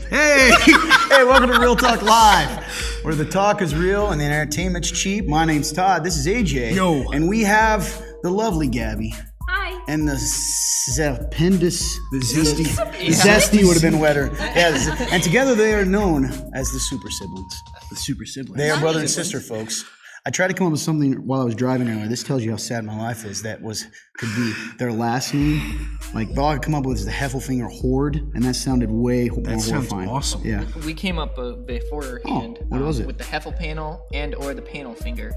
Hey, welcome to Real Talk Live, where the talk is real and the entertainment's cheap. My name's Todd. This is AJ. Yo. And we have the lovely Gabby. Hi. And the Zependus. The Zesty. The Zesty would have been wetter. Yes. And together they are known as the Super Siblings. The Super Siblings. They are brother and sister, folks. I tried to come up with something while I was driving earlier. This tells you how sad my life is. That could be their last name. Like, all I could come up with is the Heffelfinger Horde, and that sounded way more That sounds horrifying. awesome. Yeah. We came up beforehand what was it? with the Heffel panel and or the panel finger.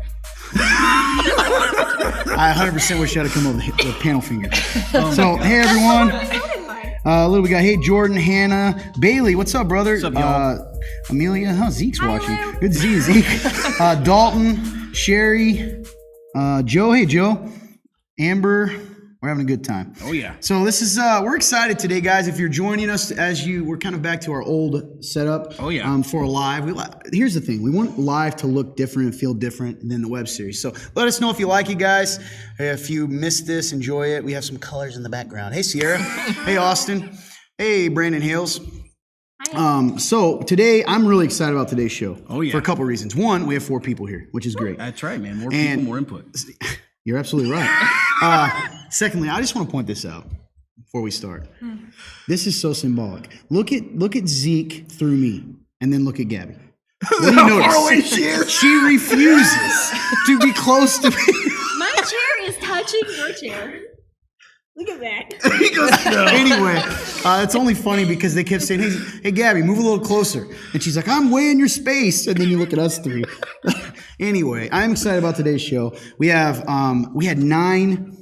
I 100% wish I had come up with the panel finger. So, hey everyone. Little we got, hey Jordan, Hannah, Bailey, what's up, brother? What's up, y'all? Amelia, Zeke's Hi, watching. Lou. Good to see you, Zeke. Dalton, Sherry, Joe, hey Joe, Amber, we're having a good time. Oh, yeah. So this is, we're excited today, guys. If you're joining us we're kind of back to our old setup. Oh, yeah. For a live. Here's the thing. We want live to look different and feel different than the web series. So let us know if you like it, guys. If you missed this, enjoy it. We have some colors in the background. Hey, Sierra. Hey, Austin. Hey, Brandon Hales. So today, I'm really excited about today's show. Oh, yeah. For a couple reasons. One, we have 4 people here, which is great. That's right, man. More people, more input. You're absolutely right. Secondly, I just want to point this out before we start. This is so symbolic. Look at Zeke through me, and then look at Gabby. What do you notice? How far away she is. She refuses to be close to me. My chair is touching your chair. Look at that. He goes, no. Anyway, it's only funny because they kept saying, hey, Gabby, move a little closer. And she's like, I'm way in your space. And then you look at us 3. Anyway, I'm excited about today's show. We had 9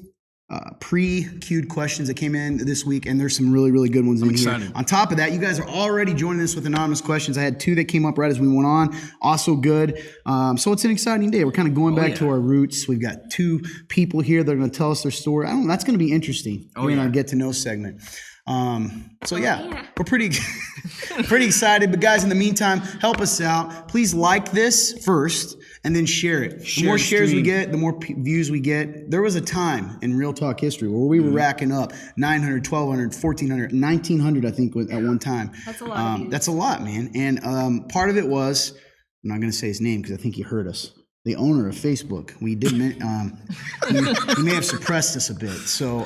pre-queued questions that came in this week, and there's some really, really good ones in excited. here. On top of that, you guys are already joining us with anonymous questions. I had 2 that came up right as we went on. Also good. So it's an exciting day. We're kind of going back to our roots. We've got 2 people here that are going to tell us their story. That's going to be interesting in our get to know segment. We're pretty excited. But guys, in the meantime, help us out. Please like this first and then share it. The more shares we get, the more views we get. There was a time in Real Talk history where we were racking up 900, 1,200, 1,400, 1,900, I think, at one time. That's a lot of views. That's a lot, man. And part of it was, I'm not going to say his name because I think he heard us. The owner of Facebook. We didn't. He may have suppressed us a bit. So,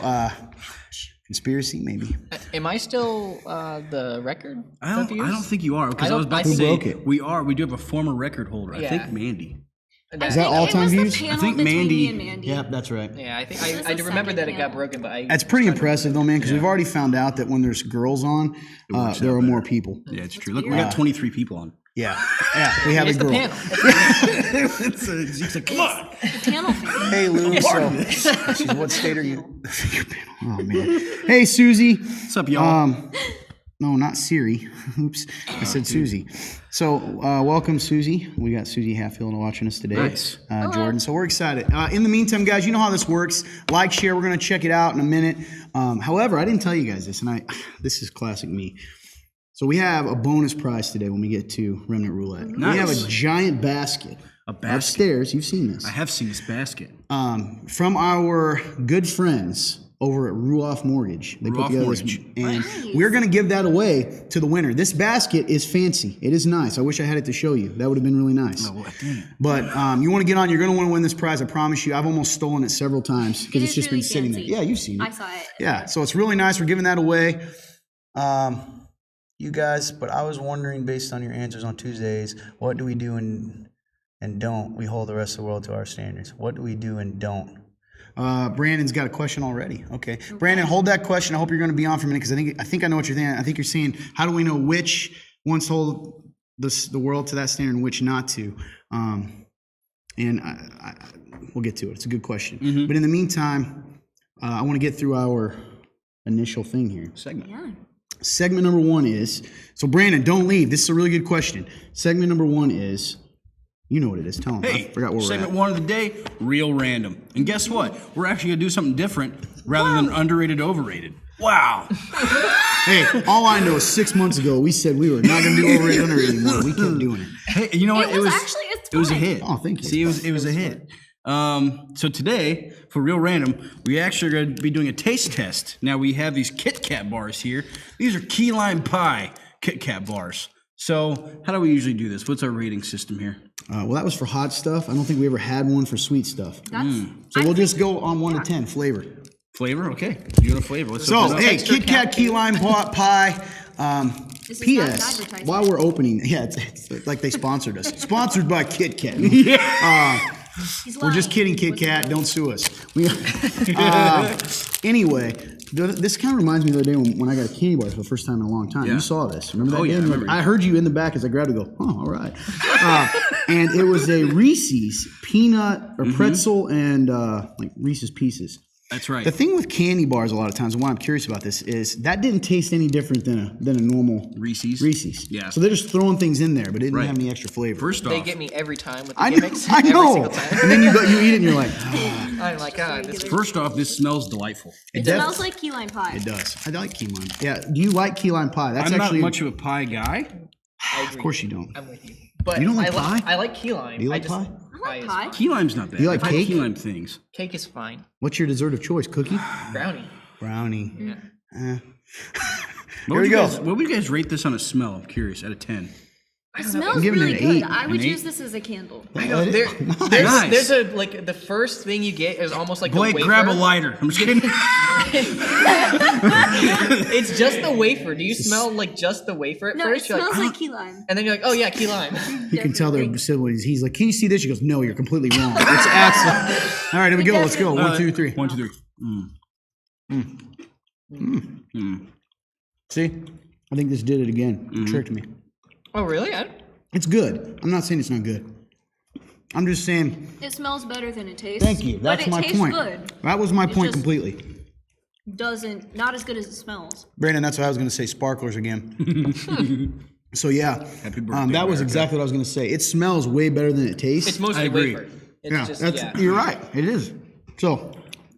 conspiracy, maybe. Am I still the record? I don't think you are, because I was about to Who say broke it? we do have a former record holder. I Yeah. think Mandy. Is that all-time views? I think Mandy- Me and Mandy. Yep, that's right. Yeah, I think This I is remember that it got second, broken, but That's pretty impressive, though, man, because we've already found out that when there's girls on, there are more people. Yeah, it's true. Look, we got 23 people on. Yeah, we have It's a the girl. panel. Zeke's like, come on. The panel finger. Hey, Lou. So, what state are you? Oh man. Hey, Susie. What's up, y'all? No, not Siri. Oops, I said Susie. So, welcome, Susie. We got Susie Hatfield watching us today. Nice. Jordan. So we're excited. In the meantime, guys, you know how this works. Like, share. We're gonna check it out in a minute. However, I didn't tell you guys this, and this is classic me. So we have a bonus prize today when we get to Remnant Roulette. Nice. We have a giant basket. A basket. Upstairs. You've seen this. I have seen this basket. From our good friends over at Ruoff Mortgage. They put Ruoff together Mortgage. and Nice. we're going to give that away to the winner. This basket is fancy. It is nice. I wish I had it to show you. That would have been really nice. Oh, dang it. But you want to get on, you're going to want to win this prize. I promise you. I've almost stolen it several times because It it's is just really been sitting fancy. there. Yeah, you've seen it. I saw it. Yeah, so it's really nice. We're giving that away. You guys, but I was wondering, based on your answers on Tuesdays, what do we do and don't? We hold the rest of the world to our standards. What do we do and don't? Brandon's got a question already. Okay. Brandon, hold that question. I hope you're going to be on for a minute because I think I know what you're thinking. I think you're saying, how do we know which ones hold the world to that standard and which not to? And we'll get to it. It's a good question. Mm-hmm. But in the meantime, I want to get through our initial thing here. Segment. Yeah. Segment number 1 is, so Brandon, don't leave. This is a really good question. Segment number 1 is, you know what it is. Tell them. Hey, I forgot where we're segment at. 1 of the day, real random. And guess what? We're actually going to do something different rather than underrated, overrated. Wow. Hey, all I know is 6 months ago, we said we were not going to do overrated underrated anymore. We kept doing it. Hey, you know what? It was actually, it's It was a fun. hit. Oh, thank you. See, it was a hit. So today, for Real Random, we actually are going to be doing a taste test. Now we have these Kit Kat bars here. These are key lime pie Kit Kat bars. So how do we usually do this? What's our rating system here? Well, that was for hot stuff. I don't think we ever had one for sweet stuff. That's So we'll just go on 1 to 10 flavor. Flavor? Okay. You want a flavor? Let's So, open it up. hey, Kit Kat key lime pie. This is not an P.S. advertisement. While we're opening, yeah, it's like they sponsored us. Sponsored by Kit Kat. He's We're just lying. kidding, Kit Kat. Don't sue us. Anyway, this kind of reminds me of the other day when I got a candy bar for the first time in a long time. Yeah. You saw this. Remember that Oh, day? yeah, I And remember. I heard you in the back as I grabbed it. Go, oh, all right. And it was a Reese's peanut or pretzel and like Reese's Pieces. That's right. The thing with candy bars a lot of times, and why I'm curious about this, is that didn't taste any different than a normal Reese's. Yeah. So they're just throwing things in there, but it didn't Right. have any extra flavor. First They off, get me every time with the I know, gimmicks. I Every know. single time. And then you eat it and you're like, I'm like, God, this is first off, this smells delightful. It def- smells like key lime pie. it does. I like key lime. Yeah. Do you like key lime pie? That's I'm actually not much of a pie guy. I agree. Of course you don't. I'm with you. But You don't like I pie? I like key lime. Do you like I just, pie? I like is pie. fine. Key lime's not bad. You like I've had cake? Key lime things. Cake is fine. What's your dessert of choice? Cookie? Brownie. Brownie. Yeah. Eh. What Here would we you go. guys, what would you guys rate this on a smell? I'm curious. Out of 10. It smells giving it really an good. 8. I would An use 8? this as a candle. There, Nice. there's a like the first thing you get is almost like Blake, the wafer. grab a lighter. I'm just kidding. It's just the wafer. Do you smell like just the wafer at No, it first? You're smells like, like key lime. and then you're like, oh yeah, key lime. You can tell they're siblings. He's like, can you see this? She goes, no, you're completely wrong. It's absolutely. All right, here we go. Let's go. 1, 2, 3. 1, 2, 3. See? I think this did it again. Tricked me. Oh really? It's good. I'm not saying it's not good. I'm just saying, It smells better than it tastes. thank you. That's but my it tastes point. good. That was my point just- completely. Not as good as it smells. Brandon, that's what I was going to say. Sparklers again. So yeah, Happy birthday, that was America. exactly what I was going to say. It smells way better than it tastes. It's mostly I agree. wafer. It's yeah, you're right. It is. So,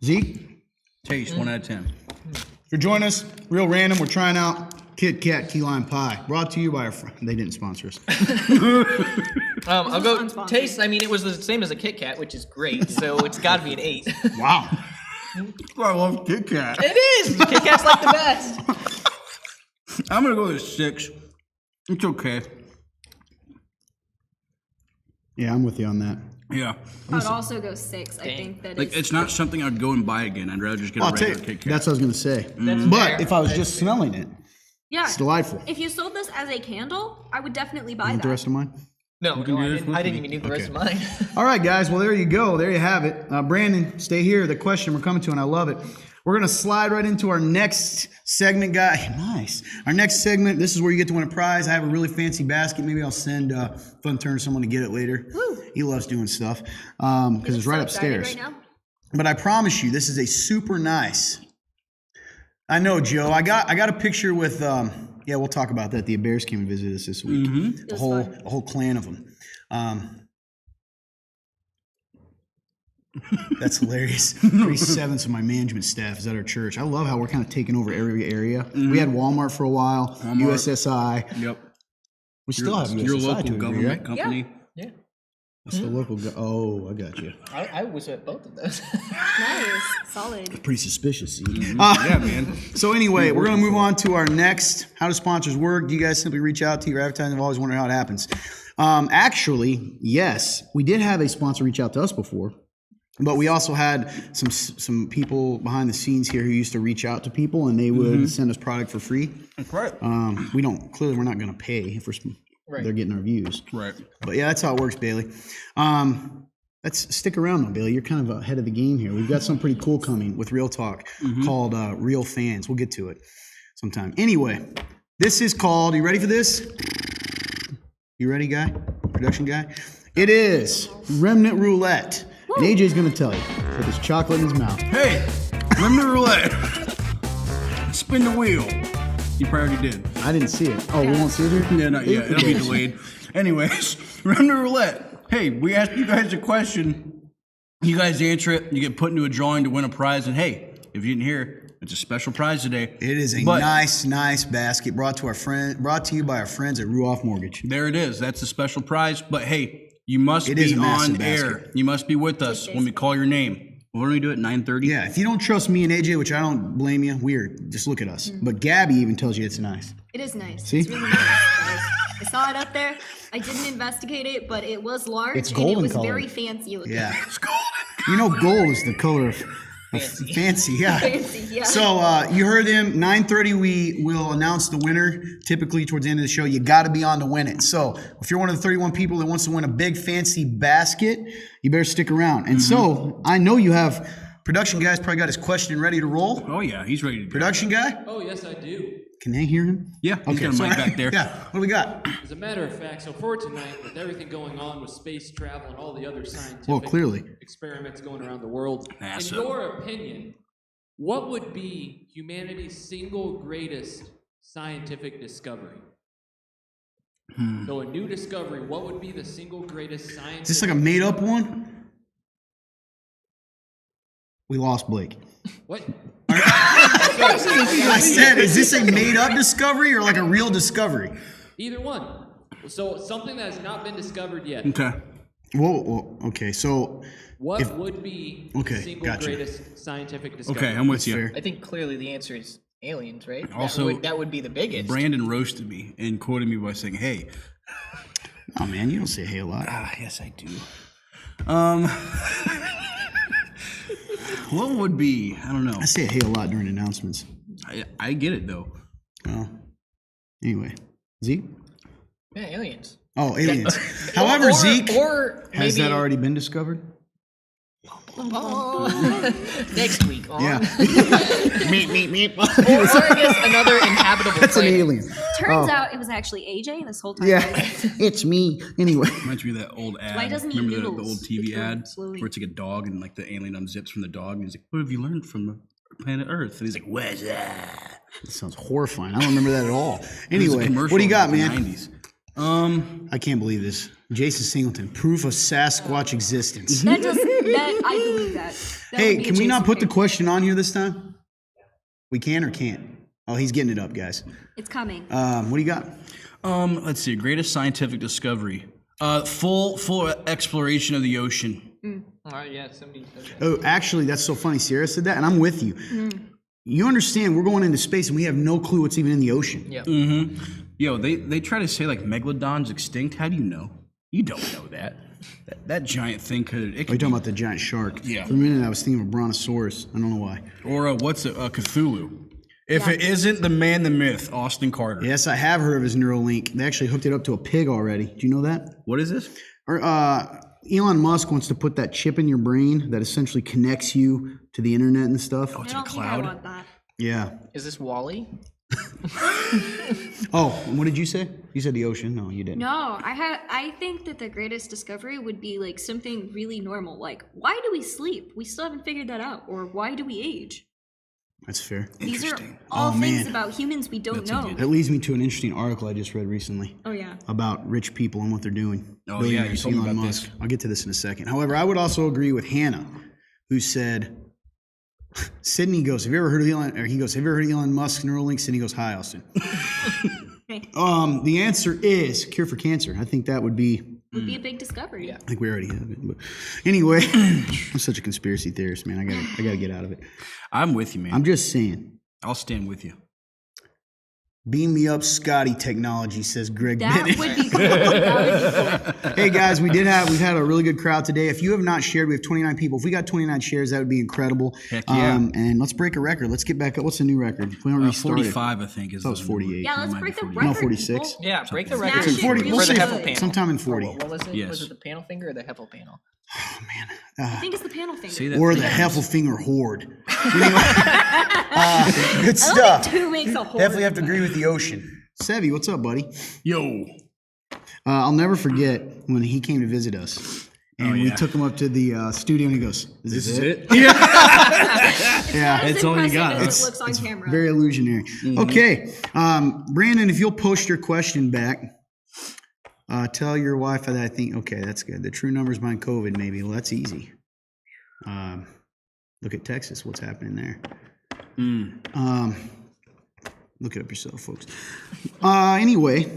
Zeke, Taste, 1 out of 10. for joining us, Real Random, we're trying out Kit Kat Key Lime Pie, brought to you by our friend. They didn't sponsor us. I'll go unsponsored. taste. I mean, it was the same as a Kit Kat, which is great. So it's got to be an 8. Wow. I love Kit Kat. It is. Kit Kat's like the best. I'm going to go with a 6. It's okay. Yeah, I'm with you on that. Yeah. I'd also go 6. I think that Like, it's not something I'd go and buy again. I'd rather just get a I'll regular take. Kit Kat. That's what I was going to say. That's But fair. if I was just smelling it, yeah. it's delightful. If you sold this as a candle, I would definitely buy Want that. the rest of mine? No, can do I this didn't, with I didn't me. even need the rest Okay. of mine. All right, guys. Well, there you go. There you have it. Brandon, stay here. The question we're coming to, and I love it. We're going to slide right into our next segment, guy. Nice. Our next segment, this is where you get to win a prize. I have a really fancy basket. Maybe I'll send Fun Turn someone to get it later. Woo. He loves doing stuff because it's right So excited upstairs. Right now. But I promise you, this is a super nice. I know, Joe. I got a picture with. Yeah, we'll talk about that. The Bears came and visited us this week. It was fun. A whole clan of them. That's hilarious. 3/7 of my management staff is at our church. I love how we're kind of taking over every area. We had Walmart for a while, USSI. Yep. We still have USSI Your to local a degree, government right? company. Yeah. That's the local. Oh, I got you. I was at both of those. Nice. Solid. Pretty suspicious. See? Yeah, man. So anyway, we're going to move on to our next. How do sponsors work? Do you guys simply reach out to your advertising? I've always wondered how it happens. Actually, yes, we did have a sponsor reach out to us before, but we also had some people behind the scenes here who used to reach out to people, and they would send us product for free. That's right. We're not going to pay if they're getting our views. Right. But yeah, that's how it works, Bailey. Let's stick around though, Bailey. You're kind of ahead of the game here. We've got something pretty cool coming with Real Talk called Real Fans. We'll get to it sometime. Anyway, this is called, you ready for this? You ready, guy? Production guy? It is Remnant Roulette. And AJ's going to tell you with his chocolate in his mouth. Hey, remember roulette. Spin the wheel. You probably already did. I didn't see it. Oh, we won't see it here? Yeah, not yet. It'll be delayed. Anyways, remember roulette. Hey, we asked you guys a question. You guys answer it. You get put into a drawing to win a prize. And hey, if you didn't hear, it's a special prize today. It is a nice basket brought to you by our friends at Ruoff Mortgage. There it is. That's a special prize. But hey, You must It is be a massive on air. basket. You must be with us when we call your name. What do we do at 9:30? Yeah, if you don't trust me and AJ, which I don't blame you, weird. Just look at us. Mm-hmm. But Gabby even tells you it's nice. It is nice. See? It's really nice. guys. I saw it up there. I didn't investigate it, but it was large It's and it golden was colored. very fancy looking. Yeah. You know, gold is the color of fancy. Yeah. Fancy, yeah. So you heard him. 9:30, we will announce the winner. Typically, towards the end of the show, you got to be on to win it. So if you're one of the 31 people that wants to win a big fancy basket, you better stick around. And so I know you have production guy's probably got his question ready to roll. Oh yeah, he's ready to go. Production guy, Oh, yes, I do. can they hear him? Yeah, he's got a mic back there. Yeah. What do we got? As a matter of fact, so for tonight, with everything going on with space travel and all the other scientific Well, clearly. experiments going around the world, NASA. in your opinion, what would be humanity's single greatest scientific discovery? So a new discovery, what would be the single greatest scientific... Is this like a made-up one? We lost Blake. What? I said, is this a made-up discovery or like a real discovery? Either one. So something that has not been discovered yet. Okay. Whoa, okay, so What would be the Okay, single gotcha. greatest scientific discovery? Okay, I'm with you. fair. I think clearly the answer is aliens, right? Also- that would be the biggest. Brandon roasted me and quoted me by saying, "Hey, Oh man, you don't say hey a lot. yes I do." What would be? I don't know. I say hey a lot during announcements. I get it though. Oh, anyway, Zeke. Yeah, aliens. Oh, aliens. However, or, Zeke, or maybe has that already been discovered? next week. On. Yeah. Or I guess another inhabitable That's an planet. alien. Turns out it was actually AJ this whole time. Yeah, guys. it's me. Anyway. Reminds me of that old ad. Why doesn't he Remember the noodles? old TV It's going ad slowly. where it's like a dog and like the alien unzips from the dog and he's like, "What have you learned from planet Earth?" And he's like, "Where's that?" That sounds horrifying. I don't remember that at all. It was a Anyway, commercial what do you got, in the man? 90s. I can't believe this. Jason Singleton, proof of Sasquatch existence. That does. That I believe that. That Hey, would be a can we not Jason put the thing. question on here this time? We can or can't? Oh, he's getting it up, guys. It's coming. What do you got? Let's see. Greatest scientific discovery. Full exploration of the ocean. All right, yeah, somebody said that. Oh, actually, that's so funny. Sierra said that, and I'm with you. You understand we're going into space and we have no clue what's even in the ocean. Yeah. Yo, they try to say like megalodon's extinct. How do you know? You don't know that. That giant thing could. It Are you could talking about the giant shark? Yeah. For a minute, I was thinking of a brontosaurus. I don't know why. or what's it? Cthulhu. If it isn't the man, the myth, Austin Carter. Yes, I have heard of his Neuralink. They actually hooked it up to a pig already. Do you know that? What is this? Or Elon Musk wants to put that chip in your brain that essentially connects you to the internet and stuff. I It's don't a think I cloud. want that. Yeah. Is this Wally? Oh, what did you say? You said the ocean. No, you didn't. No, I think that the greatest discovery would be like something really normal. Like, why do we sleep? We still haven't figured that out. Or why do we age? That's fair. These are Interesting. all Oh, things man. about humans we don't That's a know. good- That leads me to an interesting article I just read recently Oh yeah. about rich people and what they're doing. Oh, yeah, you Billionaires, told me Elon about Musk. this. I'll get to this in a second. However, I would also agree with Hannah, who said, Sydney goes, have you ever heard of Elon? Or he goes, have you ever heard of Elon Musk's Neuralink? Sydney goes, hi, Austin. The answer is cure for cancer. I think that would be. Would be a big discovery. Yeah. I think we already have it. But anyway, I'm such a conspiracy theorist, man. I gotta get out of it. I'm with you, man. I'm just saying. I'll stand with you. Beam me up, Scotty Technology, says Greg That Bennett. would be cool. That would be cool. Hey guys, we've had a really good crowd today. If you have not shared, we have 29 people. If we got 29 shares, that would be incredible. Heck yeah. And let's break a record. Let's get back up. What's the new record? We don't restart it. 45, I think, is. That was 48. Yeah, let's Might be break the 48. record. No, 46. We'll- Yeah, break the Smash record it 40. really We'll for the say Heffel panel. sometime in 40. What was it? Yes. Was it the panel finger or the Heffel panel? I think it's the panel finger. Say that Or the thing. Heffelfinger Horde. Anyway, good I don't stuff. think two makes a whole. Definitely have to agree with the ocean. Sevy, what's up, buddy? Yo. I'll never forget when he came to visit us. And we yeah. took him up to the studio and he goes, This is it? Yeah. Yeah. As It's all you impressive got. as it looks on camera. Very illusionary. Okay. Brandon, if you'll post your question back, tell your wife that I think, okay, that's good. The true numbers behind COVID, maybe. Well, that's easy. Look at Texas. What's happening there? Look it up yourself, folks. Anyway,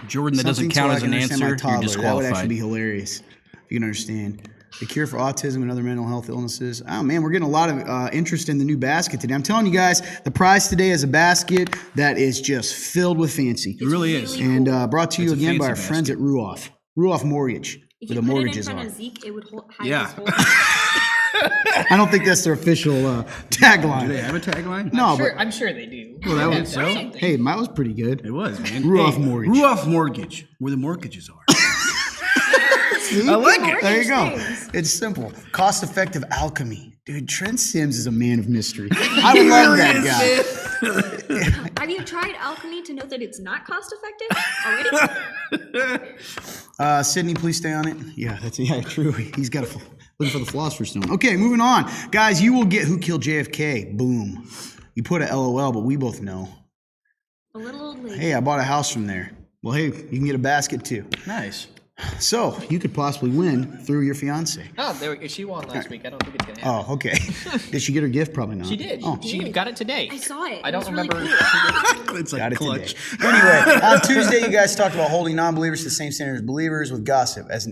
Jordan, that doesn't Something so count I as can an understand my answer. You're toddler. That would actually be disqualified. hilarious if you can understand. The cure for autism and other mental health illnesses. Oh man, we're getting a lot of interest in the new basket today. I'm telling you guys, the prize today is a basket that is just filled with fancy. It really is. And brought to you It's a again by our fancy friends at Ruoff. Ruoff Mortgage, If where you the put it in mortgages front are. of Zeke, it would hide Yeah. his whole. I don't think that's their official tagline. Do they have a tagline? No, I'm sure they do. Well, that They was have so. something. Hey, mine was pretty good. It was, man. Ruoff Mortgage. Ruoff Mortgage, where the mortgages are. I like it. There you go. Things. It's simple. Cost-effective alchemy. Dude, Trent Sims is a man of mystery. I love that guy. Have you tried alchemy to know that it's not cost effective already? Sydney, please stay on it. Yeah, true. He's got looking for the philosopher's stone. Okay, moving on. Guys, you will get Who Killed JFK. Boom. You put a LOL, but we both know. A little old lady. Hey, I bought a house from there. Well, hey, you can get a basket too. Nice. So you could possibly win through your fiance. Oh, she won last week. I don't think it's gonna happen. Oh, okay. Did she get her gift? Probably not. She did. Oh, She got it today. I saw it. I It don't was really remember. cool. It's got like it clutch. today. Anyway, on Tuesday, you guys talked about holding non-believers to the same standard as believers with gossip, as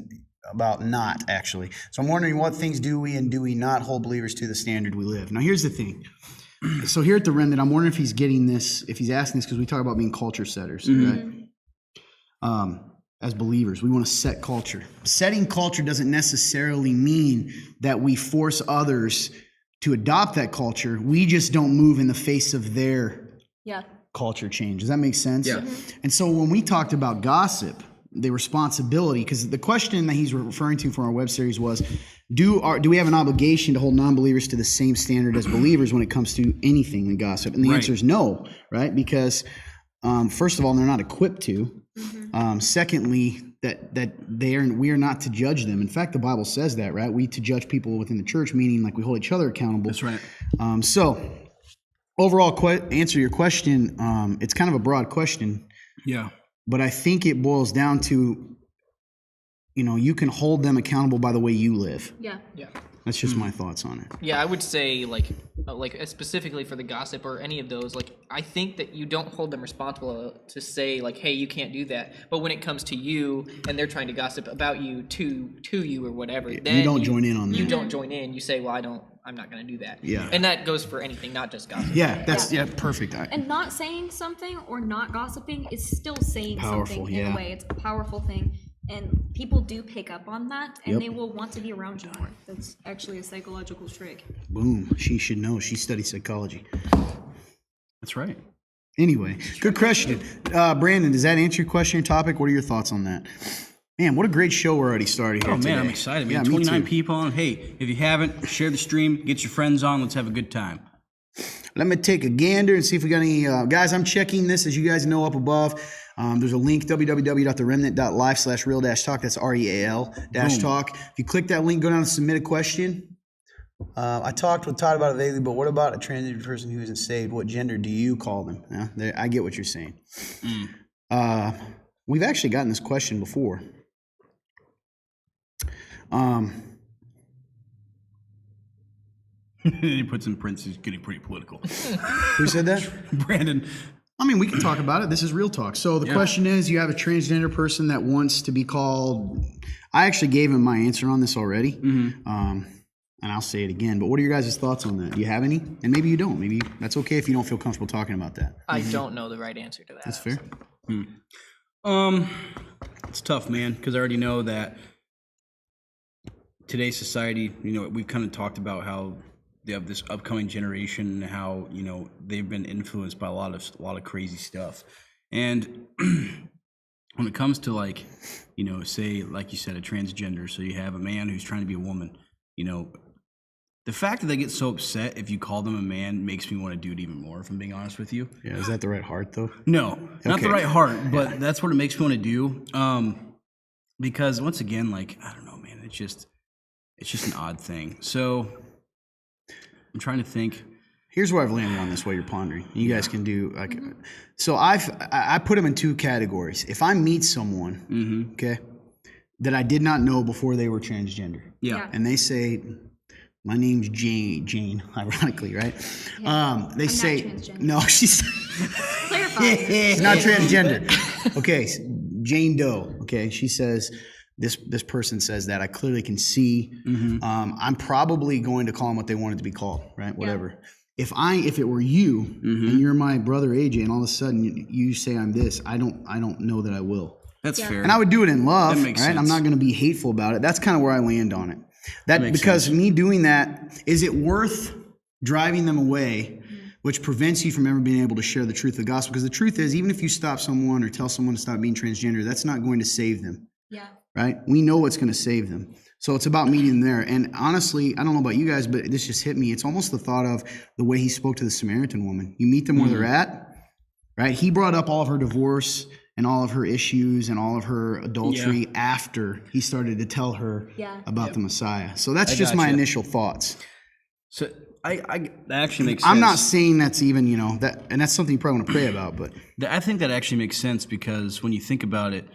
about not, actually. So I'm wondering, what things do we and do we not hold believers to the standard we live? Now, here's the thing. So here at the Remnant, I'm wondering if he's getting this, if he's asking this, because we talk about being culture setters, right? As believers, we want to set culture. Setting culture doesn't necessarily mean that we force others to adopt that culture. We just don't move in the face of their Yeah. culture change. Does that make sense? Yeah. And so when we talked about gossip, the responsibility, because the question that he's referring to from our web series was, do we have an obligation to hold non-believers to the same standard as believers when it comes to anything in gossip? And the Right. answer is no, right? Because first of all, they're not equipped to. Secondly, that we are not to judge them. In fact, the Bible says that, right? We to judge people within the church, meaning like we hold each other accountable. That's right. So overall, answer your question. It's kind of a broad question, Yeah. but I think it boils down to, you can hold them accountable by the way you live. Yeah. Yeah. That's just my thoughts on it. Yeah, I would say like specifically for the gossip or any of those, like I think that you don't hold them responsible to say like, hey, you can't do that. But when it comes to you and they're trying to gossip about you to you or whatever, then You don't join in on that. You don't join in. You say, well, I'm not going to do that. Yeah. And that goes for anything, not just gossip. Yeah, that's perfect. And not saying something or not gossiping is still saying Powerful, something in yeah. a way. It's a powerful thing. And people do pick up on that and Yep. they will want to be around you more. That's actually a psychological trick. Boom. She should know. She studied psychology. That's right. Anyway, good question. Brandon, does that answer your question or topic? What are your thoughts on that? Man, what a great show we're already started here Oh, man, today. I'm excited, man. Yeah, me 29 too. people on. Hey, if you haven't, share the stream, get your friends on. Let's have a good time. Let me take a gander and see if we got any. Guys, I'm checking this, as you guys know, up above. There's a link, www.theremnant.life/real-talk. That's REAL-talk. If you click that link, go down and submit a question. I talked with Todd about it lately, but what about a transgender person who isn't saved? What gender do you call them? Yeah, I get what you're saying. We've actually gotten this question before. He puts in parentheses, getting pretty political. Who said that? Brandon. I mean, we can talk about it. This is real talk. So the question is, you have a transgender person that wants to be called. I actually gave him my answer on this already, and I'll say it again. But what are your guys' thoughts on that? Do you have any? And maybe you don't. Maybe that's okay if you don't feel comfortable talking about that. I don't know the right answer to that. That's fair. It's tough, man, because I already know that today's society, we've kind of talked about how they have this upcoming generation and how, they've been influenced by a lot of crazy stuff. And when it comes to say, like you said, a transgender, so you have a man who's trying to be a woman, the fact that they get so upset if you call them a man makes me want to do it even more, if I'm being honest with you. Yeah, is that the right heart though? No, not Okay. the right heart, but that's what it makes me want to do. Because once again, I don't know, man, it's just an odd thing. So I'm trying to think. Here's where I've landed on this while you're pondering. You guys can do so I put them in two categories. If I meet someone, okay, that I did not know before they were transgender, Yeah. and they say, my name's Jane, ironically, right? They I'm say, not transgender. no, she's Clarify. she's not transgender. Okay, Jane Doe. Okay, she says this person says that I clearly can see. I'm probably going to call them what they wanted to be called, right? Whatever. If it were you and you're my brother AJ, and all of a sudden you say I'm this, I don't know that I will. That's fair. And I would do it in love, That right? makes I'm sense. not going to be hateful about it. That's kind of where I land on it. That makes because sense. me doing that, is it worth driving them away, which prevents you from ever being able to share the truth of the gospel? Because the truth is, even if you stop someone or tell someone to stop being transgender, that's not going to save them, Yeah. right? We know what's going to save them. So it's about meeting them there. And honestly, I don't know about you guys, but this just hit me. It's almost the thought of the way he spoke to the Samaritan woman. You meet them where they're at, right? He brought up all of her divorce and all of her issues and all of her adultery after he started to tell her about the Messiah. So that's just my gotcha. initial thoughts. So that actually makes sense. I'm not saying that's even, that, and that's something you probably want to pray about, but I think that actually makes sense because when you think about it,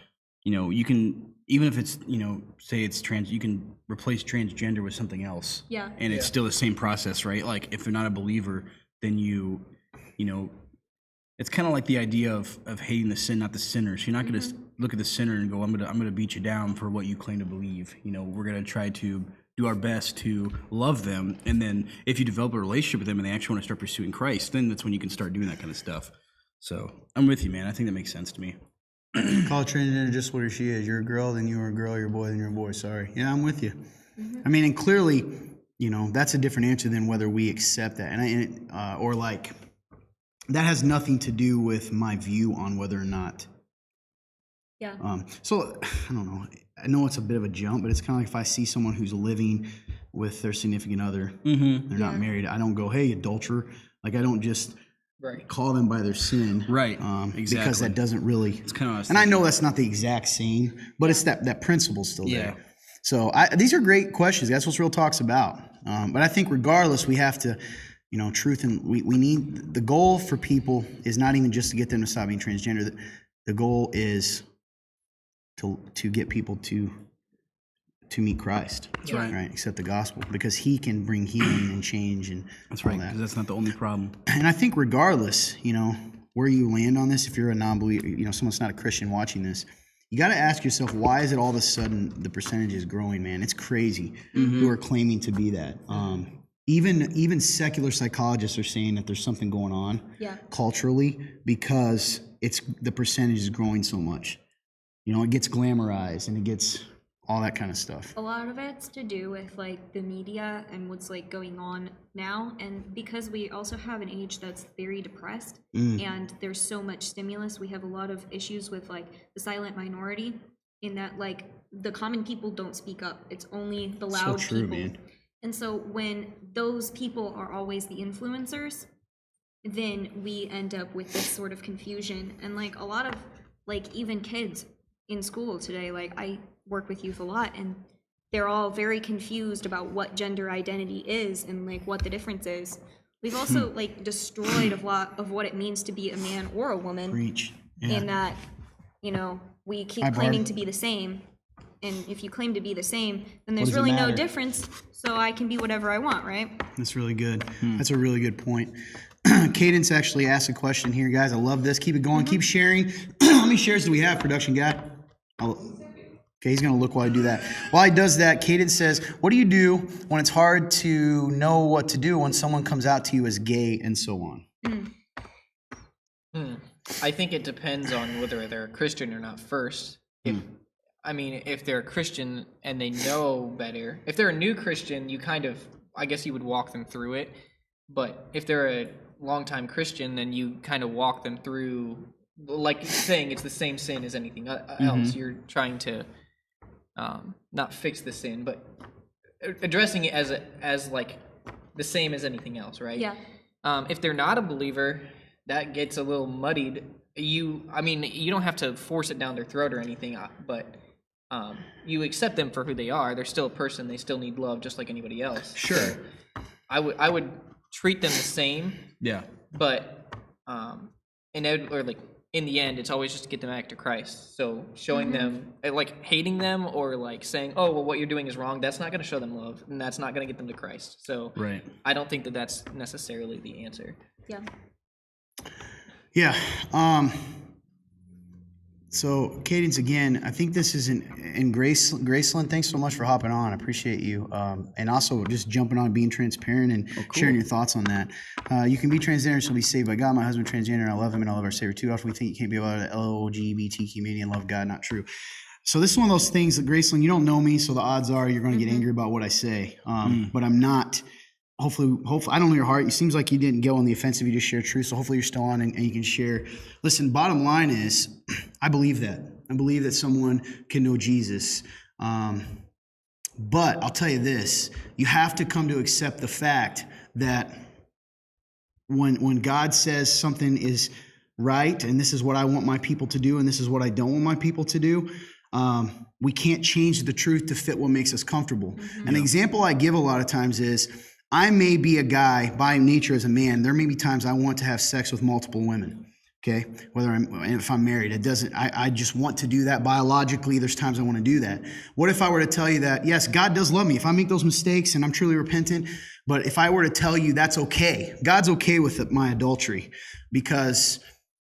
you can, even if it's, say it's trans, you can replace transgender with something else. Yeah. And it's still the same process, right? Like if you're not a believer, then you it's kind of like the idea of hating the sin, not the sinner. So you're not going to look at the sinner and go, I'm going to beat you down for what you claim to believe. We're going to try to do our best to love them. And then if you develop a relationship with them and they actually want to start pursuing Christ, then that's when you can start doing that kind of stuff. So I'm with you, man. I think that makes sense to me. call a transgender just what she is. You're a girl, then you're a girl. You're a boy, then you're a boy. Sorry. Yeah, I'm with you. I mean, and clearly, that's a different answer than whether we accept that. Or like, that has nothing to do with my view on whether or not. Yeah. So I don't know. I know it's a bit of a jump, but it's kind of like if I see someone who's living with their significant other, they're not married. I don't go, hey, adulterer. Like I don't just call them by their sin, Right. Because Exactly. that doesn't really. It's kind of And I know that's not the exact same, but it's that principle's still Yeah. there. So these are great questions. That's what Real Talk's about. But I think regardless, we have to, truth, and we need, the goal for people is not even just to get them to stop being transgender. The goal is to get people to meet Christ. That's right. Accept the gospel, because he can bring healing and change and That's all right, that. because that's not the only problem. And I think regardless, where you land on this, if you're a non-believer, someone's not a Christian watching this, you got to ask yourself, why is it all of a sudden the percentage is growing, man? It's crazy who are claiming to be that. Even secular psychologists are saying that there's something going on culturally because the percentage is growing so much. It gets glamorized and it gets all that kind of stuff. A lot of it's to do with like the media and what's like going on now, and because we also have an age that's very depressed and there's so much stimulus, we have a lot of issues with like the silent minority, in that like the common people don't speak up. It's only the loud So true, people. man. And so when those people are always the influencers, then we end up with this sort of confusion. And like a lot of like even kids in school today, like I work with youth a lot, and they're all very confused about what gender identity is and like what the difference is. We've also like destroyed a lot of what it means to be a man or a woman. Preach. Yeah. In that, we keep Hi, claiming Barb. to be the same. And if you claim to be the same, then there's does it really no matter? difference. So I can be whatever I want, right? That's really good. That's a really good point. Cadence actually asked a question here, guys. I love this. Keep it going. Keep sharing. How many shares do we have, production guy? Okay, he's going to look while I do that. While he does that, Cadence says, what do you do when it's hard to know what to do when someone comes out to you as gay and so on? I think it depends on whether they're a Christian or not first. If they're a Christian and they know better, if they're a new Christian, I guess you would walk them through it. But if they're a longtime Christian, then you kind of walk them through, like saying it's the same sin as anything else. You're trying to not fix the sin, but addressing it as like the same as anything else, right? Yeah. If they're not a believer, that gets a little muddied. You don't have to force it down their throat or anything, but you accept them for who they are. They're still a person. They still need love, just like anybody else. Sure. So I would treat them the same, Yeah. but in the end, it's always just to get them back to Christ. So showing them, like hating them or like saying, oh, well, what you're doing is wrong, that's not going to show them love, and that's not going to get them to Christ. So Right. I don't think that that's necessarily the answer. Yeah. Yeah. So, Cadence, again, I think this is in Graceland, thanks so much for hopping on. I appreciate you. And also just jumping on, being transparent and sharing your thoughts on that. You can be transgender and still be saved by God. My husband transgender, and I love him and I love our Savior too. Often we think you can't be about the LGBT community and love God. Not true. So this is one of those things that, Graceland, you don't know me, so the odds are you're going to get angry about what I say. But I'm not. Hopefully, I don't know your heart. It seems like you didn't go on the offensive. You just share truth. So hopefully you're still on and you can share. Listen, bottom line is, I believe that. I believe that someone can know Jesus. But I'll tell you this. You have to come to accept the fact that when God says something is right, and this is what I want my people to do, and this is what I don't want my people to do, we can't change the truth to fit what makes us comfortable. An example I give a lot of times is, I may be a guy by nature as a man. There may be times I want to have sex with multiple women. Okay, if I'm married, it doesn't. I just want to do that biologically. There's times I want to do that. What if I were to tell you that yes, God does love me if I make those mistakes and I'm truly repentant? But if I were to tell you that's okay, God's okay with my adultery, because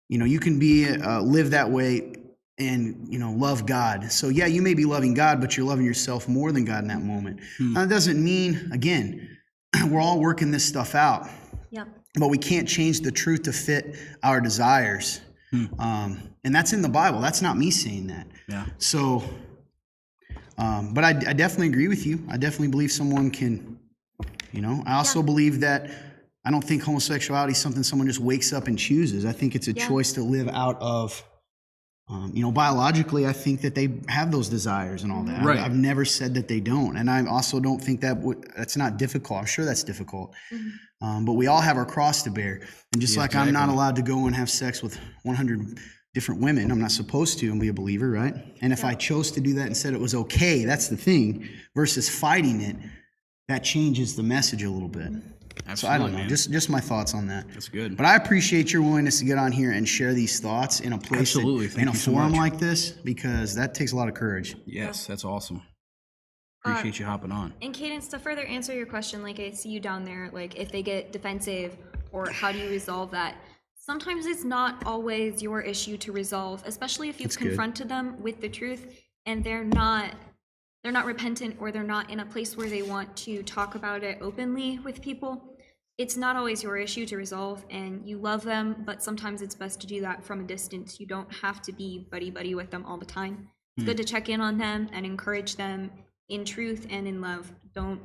you can be live that way and love God. So yeah, you may be loving God, but you're loving yourself more than God in that moment. Now, that doesn't mean, again, we're all working this stuff out. Yep. But we can't change the truth to fit our desires. And that's in the Bible. That's not me saying that. Yeah. So, but I definitely agree with you. I definitely believe someone can, I also believe that I don't think homosexuality is something someone just wakes up and chooses. I think it's a choice to live out of, biologically, I think that they have those desires and all that. Right. I've never said that they don't. And I also don't think that's not difficult. I'm sure that's difficult. But we all have our cross to bear. And just like I'm not allowed to go and have sex with 100 different women, I'm not supposed to and be a believer, right? And if I chose to do that and said it was okay, that's the thing, versus fighting it, that changes the message a little bit. Absolutely, so I don't know, man. just my thoughts on that. That's good. But I appreciate your willingness to get on here and share these thoughts in a place, Absolutely. Thank in a you so forum much. like this, because that takes a lot of courage. Yes, that's awesome. Appreciate you hopping on. And Cadence, to further answer your question, like I see you down there, like if they get defensive or how do you resolve that? Sometimes it's not always your issue to resolve, especially if you've confronted them with the truth and they're not repentant or they're not in a place where they want to talk about it openly with people. It's not always your issue to resolve, and you love them, but sometimes it's best to do that from a distance. You don't have to be buddy-buddy with them all the time. It's good to check in on them and encourage them in truth and in love. Don't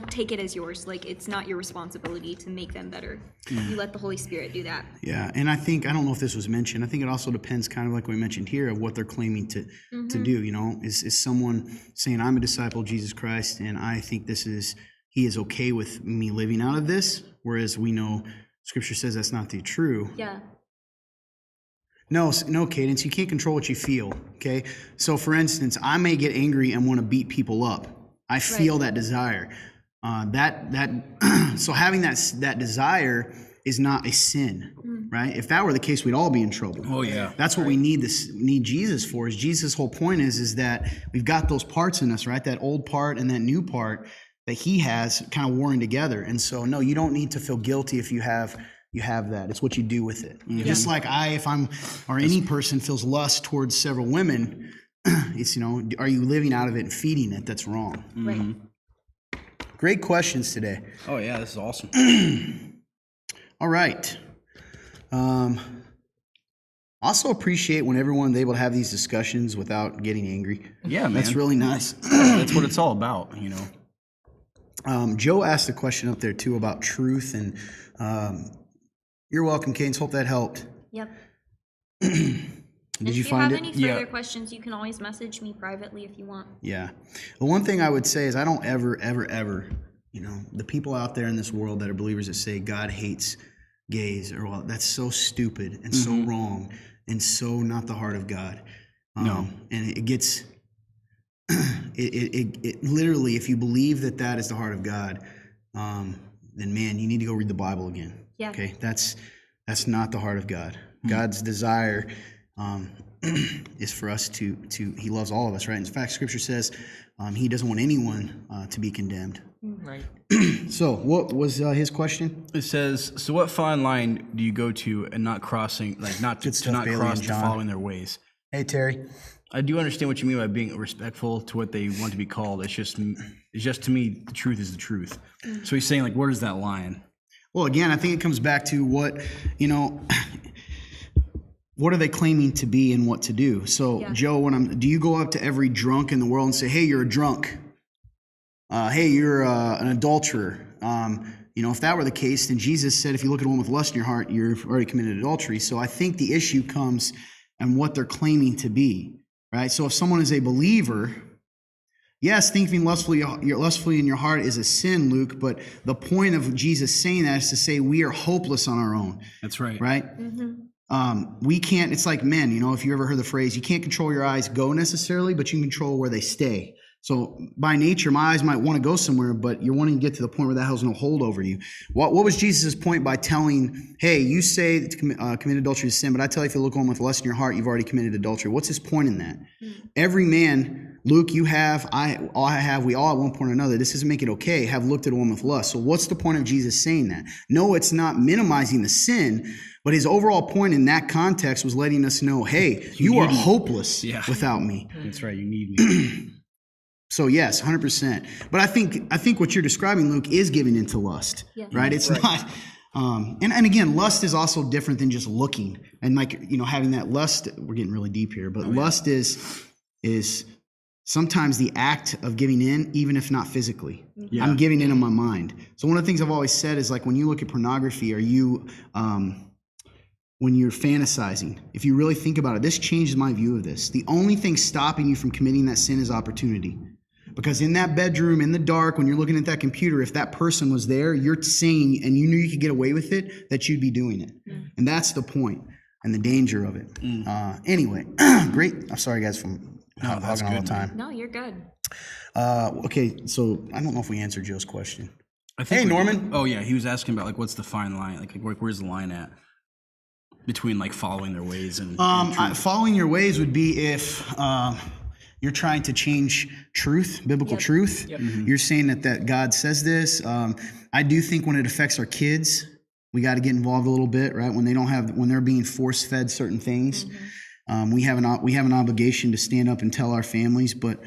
take it as yours. Like, it's not your responsibility to make them better. You let the Holy Spirit do that. Yeah, and I don't know if this was mentioned. I think it also depends, kind of like we mentioned here, of what they're claiming to do. Is someone saying, I'm a disciple of Jesus Christ, and I think he is okay with me living out of this, whereas we know Scripture says that's not the true. Yeah. No, Cadence, you can't control what you feel, okay? So, for instance, I may get angry and want to beat people up. I feel that desire. So having that desire is not a sin, right? If that were the case, we'd all be in trouble. Oh, yeah. That's what we need Jesus for. Is Jesus' whole point is that we've got those parts in us, right? That old part and that new part that he has kind of warring together. And so, no, you don't need to feel guilty if you have that. It's what you do with it. Just like any person feels lust towards several women, it's, are you living out of it and feeding it? That's wrong. Right. Great questions today. Oh, yeah, this is awesome. All right. Also appreciate when everyone's able to have these discussions without getting angry. Yeah, man. That's really nice. That's what it's all about, Joe asked a question up there, too, about truth. And you're welcome, Cadence. Hope that helped. Yep. Did you find it? If you have any further questions, you can always message me privately if you want. Yeah. The one thing I would say is I don't ever, the people out there in this world that are believers that say God hates gays, that's so stupid and so wrong and so not the heart of God. No. And it gets, it literally, if you believe that is the heart of God, then man, you need to go read the Bible again. Yeah. Okay. That's not the heart of God. God's desire is for us to he loves all of us, right? In fact, Scripture says he doesn't want anyone to be condemned, Right. So what was his question? It says, so what fine line do you go to and not crossing, like not to stuff, not Bailey cross and to John. following their ways? Hey, Terry. I do understand what you mean by being respectful to what they want to be called. It's just to me, the truth is the truth. So he's saying, like, where is that line? Well, again, I think it comes back to what, what are they claiming to be and what to do? So, Yeah. Joe, do you go up to every drunk in the world and say, hey, you're a drunk? Hey, you're an adulterer. If that were the case, then Jesus said, if you look at one with lust in your heart, you've already committed adultery. So I think the issue comes in what they're claiming to be, right? So if someone is a believer, yes, thinking lustfully in your heart is a sin, Luke, but the point of Jesus saying that is to say we are hopeless on our own, That's right. right? We can't, it's like men, if you ever heard the phrase, you can't control your eyes go necessarily, but you can control where they stay. So by nature, my eyes might want to go somewhere, but you're wanting to get to the point where that has no hold over you. What was Jesus' point by telling, hey, you say that to commit adultery is sin, but I tell you if you look on with lust in your heart, you've already committed adultery. What's his point in that? Every man, Luke, you have, we all at one point or another, this doesn't make it okay, have looked at a woman with lust. So what's the point of Jesus saying that? No, it's not minimizing the sin, but his overall point in that context was letting us know, hey, you are hopeless without me. That's right. You need me. So yes, 100%. But I think what you're describing, Luke, is giving into lust, right? It's not. And again, lust is also different than just looking and having that lust. We're getting really deep here, but lust is sometimes the act of giving in, even if not physically. Yeah. I'm giving in my mind. So one of the things I've always said is like when you look at pornography, are you when you're fantasizing, if you really think about it, this changes my view of this. The only thing stopping you from committing that sin is opportunity. Because in that bedroom, in the dark, when you're looking at that computer, if that person was there, you're saying, and you knew you could get away with it, that you'd be doing it. And that's the point and the danger of it. Anyway, great. I'm sorry, guys, from hogging all the time. No, you're good. Okay, so I don't know if we answered Joe's question. Hey, Norman. Oh, yeah. He was asking about, what's the fine line? Where's the line at? Between, following their ways and following your ways would be if you're trying to change truth, biblical truth. You're saying that God says this. I do think when it affects our kids, we got to get involved a little bit, right? When they're being force fed certain things, we have an obligation to stand up and tell our families. But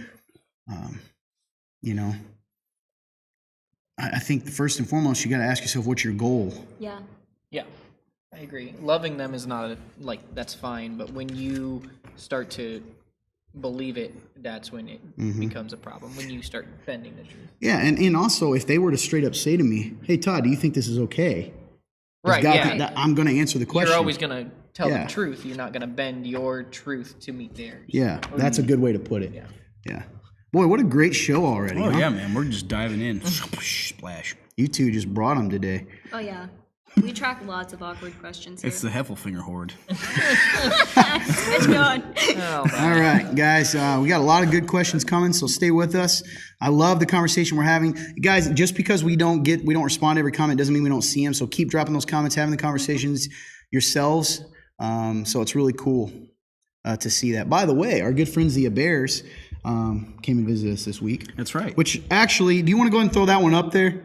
I think first and foremost, you got to ask yourself, what's your goal? Yeah. Yeah, I agree. Loving them is not that's fine, but when you start to believe it, that's when it becomes a problem. When you start bending the truth. Yeah, and also if they were to straight up say to me, "Hey, Todd, do you think this is okay?" Right. God, Yeah. I'm going to answer the question. You're always gonna tell Yeah. the truth. You're not gonna bend your truth to meet theirs. Yeah, that's a good way to put it. Yeah. Boy, what a great show already. Oh, huh? yeah, man. We're just diving in. Splash. You two just brought them today. Oh yeah. We track lots of awkward questions here. It's the Heffelfinger horde. It's going. Oh, All right, guys, we got a lot of good questions coming, so stay with us. I love the conversation we're having. Guys, just because we don't respond to every comment doesn't mean we don't see them, so keep dropping those comments, having the conversations yourselves. So it's really cool to see that. By the way, our good friends, the Bears, came and visited us this week. That's right. Which actually, do you want to go ahead and throw that one up there?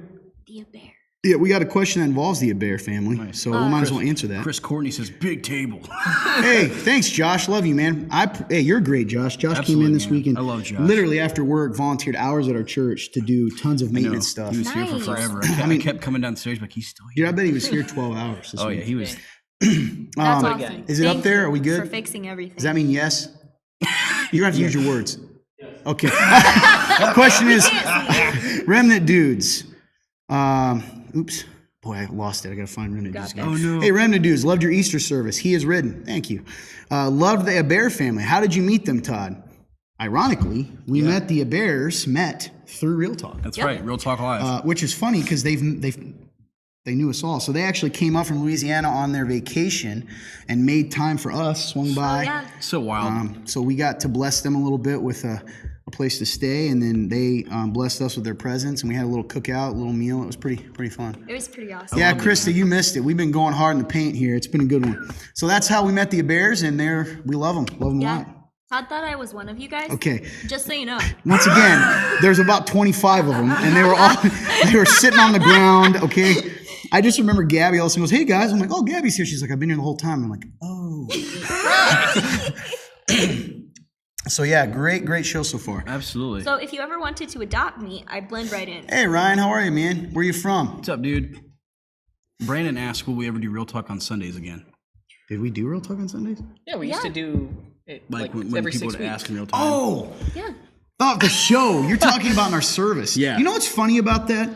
The bear. Yeah, we got a question that involves the Adair family, so we might as well answer that. Chris Courtney says, big table. Hey, thanks, Josh. Love you, man. Hey, you're great, Josh. Josh came in Absolutely, this man. weekend. I love Josh. Literally after work, volunteered hours at our church to do tons of maintenance stuff. He was here for Nice. forever. I kept coming downstairs, but he's still here. Dude, I bet he was here 12 hours this Oh, week. yeah, he was. That's awesome. Is it up Thank there? you Are we good? for fixing everything? Does that mean yes? You're going to have to use your words. Okay. Question is, Remnant Dudes. Oops. Boy, I lost it. I got to find Remnant Dudes. Got again. Oh, no. Hey, Remnant Dudes, loved your Easter service. He is ridden. Thank you. Loved the Abair family. How did you meet them, Todd? Ironically, we met the Abairs through Real Talk. That's right. Real Talk Live. Which is funny because they knew us all. So they actually came up from Louisiana on their vacation and made time for us, swung by. Yeah. So wild. So we got to bless them a little bit with a place to stay, and then they blessed us with their presence, and we had a little cookout, a little meal. It was pretty fun. It was pretty awesome. Yeah, Krista, you missed it. We've been going hard in the paint here. It's been a good one. So that's how we met the Bears, and we love them. Love them a Yeah. lot. Todd thought I was one of you guys. Okay. Just so you know. Once again, there's about 25 of them, and they were sitting on the ground. Okay. I just remember Gabby all of a sudden goes, "Hey guys," I'm like, "Oh, Gabby's here." She's like, "I've been here the whole time." I'm like, "Oh." So yeah, great show so far. Absolutely. So if you ever wanted to adopt me, I blend right in. Hey Ryan, how are you, man? Where you from? What's up, dude? Brandon asked, will we ever do Real Talk on Sundays again? Did we do Real Talk on Sundays? Yeah, we used to do it Like, like, when every people 6 would weeks. ask in real time. Oh, Yeah. the show. You're talking about in our service. Yeah. You know what's funny about that?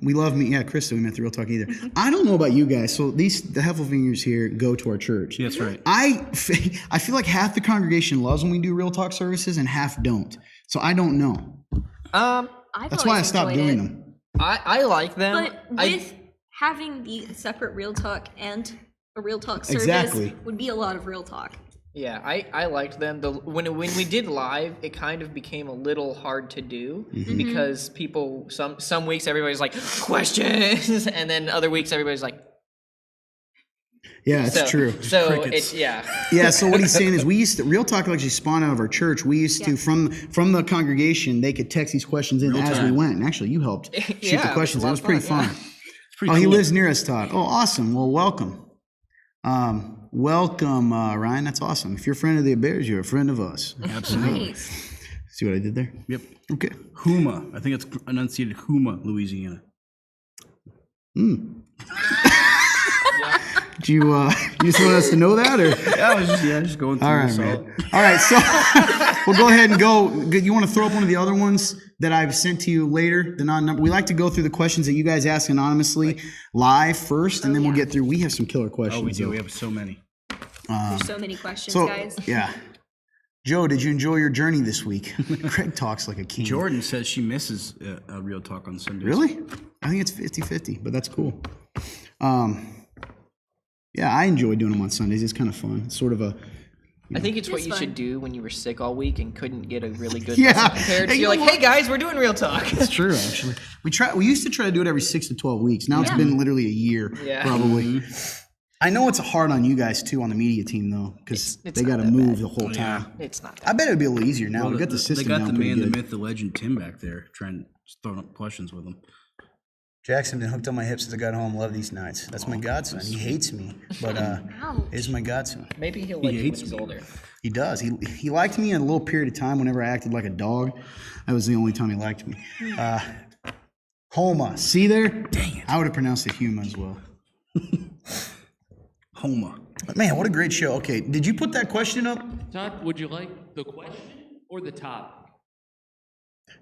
We love me. Yeah, Krista, we met the Real Talk either. I don't know about you guys. So the Heffelfingers here go to our church. That's right. I feel like half the congregation loves when we do Real Talk services and half don't. So I don't know. That's why I stopped doing them. I like them. But with having the separate Real Talk and a Real Talk service Exactly. would be a lot of Real Talk. Yeah, I liked them. When we did live, it kind of became a little hard to do because people some weeks everybody's like questions, and then other weeks everybody's like. Yeah, it's true. So Crickets. it's yeah. Yeah, so what he's saying is Real Talk actually spawned out of our church. We used to, from the congregation, they could text these questions in as we went. And actually, you helped shoot Yeah, the it questions. was a It was lot pretty of fun, fun. It's pretty Oh, he cool. lives near us, Todd. Oh, awesome. Well, welcome. Welcome, Ryan. That's awesome. If you're a friend of the Bears, you're a friend of us. Absolutely. Nice. See what I did there? Yep. Okay. Houma. I think it's enunciated Houma, Louisiana. Do you just want us to know that, or? Yeah, I was just going through All right, this man. All right, so we'll go ahead and go. You want to throw up one of the other ones that I've sent to you later? The non-number. We like to go through the questions that you guys ask anonymously live first, and then we'll get through. We have some killer questions. Oh, we do. though. We have so many. There's so many questions, So guys. yeah, Joe, did you enjoy your journey this week? Craig talks like a king. Jordan says she misses a Real Talk on Sundays. Really? I think it's 50-50, but that's cool. Yeah, I enjoy doing them on Sundays. It's kind of fun. It's sort of a I think it's what It's you fun. should do when you were sick all week and couldn't get a really good Yeah. lesson prepared. Hey, So you you're know like, what? hey guys, we're doing Real Talk. It's true, actually. We used to try to do it every 6 to 12 weeks. Now it's been literally a year, Yeah. probably. I know it's hard on you guys too on the media team though, because It's they not got to that move bad. the whole time. It's not I bet it'd be a little easier now. We got the They system got down the pretty man, the good. myth, the legend, Tim back there trying throwing up questions with him. Jackson been hooked on my hips since I got home. Love these nights. That's my godson. He hates me, but Ouch. is my godson. Maybe he'll like you when hates he's me. older. He does. He liked me in a little period of time whenever I acted like a dog. That was the only time he liked me. Homa. See there? Dang it. I would have pronounced it Huma as well. Houma. But man, what a great show. Okay, did you put that question up? Todd, would you like the question or the top?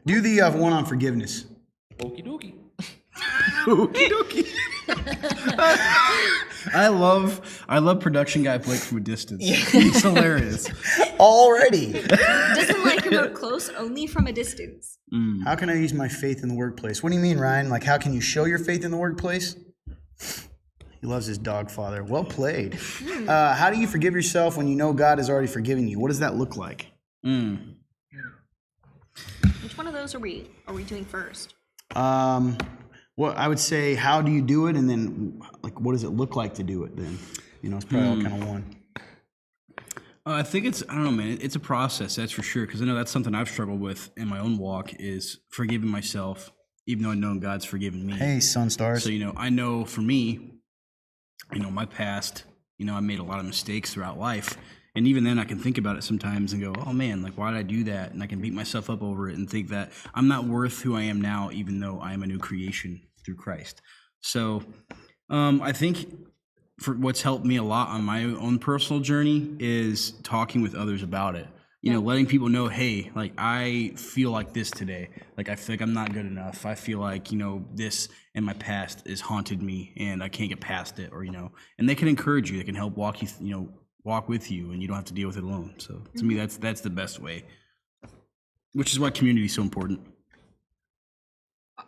Do the one on forgiveness. Okie dokie. Okie dokie. I love production guy Blake from a distance. He's hilarious. Already. Doesn't like him up close, only from a distance. How can I use my faith in the workplace? What do you mean, Ryan? Like, how can you show your faith in the workplace? He loves his dog father. Well played. How do you forgive yourself when you know God has already forgiven you? What does that look like? Which one of those are we doing first? Well, I would say, how do you do it? And then, like, what does it look like to do it then? You know, it's probably all kind of one. I think I don't know, man. It's a process, that's for sure. Because I know that's something I've struggled with in my own walk is forgiving myself, even though I know God's forgiven me. Hey, Sunstars. So, I know for me, my past, I made a lot of mistakes throughout life. And even then I can think about it sometimes and go, oh man, like why did I do that? And I can beat myself up over it and think that I'm not worth who I am now, even though I am a new creation through Christ. So I think for what's helped me a lot on my own personal journey is talking with others about it. Letting people know, hey, like I feel like this today. Like I feel like I'm not good enough. I feel like, this in my past has haunted me and I can't get past it, or, and they can encourage you. They can help walk you, walk with you, and you don't have to deal with it alone. So to me, that's the best way, which is why community is so important.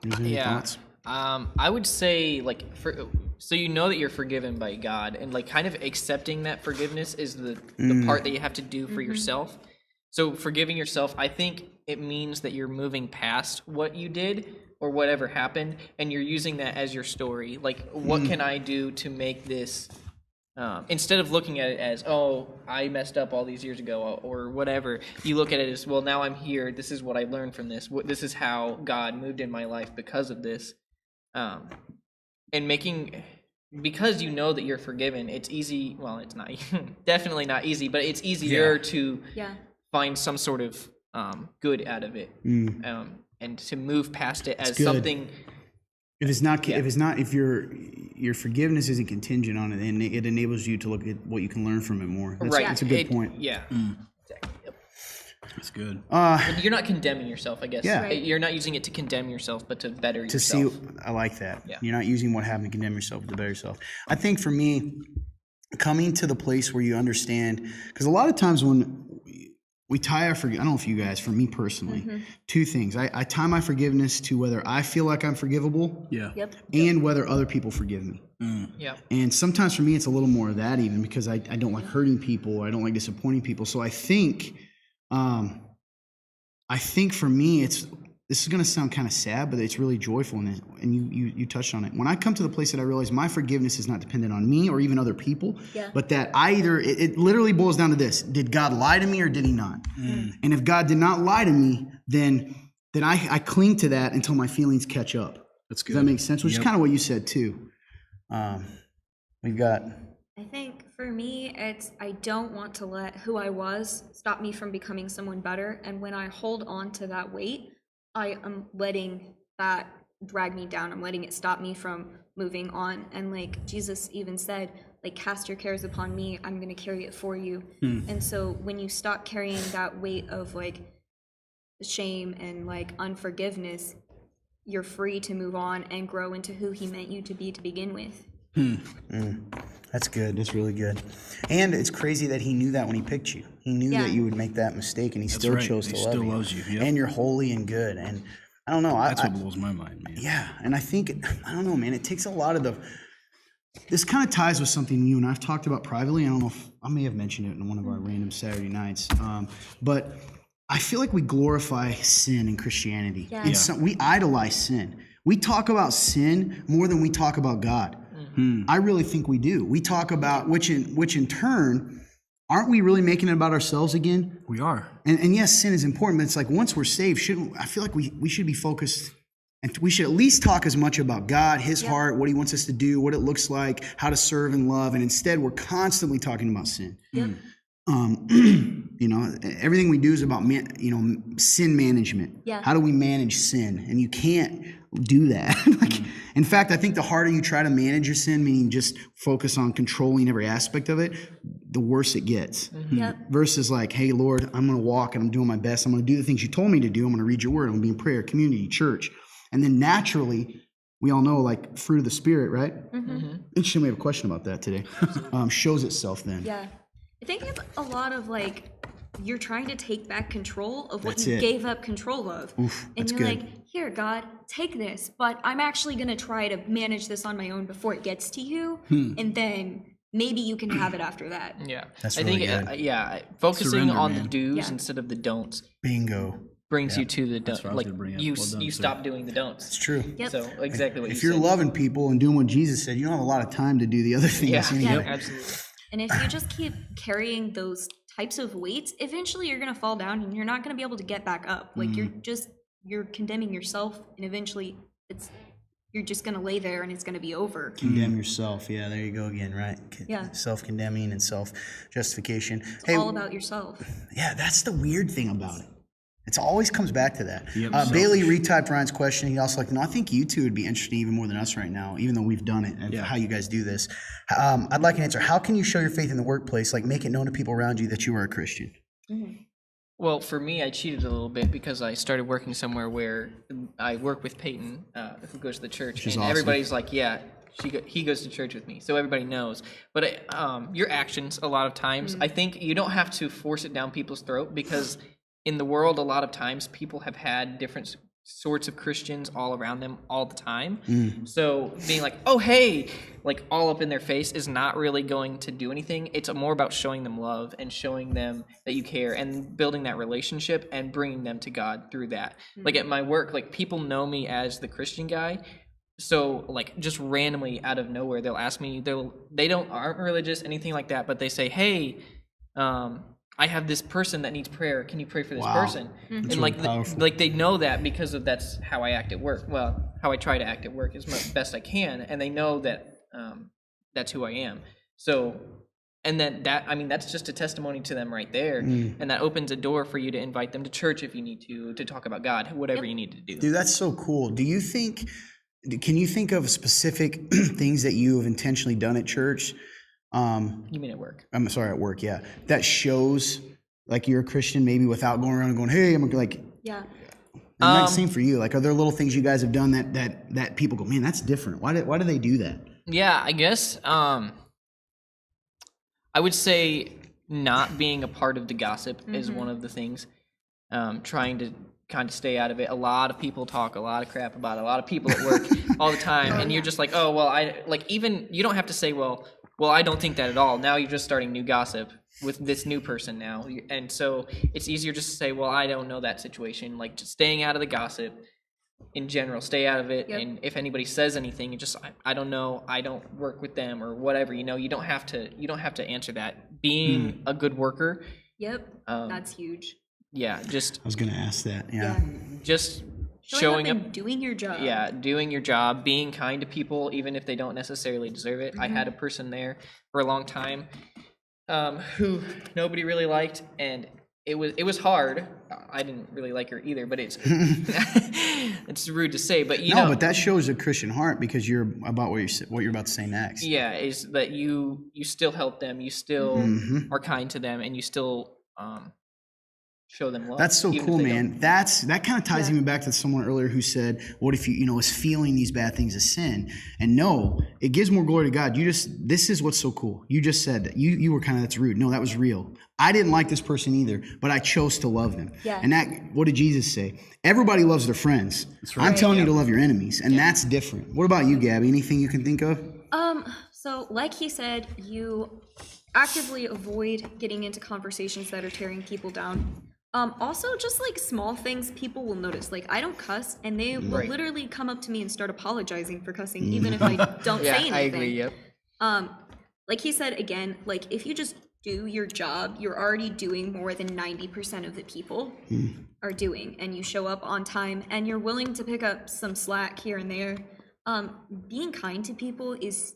Any thoughts? I would say so that you're forgiven by God, and like kind of accepting that forgiveness is the part that you have to do for yourself. So forgiving yourself, I think it means that you're moving past what you did or whatever happened, and you're using that as your story. Like, what can I do to make this instead of looking at it as, oh, I messed up all these years ago or whatever, you look at it as, well, now I'm here. This is what I learned from this. This is how God moved in my life because of this. And because you know that you're forgiven, it's easy. Well, it's not definitely not easy, but it's easier to find some sort of good out of it, and to move past it as good. something. If your forgiveness isn't contingent on it, then it enables you to look at what you can learn from it more. Right. That's a good point. Yeah. Exactly. Yep. That's good. And you're not condemning yourself, I guess. Yeah. Right. You're not using it to condemn yourself, but to better To yourself. see, I like that. Yeah. You're not using what happened to condemn yourself, but to better yourself. I think for me, coming to the place where you understand, because a lot of times when we tie our I don't know if you guys, for me personally, two things. I tie my forgiveness to whether I feel like I'm forgivable Yeah. Yep. and whether other people forgive me. Yeah. And sometimes for me, it's a little more of that even because I don't like hurting people. Or I don't like disappointing people. So I think for me, this is going to sound kind of sad, but it's really joyful. And you touched on it. When I come to the place that I realize my forgiveness is not dependent on me or even other people, but that it literally boils down to this. Did God lie to me or did he not? And if God did not lie to me, then I cling to that until my feelings catch up. That's good. Does that make sense? Which is kind of what you said too. We've got... I think for me, it's I don't want to let who I was stop me from becoming someone better. And when I hold on to that weight, I am letting that drag me down. I'm letting it stop me from moving on. And like Jesus even said, like, cast your cares upon me. I'm going to carry it for you. And so when you stop carrying that weight of like shame and like unforgiveness, you're free to move on and grow into who he meant you to be to begin with. That's good. That's really good. And it's crazy that he knew that when he picked you. He knew that you would make that mistake, and he still right. chose He to still love you. loves you, yep. And you're holy and good. And I don't know. That's what blows my mind, man. Yeah. And I think, I don't know, man. It takes a lot of this kind of ties with something you and I've talked about privately. I don't know if I may have mentioned it in one of our random Saturday nights. But I feel like we glorify sin in Christianity. Yeah. We idolize sin. We talk about sin more than we talk about God. I really think we do. We talk about, which in turn, aren't we really making it about ourselves again? We are. And yes, sin is important, but it's like once we're saved, I feel like we should be focused, and we should at least talk as much about God, his heart, what he wants us to do, what it looks like, how to serve and love. And instead, we're constantly talking about sin. Everything we do is about sin management. Yeah. How do we manage sin? And you can't do that. In fact, I think the harder you try to manage your sin, meaning just focus on controlling every aspect of it, the worse it gets. Yep. Versus like, hey, Lord, I'm going to walk and I'm doing my best. I'm going to do the things you told me to do. I'm going to read your word. I'm going to be in prayer, community, church. And then naturally, we all know, like, fruit of the Spirit, right? Interesting, we have a question about that today. Shows itself then. Yeah. I think it's a lot of like, you're trying to take back control of what That's you it. gave up control of. And that's you're good. like, here, God, take this, but I'm actually going to try to manage this on my own before it gets to you. And then maybe you can have it after that. Yeah. That's I really think, good. focusing Surrender, on the man. do's Yeah. instead of the don'ts Bingo. brings you to the don'ts. what I was Like, gonna bring up. you Well done, you sir. stop doing the don'ts. It's true. Yep. So exactly what If you you're said. loving people and doing what Jesus said, you don't have a lot of time to do the other things. Yeah, anyway. absolutely. And if you just keep carrying those types of weights, eventually you're going to fall down and you're not going to be able to get back up. Like you're condemning yourself, and eventually you're just going to lay there and it's going to be over. Condemn yourself. Yeah, there you go again, right? Yeah. Self-condemning and self-justification. It's all about yourself. Yeah, that's the weird thing about it. It always comes back to that. Yep, Bailey retyped Ryan's question. He also I think you two would be interested even more than us right now, even though we've done it and how you guys do this. I'd like an answer. How can you show your faith in the workplace, like make it known to people around you that you are a Christian? Well, for me, I cheated a little bit because I started working somewhere where I work with Peyton, who goes to the church, and awesome. everybody's like, "Yeah, he goes to church with me," so everybody knows. But your actions, a lot of times, I think you don't have to force it down people's throat, because in the world, a lot of times people have had different sorts of Christians all around them all the time. So being like, "Oh, hey," like all up in their face is not really going to do anything. It's more about showing them love and showing them that you care and building that relationship and bringing them to God through that. Like at my work, like people know me as the Christian guy, so like just randomly out of nowhere, they'll ask me. They aren't religious, anything like that, but they say, "Hey, I have this person that needs prayer. Can you pray for this person?" And like like they know that because of that's how I act at work. Well, how I try to act at work as best I can, and they know that that's who I am. So. And then that's just a testimony to them right there. And that opens a door for you to invite them to church if you need to talk about God, whatever you need to do. Dude, that's so cool. Can you think of specific things that you have intentionally done at church? You mean at work? I'm sorry, at work, yeah. That shows like you're a Christian, maybe without going around and going, hey, I'm like, Yeah. and same for you. Like, are there little things you guys have done that people go, man, that's different. Why do they do that? Yeah, I guess I would say not being a part of the gossip is one of the things. Trying to kind of stay out of it. A lot of people talk a lot of crap about a lot of people at work all the time, and you're just like, oh well, even you don't have to say, well, I don't think that at all. Now you're just starting new gossip with this new person now, and so it's easier just to say, well, I don't know that situation. Like just staying out of the gossip in general, stay out of it. Yep. And if anybody says anything, you just I don't know, I don't work with them or whatever. You don't have to answer that. Being a good worker. Yep. That's huge. Yeah, just I was going to ask that. Yeah. just Showing up and doing your job. Yeah, doing your job, being kind to people, even if they don't necessarily deserve it. I had a person there for a long time who nobody really liked, and it was hard. I didn't really like her either, but it's it's rude to say, but you know. But that shows a Christian heart because you're about what you're about to say next. Yeah, is that you still help them, you still are kind to them, and you still show them love. That's so even if cool, they man. don't. That kind of ties even back to someone earlier who said, what if you is feeling these bad things a sin? And no, it gives more glory to God. This is what's so cool. You just said that. You were kind of, that's rude. No, that was real. I didn't like this person either, but I chose to love them. Yeah. And what did Jesus say? Everybody loves their friends. I'm telling you to love your enemies. And that's different. What about you, Gabby? Anything you can think of? So like he said, you actively avoid getting into conversations that are tearing people down. Also, just like small things people will notice. Like I don't cuss, and they will literally come up to me and start apologizing for cussing, even if I don't say anything. I agree. Yep. Like he said again, like if you just do your job, you're already doing more than 90% of the people are doing, and you show up on time, and you're willing to pick up some slack here and there. Being kind to people is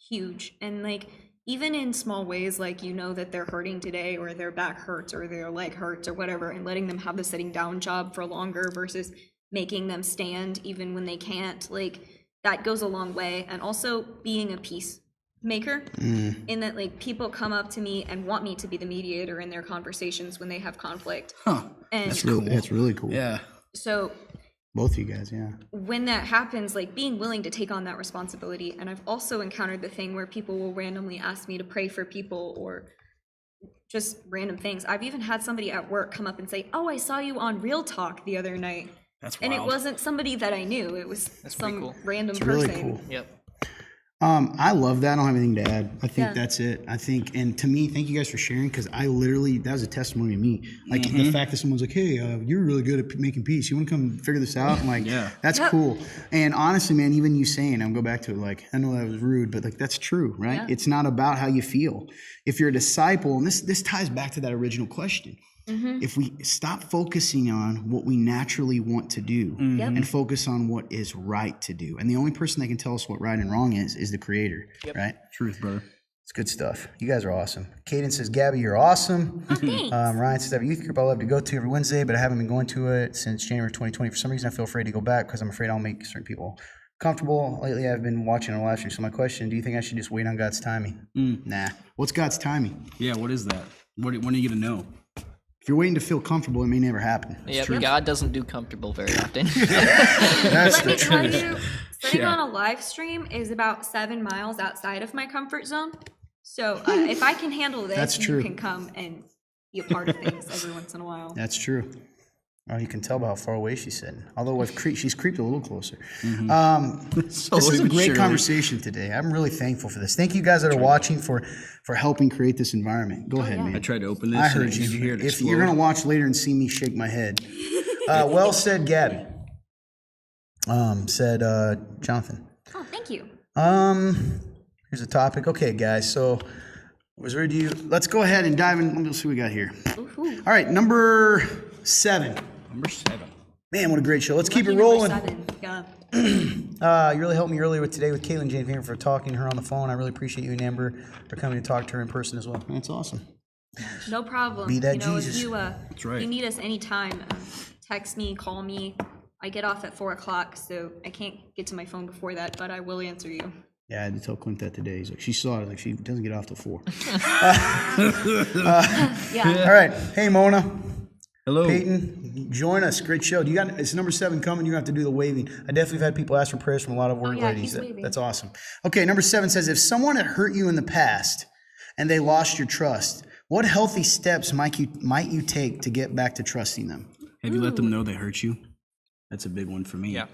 huge, and like even in small ways, like that they're hurting today, or their back hurts, or their leg hurts, or whatever, and letting them have the sitting down job for longer versus making them stand even when they can't, like that goes a long way. And also being a peacemaker, in that like people come up to me and want me to be the mediator in their conversations when they have conflict. And That's really cool. Yeah. so Both of you guys, yeah. when that happens, like being willing to take on that responsibility. And I've also encountered the thing where people will randomly ask me to pray for people or just random things. I've even had somebody at work come up and say, "Oh, I saw you on Real Talk the other night." That's wild. And it wasn't somebody that I knew. It was some cool. random It's person. really cool. Yep. I love that. I don't have anything to add. I think Yeah. that's it. And to me, thank you guys for sharing, because that was a testimony to me. Like the fact that someone's like, hey, you're really good at making peace. You want to come figure this out? I'm like, that's cool. And honestly, man, even you saying, I'll go back to it, like, I know that was rude, but like, that's true, right? Yeah. It's not about how you feel. If you're a disciple, and this ties back to that original question. If we stop focusing on what we naturally want to do and focus on what is right to do, and the only person that can tell us what right and wrong is the Creator, right? Truth, brother. It's good stuff. You guys are awesome. Caden says, Gabby, you're awesome. Thanks. Ryan says, I have a youth group I love to go to every Wednesday, but I haven't been going to it since January 2020. For some reason, I feel afraid to go back because I'm afraid I'll make certain people comfortable. Lately, I've been watching a live stream. So my question, do you think I should just wait on God's timing? Nah. What's God's timing? Yeah, what is that? When are you going to know? If you're waiting to feel comfortable, it may never happen. Yep. God doesn't do comfortable very often. That's Let the me tell truth. you, sitting on a live stream is about 7 miles outside of my comfort zone. So if I can handle this, That's you true. can come and be a part of things every once in a while. That's true. Oh, you can tell by how far away she's sitting. Although she's creeped a little closer. This is a great conversation today. I'm really thankful for this. Thank you guys that are watching for helping create this environment. Go ahead, man. I tried to open this. I heard and you. Did you hear it If explode? you're going to watch later and see me shake my head. Well said, Gabby. said Jonathan. Oh, thank you. Here's a topic. Okay, guys. So, was ready to you. Let's go ahead and dive in. Let's see what we got here. Ooh. All right, number 7. Number 7. Man, what a great show. Let's keep it Lucky number rolling. 7. Yeah. You really helped me earlier with today with Caitlin Jane Famer for talking to her on the phone. I really appreciate you and Amber for coming to talk to her in person as well. That's awesome. No problem. Be that you know, Jesus. if you That's right. you need us anytime, text me, call me. I get off at 4 o'clock, so I can't get to my phone before that, but I will answer you. Yeah, I had to tell Clint that today. He's like, she saw it. Like, she doesn't get off till 4. Yeah. All right. Hey, Mona. Hello. Peyton, join us. Great show. You got it's number 7 coming. You have to do the waving. I definitely have had people ask for prayers from a lot of word yeah, ladies. he's waving. That's awesome. Okay, number 7 says if someone had hurt you in the past and they lost your trust, what healthy steps might you take to get back to trusting them? Have you let them know they hurt you? That's a big one for me. Yeah.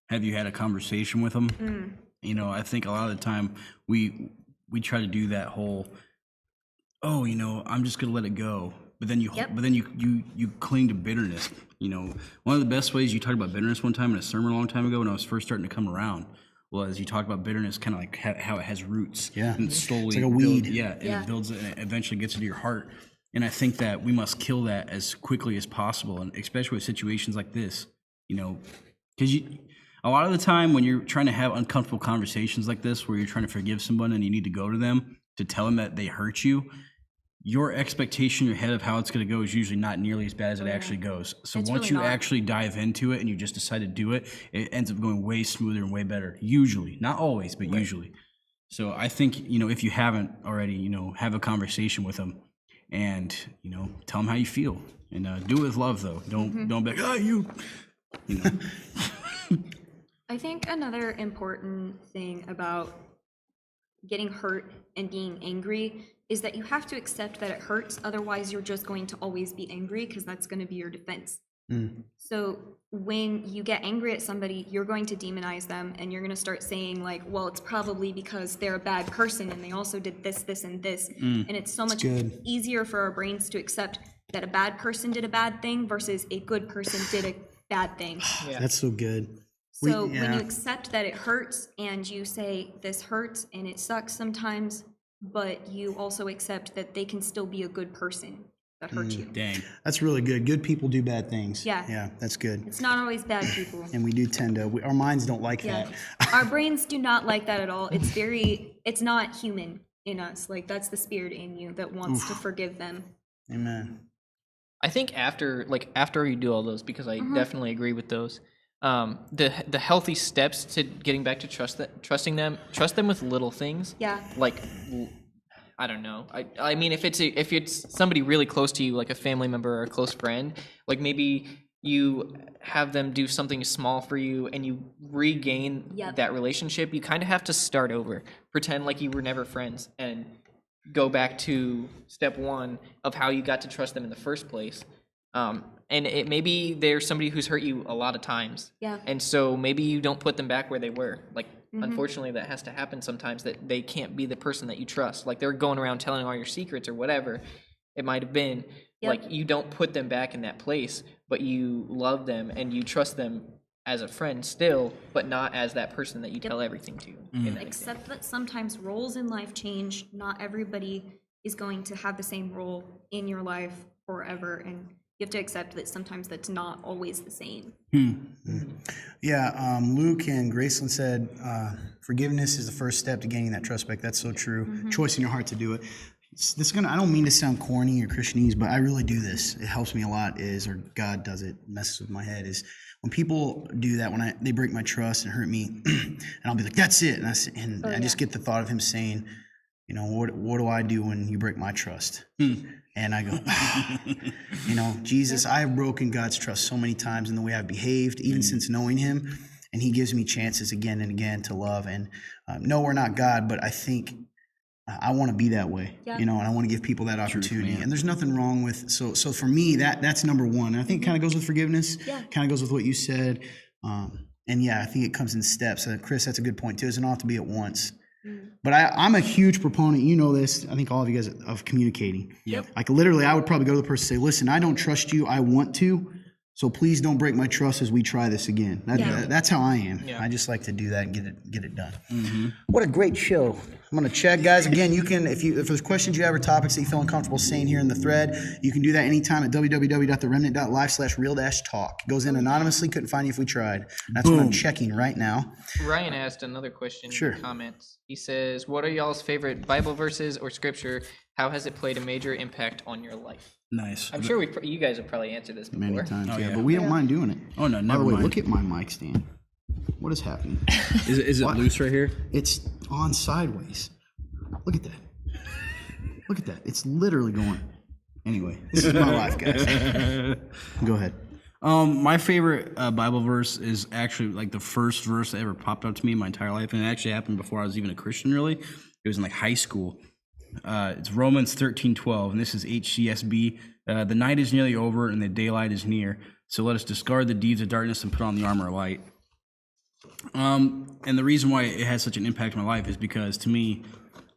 Have you had a conversation with them? You know, I think a lot of the time we try to do that whole, oh, you know, I'm just gonna let it go. But then you cling to bitterness. You know, one of the best ways you talked about bitterness one time in a sermon a long time ago when I was first starting to come around was you talked about bitterness kind of like how it has roots. Yeah. And slowly It's like a weed. and Yeah. it builds and it eventually gets into your heart. And I think that we must kill that as quickly as possible, and especially with situations like this. You know, because a lot of the time when you're trying to have uncomfortable conversations like this, where you're trying to forgive someone and you need to go to them to tell them that they hurt you, your expectation in your head of how it's going to go is usually not nearly as bad as it actually goes. So It's once really you not. actually dive into it and you just decide to do it, it ends up going way smoother and way better. Usually, not always, but usually. So I think, you know, if you haven't already, you know, have a conversation with them and, you know, tell them how you feel and do it with love though. Don't be like, oh, you know. I think another important thing about getting hurt and being angry is that you have to accept that it hurts. Otherwise, you're just going to always be angry because that's going to be your defense. So when you get angry at somebody, you're going to demonize them and you're going to start saying like, well, it's probably because they're a bad person and they also did this, this, and this. And it's so much good. easier for our brains to accept that a bad person did a bad thing versus a good person did a bad thing. That's so good. So when yeah. you accept that it hurts and you say this hurts and it sucks sometimes, but you also accept that they can still be a good person that hurt you. Dang. That's really good. Good people do bad things. Yeah. Yeah, that's good. It's not always bad people. And we do tend to, our minds don't like Yeah. that. Our brains do not like that at all. It's not human in us. Like that's the spirit in you that wants to forgive them. Amen. I think after you do all those, because I definitely agree with those. The healthy steps to getting back to trust them with little things. Yeah. Like, I don't know. I mean, if it's somebody really close to you, like a family member or a close friend, like maybe you have them do something small for you and you regain Yep. that relationship. You kind of have to start over, pretend like you were never friends, and go back to step one of how you got to trust them in the first place. And it maybe they're somebody who's hurt you a lot of times. Yeah. And so maybe you don't put them back where they were. Like, unfortunately, that has to happen sometimes, that they can't be the person that you trust. Like, they're going around telling all your secrets or whatever it might have been. Yep. Like, you don't put them back in that place, but you love them and you trust them as a friend still, but not as that person that you tell everything to. in that example. Except that sometimes roles in life change. Not everybody is going to have the same role in your life forever. And you have to accept that sometimes that's not always the same. Yeah, Luke and Graceland said, forgiveness is the first step to gaining that trust back. That's so true. Choice in your heart to do it. I don't mean to sound corny or Christianese, but I really do this. It helps me a lot or God does it, messes with my head, is when people do that, when they break my trust and hurt me, and I'll be like, that's it. And I just get the thought of him saying, you know, what do I do when you break my trust? And I go, you know, Jesus, I have broken God's trust so many times in the way I've behaved, even since knowing him. And he gives me chances again and again to love. And no, we're not God, but I think I want to be that way, you know, and I want to give people that opportunity. And there's nothing wrong with, so for me, that's number one. And I think it kind of goes with forgiveness, kind of goes with what you said. And yeah, I think it comes in steps. Chris, that's a good point too. It doesn't all have to be at once. But I'm a huge proponent, you know this, I think all of you guys, of communicating. Yep. Like literally, I would probably go to the person and say, listen, I don't trust you. I want to, So please don't break my trust as we try this again. That's how I am. Yeah. I just like to do that and get it done. What a great show. I'm going to check, guys. Again, you can, if there's questions you have or topics that you feel uncomfortable saying here in the thread, you can do that anytime at www.theremnant.live/real-talk. It goes in anonymously. Couldn't find you if we tried. That's what I'm checking right now. Ryan asked another question Sure. in the comments. He says, what are y'all's favorite Bible verses or scripture? How has it played a major impact on your life? Nice. I'm sure you guys have probably answered this before. Many times, yeah. yeah. But we don't mind doing it. Oh, no, By the never way, mind. look at my mic stand. What is happening? Is it loose right here? It's on sideways. Look at that. Look at that. It's literally going. Anyway, this is my life, guys. Go ahead. My favorite Bible verse is actually like the first verse that ever popped up to me in my entire life, and it actually happened before I was even a Christian. Really, it was in like high school. It's Romans 13:12, and this is HCSB. The night is nearly over, and the daylight is near. So let us discard the deeds of darkness and put on the armor of light. And the reason why it has such an impact on my life is because, to me,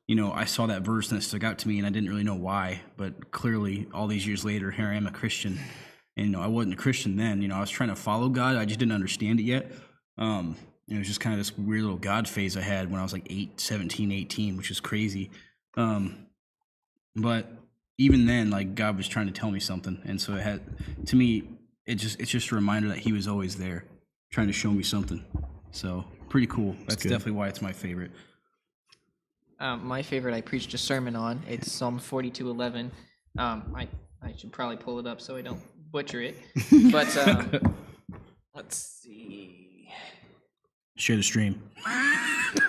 you know, I saw that verse and it stuck out to me, and I didn't really know why. But clearly, all these years later, here I am, a Christian. And, you know, I wasn't a Christian then. You know, I was trying to follow God. I just didn't understand it yet. It was just kind of this weird little God phase I had when I was like 17, 18, which is crazy. But even then, like, God was trying to tell me something. And so it had, to me, it's just a reminder that he was always there trying to show me something. So pretty cool. That's definitely why it's my favorite. My favorite I preached a sermon on. It's Psalm 42:11. I should probably pull it up so I don't butcher it. But let's see. Share the stream.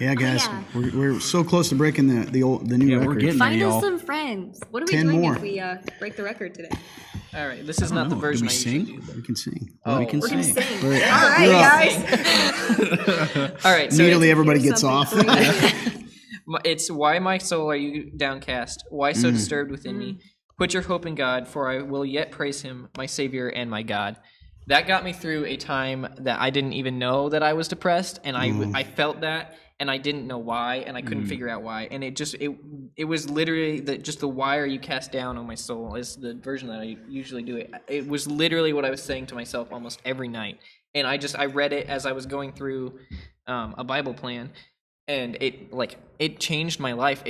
Yeah, guys, yeah. We're so close to breaking the new Yeah, record. we're getting Find there, us y'all. some friends. What are we 10 doing more. if we break the record today? All right, this is not the know. version Do I we usually sing? do. We can sing. We can We're gonna sing. sing. Right. All right, guys. All right, so Immediately, it's, everybody Here's gets off. something for you. it's why my soul are you downcast? Why so disturbed within me? Put your hope in God, for I will yet praise him, my Savior and my God. That got me through a time that I didn't even know that I was depressed, and I felt that, and I didn't know why, and I couldn't figure out why. And it was literally the why are you cast down on my soul is the version that I usually do it. It was literally what I was saying to myself almost every night. And I read it as I was going through a Bible plan, and it changed my life.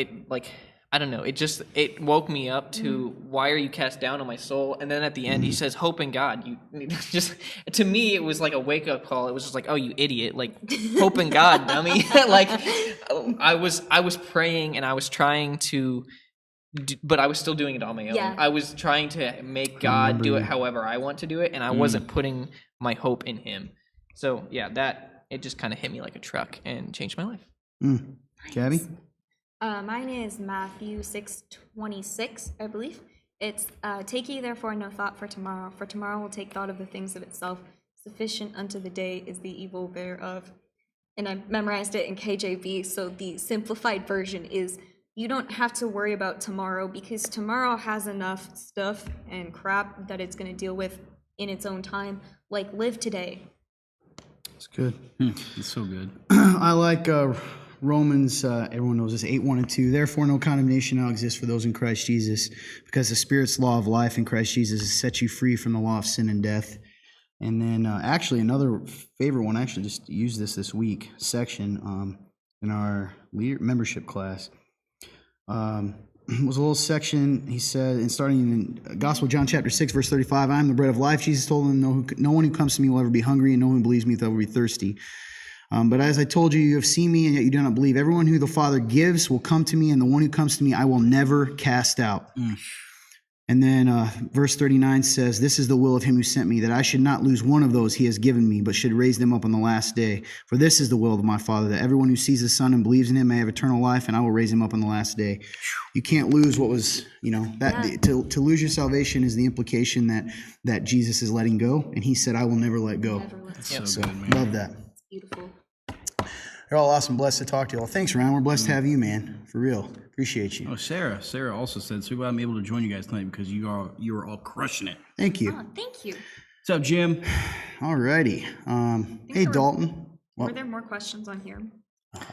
I don't know. It woke me up to why are you cast down on my soul? And then at the end, he says, hope in God. You just, to me, it was like a wake up call. It was just like, oh, you idiot. Like, hope in God, dummy. Like, I was praying and I was trying to, but I was still doing it on my own. Yeah. I was trying to make God do it however I want to do it. And I wasn't putting my hope in him. So yeah, it just kind of hit me like a truck and changed my life. Gabby? Mine is Matthew 6:26, I believe. It's, take ye therefore no thought for tomorrow will take thought of the things of itself. Sufficient unto the day is the evil thereof. And I memorized it in KJV, so the simplified version is, you don't have to worry about tomorrow because tomorrow has enough stuff and crap that it's going to deal with in its own time. Like, live today. It's good. It's so good. I like Romans, everyone knows this, 8:1-2. Therefore, no condemnation now exists for those in Christ Jesus, because the Spirit's law of life in Christ Jesus has set you free from the law of sin and death. And then actually another favorite one, I actually just used this week, section in our membership class. Was a little section, he said, and starting in Gospel of John chapter 6, verse 35, I am the bread of life. Jesus told them, no one who comes to me will ever be hungry, and no one who believes me will ever be thirsty. But as I told you, you have seen me, and yet you do not believe. Everyone who the Father gives will come to me, and the one who comes to me I will never cast out. And then verse 39 says, this is the will of him who sent me, that I should not lose one of those he has given me, but should raise them up on the last day. For this is the will of my Father, that everyone who sees the Son and believes in him may have eternal life, and I will raise him up on the last day. You can't lose what was, to lose your salvation is the implication that Jesus is letting go, and he said, I will never let go. Never let So good, man. Love that. Beautiful. You're all awesome. Blessed to talk to you all. Thanks, Ryan. We're blessed to have you, man. For real. Appreciate you. Oh, Sarah also said, so glad I'm able to join you guys tonight because you are all crushing it. Thank you. Oh, thank you. What's up, Jim? All righty. Hey, there were- Dalton. Were there more questions on here?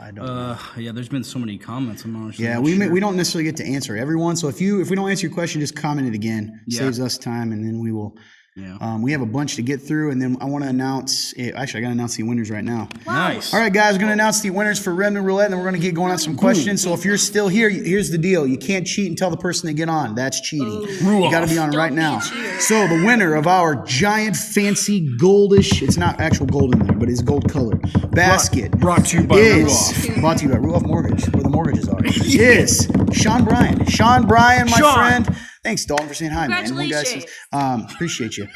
I don't know. Yeah, there's been so many comments. I'm honestly Yeah, not we sure. we don't necessarily get to answer everyone. So if we don't answer your question, just comment it again. Yeah. Saves us time, and then we will Yeah. We have a bunch to get through, and then I want to announce. Actually, I got to announce the winners right now. Nice. All right, guys, we're going to announce the winners for Remnant Roulette, and then we're going to get going on some questions. So if you're still here, here's the deal. You can't cheat and tell the person they get on. That's cheating. You got to be on right Don't be now. a cheater. So the winner of our giant, fancy, goldish, it's not actual gold in there, but it's gold colored, basket Brought to you by is, Ruoff. brought to you by Ruoff Mortgage, where the mortgages are, is Sean Bryan. Sean Bryan, my Sean. friend. Thanks, Dalton, for saying hi, man. One guy says, appreciate you.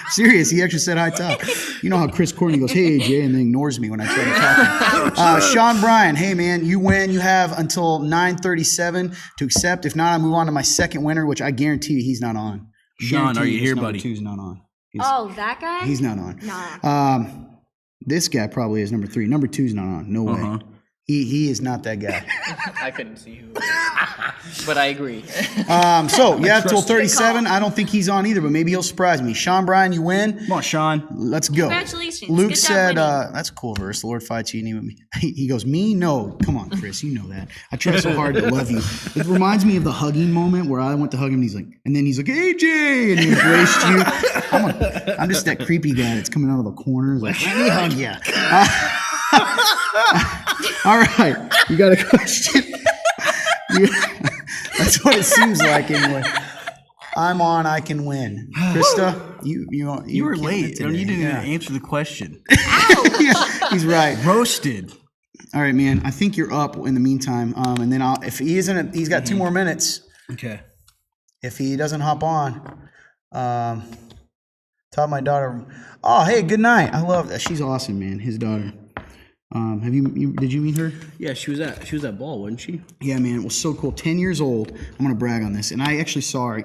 Serious, he actually said hi tough. You know how Chris Courtney goes, hey, AJ, and then ignores me when I try to talk to him. Sean Bryan, hey, man, you win. You have until 9:37 to accept. If not, I move on to my second winner, which I guarantee you he's not on. Sean, are you here, buddy? Two's not on. Oh, that guy? He's not on. Nah. This guy probably is number 3. Number 2's not on. No way. He is not that guy. I couldn't see who. But I agree. So you have till 37. I don't think he's on either, but maybe he'll surprise me. Sean Bryan, you win. Come on, Sean. Let's go. Congratulations. Luke Good job said, winning. that's a cool verse. The Lord fights you. And he goes, me? No. Come on, Chris. You know that. I try so hard to love you. It reminds me of the hugging moment where I went to hug him. And he's like, and then he's like, AJ. And he embraced you. I'm just that creepy guy that's coming out of the corners. Like, let me hug you. All right. You got a question? That's what it seems like anyway. I'm on. I can win. Krista, You were can't late. win You today. didn't even Yeah. answer the question. Yeah, he's right. Roasted. All right, man. I think you're up in the meantime. And then if he isn't, he's got 2 more minutes. Okay. If he doesn't hop on, taught my daughter. Oh, hey, good night. I love that. She's awesome, man. His daughter. Did you meet her? Yeah, she was at ball, wasn't she? Yeah, man, it was so cool. 10 years old. I'm going to brag on this. And I actually saw her.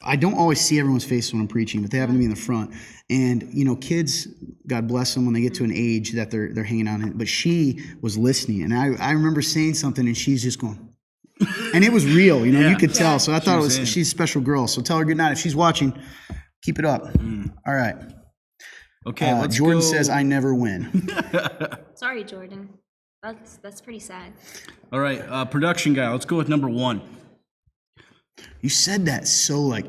I don't always see everyone's faces when I'm preaching, but they happen to be in the front. And, kids, God bless them when they get to an age that they're hanging on it. But she was listening. And I remember saying something, and she's just going. And it was real, Yeah. you could tell. So I thought was in. she's a special girl. So tell her good night. If she's watching, keep it up. All right. Okay, let's Jordan go. says, I never win. Sorry, Jordan. That's pretty sad. All right, production guy, let's go with number 1. You said that so like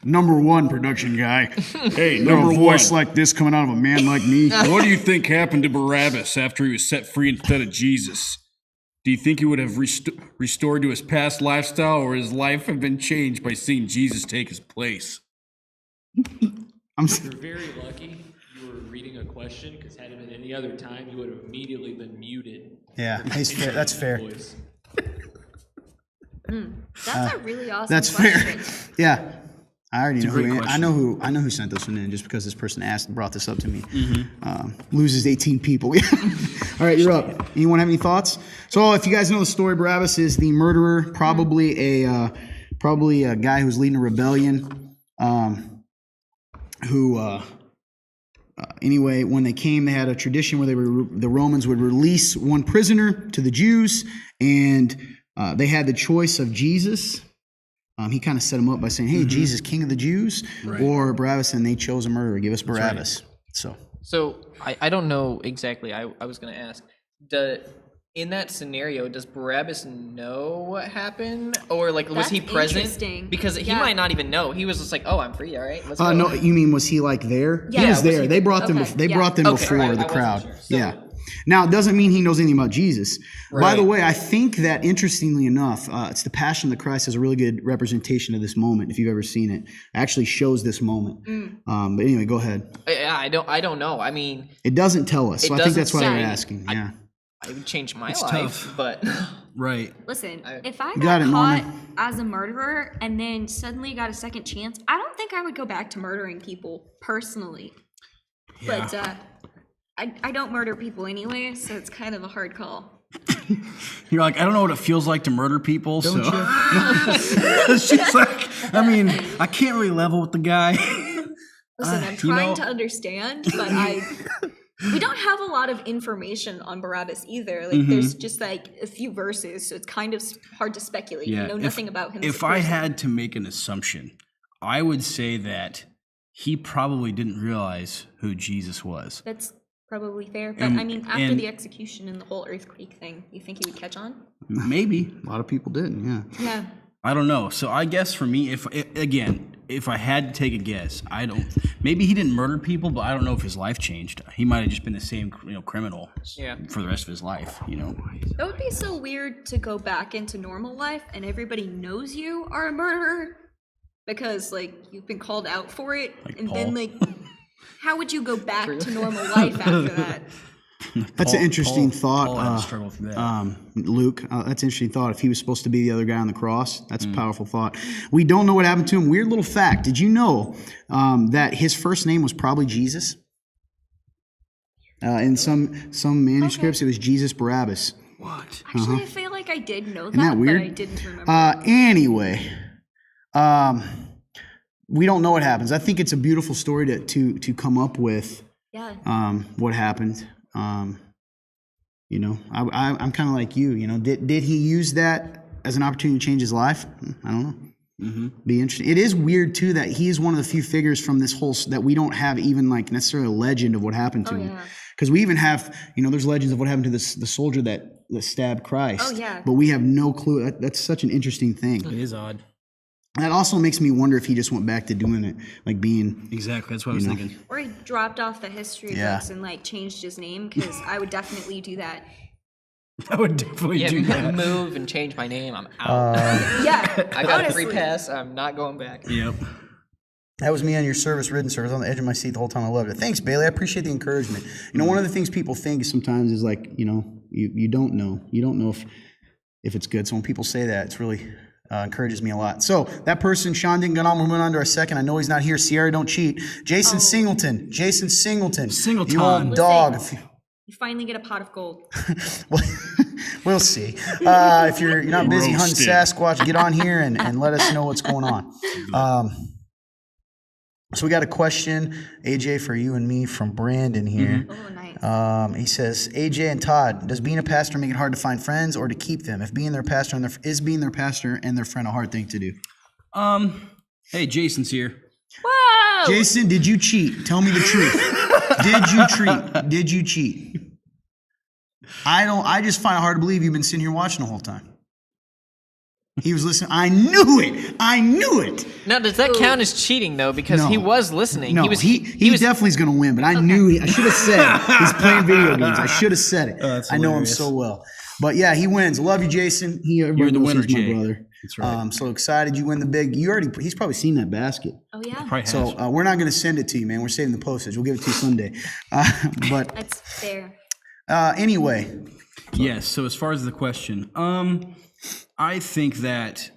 number 1 production guy. Hey, No number voice one. like this coming out of a man like me. What do you think happened to Barabbas after he was set free instead of Jesus? Do you think he would have restored to his past lifestyle, or his life have been changed by seeing Jesus take his place? You're very lucky you were reading a question, because had it been any other time, you would have immediately been muted. Yeah, that's fair. Voice. That's a really awesome That's question. fair. Yeah. I already know great who. question. I know who sent this one in just because this person brought this up to me. Loses 18 people. All right, you're up. Anyone have any thoughts? So, if you guys know the story, Barabbas is the murderer, probably a guy who's leading a rebellion. Anyway, when they came, they had a tradition where the Romans would release one prisoner to the Jews, and they had the choice of Jesus. He kind of set him up by saying, "Hey, Jesus, King of the Jews," or Barabbas, and they chose a murderer. Give us Barabbas. So I don't know exactly. I was going to ask. In that scenario, does Barabbas know what happened, or like was That's he present? interesting. Because he Yeah. might not even know. He was just like, "Oh, I'm free. All right, let's go." No, you mean was he like there? Yeah. He was Was there. he- They brought them. okay, They yeah. brought them Okay, before right, I the wasn't crowd. sure. So- Yeah. Now it doesn't mean he knows anything about Jesus. By the Right. way, I think that interestingly enough, it's the Passion of the Christ has a really good representation of this moment. If you've ever seen it, it actually shows this moment. But anyway, go ahead. I don't know. I mean, It doesn't tell us, so I think doesn't that's why they're say. asking. Yeah. I would change my It's life, tough. but Right. Listen, I- if I got got it, caught Norman. as a murderer and then suddenly got a second chance, I don't think I would go back to murdering people personally. Yeah. But I don't murder people anyway, so it's kind of a hard call. You're like, I don't know what it feels like to murder people. She's like, I mean, I can't really level with the guy. Listen, I'm you trying know- to understand, but we don't have a lot of information on Barabbas either. Like, there's just like a few verses, so it's kind of hard to speculate. Yeah, We know nothing about him. as a If I person. had to make an assumption, I would say that he probably didn't realize who Jesus was. That's probably fair. But And- I mean, after and- the execution and the whole earthquake thing, you think he would catch on? Maybe. A lot of people didn't. Yeah. Yeah. I don't know. So I guess for me, if if I had to take a guess, I don't. Maybe he didn't murder people, but I don't know if his life changed. He might have just been the same, criminal. Yeah. For the rest of his life. That would be so weird to go back into normal life and everybody knows you are a murderer because like you've been called out for it, and Paul. then like, how would you go back to normal life after that? That's an interesting Paul thought, had to struggle through that. Luke. That's an interesting thought. If he was supposed to be the other guy on the cross, that's a powerful thought. We don't know what happened to him. Weird little fact. Did you know that his first name was probably Jesus? In some manuscripts, it was Jesus Barabbas. What? Actually, I feel like I did know Isn't that that, weird? but I didn't remember. Anyway, we don't know what happens. I think it's a beautiful story to come up with. Yeah. What happened. I'm kind of like you. Did he use that as an opportunity to change his life? I don't know. Be interesting. It is weird too that he is one of the few figures from this whole that we don't have even like necessarily a legend of what happened to him. Yeah. Because we even have, there's legends of what happened to the soldier that stabbed Christ. Oh, yeah. But we have no clue. That's such an interesting thing. It is odd. That also makes me wonder if he just went back to doing it, like being. Exactly. That's what I was thinking. Or he dropped off the history Yeah. books and like changed his name because I would definitely do that. I would definitely do Yeah, that. move and change my name. I'm out. Yeah. I got a honestly. free pass. I'm not going back. Yep. That was me on your ridden service on the edge of my seat the whole time. I loved it. Thanks, Bailey. I appreciate the encouragement. One of the things people think sometimes is like, you don't know. You don't know if it's good. So when people say that, it's really encourages me a lot. So that person, Sean didn't get on. We're moving on to our second. I know he's not here. Sierra, don't cheat. Jason Singleton. Jason Singleton. Singleton. You old dog. You finally get a pot of gold. We'll see. If you're not busy hunting Roasted. Sasquatch, get on here and let us know what's going on. So we got a question, AJ, for you and me from Brandon here. Oh, nice. He says, AJ and Todd, does being a pastor make it hard to find friends or to keep them? If being their pastor is being their pastor and their friend a hard thing to do? Hey, Jason's here. Whoa! Jason, did you cheat? Tell me the truth. Did you cheat? I just find it hard to believe you've been sitting here watching the whole time. He was listening. I knew it. Now, does that count as cheating though? Because No. he was listening. No, he was. he was definitely is going to win, but I knew I should have said it. He's playing video games. I should have said it. that's I know him hilarious. so well. But yeah, he wins. Love you, Jason. You're the knows winner, he's my Jay. brother. That's right. I'm so excited you win the big. He's probably seen that basket. Oh, yeah. Probably has. So we're not going to send it to you, man. We're saving the postage. We'll give it to you Sunday. But That's fair. anyway, Yes. So as far as the question, I think that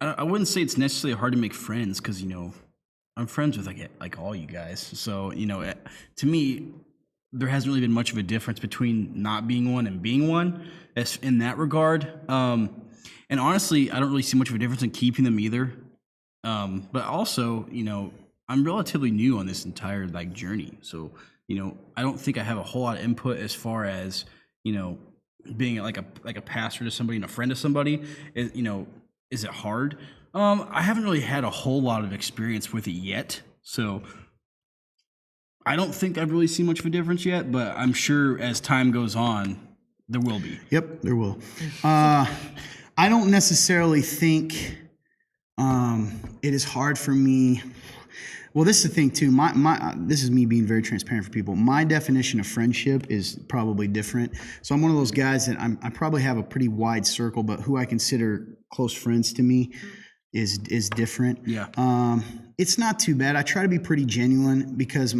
I wouldn't say it's necessarily hard to make friends because I'm friends with like all you guys. So to me, there hasn't really been much of a difference between not being one and being one, as in that regard. And honestly, I don't really see much of a difference in keeping them either. But also, I'm relatively new on this entire journey, so I don't think I have a whole lot of input as far as being like a pastor to somebody and a friend to somebody. Is it hard? I haven't really had a whole lot of experience with it yet, so I don't think I've really seen much of a difference yet. But I'm sure as time goes on, there will be. yep, there will. I don't necessarily think it is hard for me. Well, this is the thing too. This is me being very transparent for people. My definition of friendship is probably different. So I'm one of those guys that I probably have a pretty wide circle, but who I consider close friends to me is different. Yeah. It's not too bad. I try to be pretty genuine because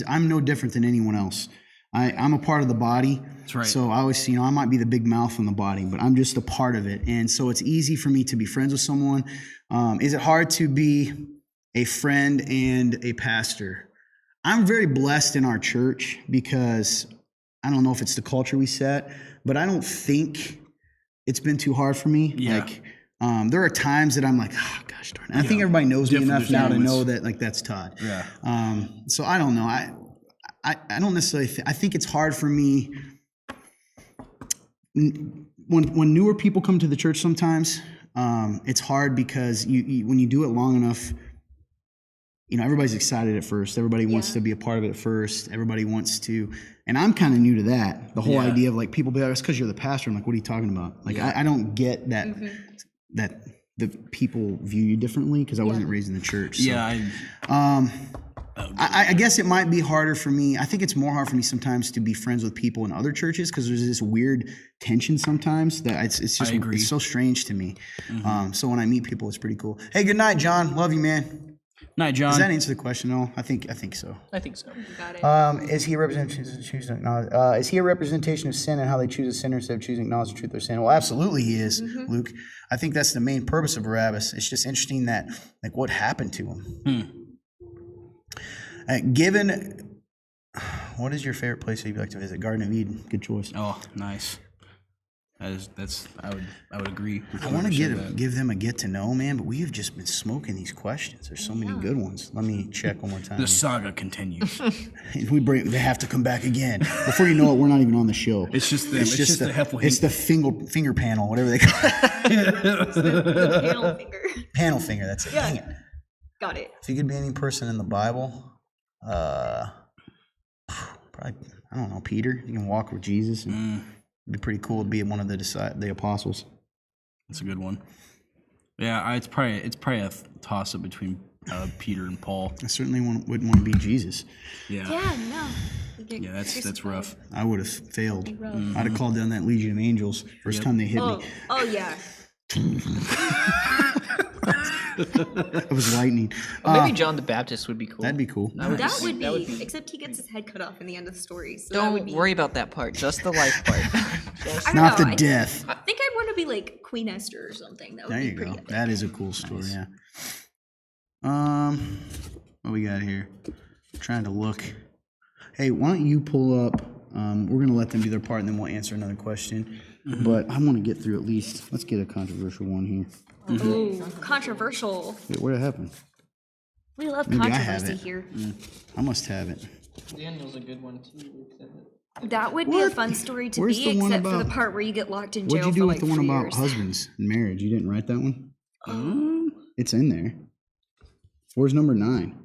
I'm no different than anyone else. I'm a part of the body. That's right. So I always, I might be the big mouth in the body, but I'm just a part of it. And so it's easy for me to be friends with someone. Is it hard to be a friend and a pastor? I'm very blessed in our church because I don't know if it's the culture we set, but I don't think it's been too hard for me. Yeah. There are times that I'm like, oh, gosh darn it. I think everybody knows me enough now to know that that's Todd. Yeah. So I don't know. I don't necessarily I think it's hard for me when newer people come to the church sometimes. It's hard because you when you do it long enough, everybody's excited at first. Everybody wants to be a part of it at first. Everybody wants to, and I'm kind of new to that. The whole idea of people be like, it's because you're the pastor. I'm like, what are you talking about? I don't get that the people view you differently because I wasn't raised in the church. So. Yeah, I guess it might be harder for me. I think it's more hard for me sometimes to be friends with people in other churches because there's this weird tension sometimes that it's just agree. it's so strange to me. So when I meet people, it's pretty cool. Hey, good night, John. Love you, man. Night, John. Does that answer the question? No, I think so. I think so. Got it. Is he a representation? Is he a representation of sin and how they choose a sinner instead of choosing knowledge of truth or sin? Well, absolutely, he is, Luke. I think that's the main purpose of Barabbas. It's just interesting that like what happened to him. Given, what is your favorite place that you'd like to visit? Garden of Eden. Good choice. Oh, nice. I would agree. I want to give them a get to know, man, but we have just been smoking these questions. There's so many good ones. Let me check one more time. The saga continues. They have to come back again. Before you know it, we're not even on the show. It's just them. It's just the Heffelhink. It's the finger panel, whatever they call it. The panel finger. Panel finger. That's it. Yeah. Dang it. Got it. If you could be any person in the Bible, probably I don't know, Peter. You can walk with Jesus, and it'd be pretty cool to be one of the apostles. That's a good one. Yeah, it's probably a toss up between Peter and Paul. I certainly wouldn't want to be Jesus. Yeah. Yeah, no. Yeah, that's rough. I would have failed. rough. I'd have called down that Legion of Angels first time they hit me. Oh yeah. It was lightning. Maybe John the Baptist would be cool. That'd be cool. That would be. Except he gets his head cut off in the end of the story. So that would Don't be, worry about that part. Just the life part. I don't Not know, the death. I think I'd want to be like Queen Esther or something. That would There be you pretty go. epic. That is a cool story. Yeah. What we got here? Trying to look. Hey, why don't you pull up? We're gonna let them do their part, and then we'll answer another question. But I want to get through at least. Let's get a controversial one here. Ooh, controversial. Wait, where'd it happen? We love Maybe I have controversy it. here. I must have it. Daniel's a good one too. That would be a fun story to Where's be, the one except for the about- part where you get locked in jail What'd you do for with like the one 3 about years. husbands and marriage? You didn't write that one? It's in there. Where's number 9?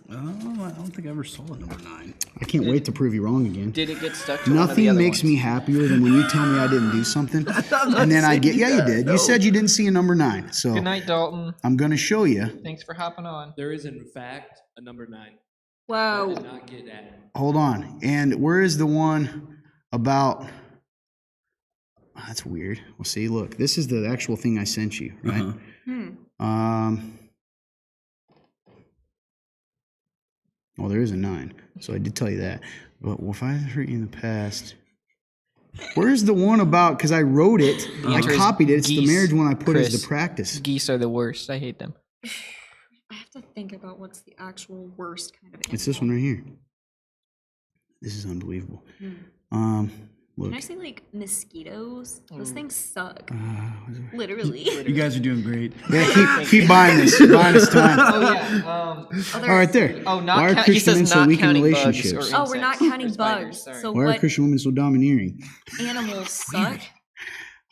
Oh, I don't think I ever saw number 9. I can't wait to prove you wrong again. Did it get stuck to one of the Nothing other makes ones? me happier than when you tell me I didn't do something, and then I get. Yeah, you did. You said you didn't see a number 9, so Good night, Dalton. I'm gonna show you. Thanks for hopping on. There is, in fact, a number 9. Whoa. Did not get added. Hold on. And where is the one about? That's weird. Well, see, look, this is the actual thing I sent you, right? Well, there is a 9, so I did tell you that. But if I hurt you in the past, where's the one about? Because I wrote it, I answer is copied it. It's the geese, marriage one I put as Chris. the practice. Geese are the worst. I hate them. I have to think about what's the actual worst kind of animal. It's this one right here. This is unbelievable. Look. Can I say like mosquitoes? Those things suck. Uh, Literally. You guys are doing great. Yeah, keep buying this. Buying this time. Oh yeah. All right, there. Oh, not Why are count- he Christian men says so not weak in counting bugs relationships? or- Oh, we're not Insects counting or spiders, bugs. sorry. So Why are what Christian women so domineering? animals suck?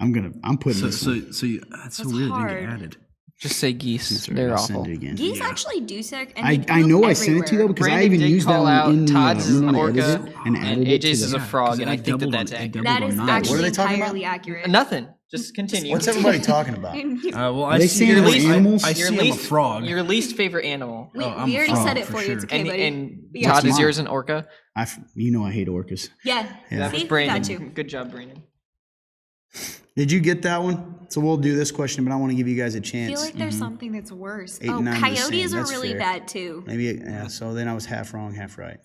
I'm putting this one. That's so weird. It didn't hard. get added. Just say geese. Sorry, They're I'll awful. send it again. Geese actually do suck. And I they know poop I sent it to you though everywhere. because I Brandon even did used that call one out in Todd's is when an I orca edited it and added it to AJ's is the- a frog, and I I think that doubled that's on- I accurate. doubled That on is nine. actually What are they talking about? entirely accurate. Nothing. Just continue. What's everybody talking about? Well, Are they saying I'm they're animals? I your see I'm a least frog. Your least favorite animal. we I'm we a already frog, said it for for you. It's sure. okay, And buddy. and Yeah. Todd is mine. yours an orca. You know I hate orcas. Yeah. That was See? Brandon. Got you. Good job, Brandon. Did you get that one? So we'll do this question, but I want to give you guys a I chance. feel like there's something that's worse. 8 Oh, and 9 are the same. coyotes are That's really fair. bad too. Maybe, yeah, so then I was half wrong, half right.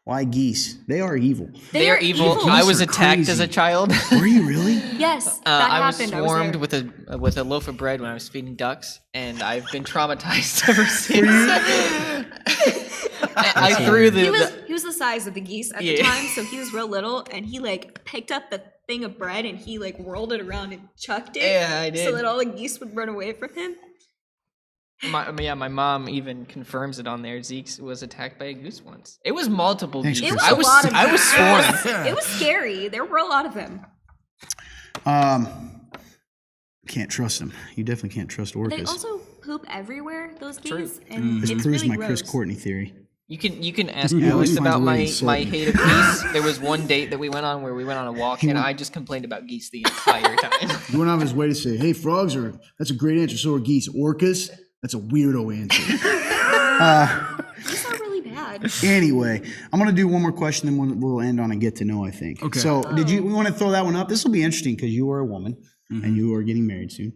Why geese? They are evil. They are evil. I was are attacked as crazy. a child. Were you really? Yes, that I was happened. swarmed I was there. with a loaf of bread when I was feeding ducks, and I've been traumatized ever since. I threw the He was the size of the geese at the Yeah. time, so he was real little, and he like picked up the thing of bread and he like whirled it around and chucked it. Yeah, I did. So that all the geese would run away from him. my mom even confirms it on there. Zeke was attacked by a goose once. It was multiple Thanks, geese. Chris. It was a lot of I was them. swarmed. It was scary. There were a lot of them. Can't trust them. You definitely can't trust orcas. They also poop everywhere. Those geese, True. and This it's proves really my gross. Chris Courtney theory. You can ask Yeah, Lewis let's find a about way my to say my it. hate of geese. There was one date that we went on where we went on a walk, and I just complained about geese the entire time. He went out of his way to say, hey, frogs are, that's a great answer. So are geese. Orcas, that's a weirdo answer. These are really bad. Anyway, I'm going to do one more question, then we'll end on a get to know, I think. Okay. So we want to throw that one up? This will be interesting because you are a woman and you are getting married soon.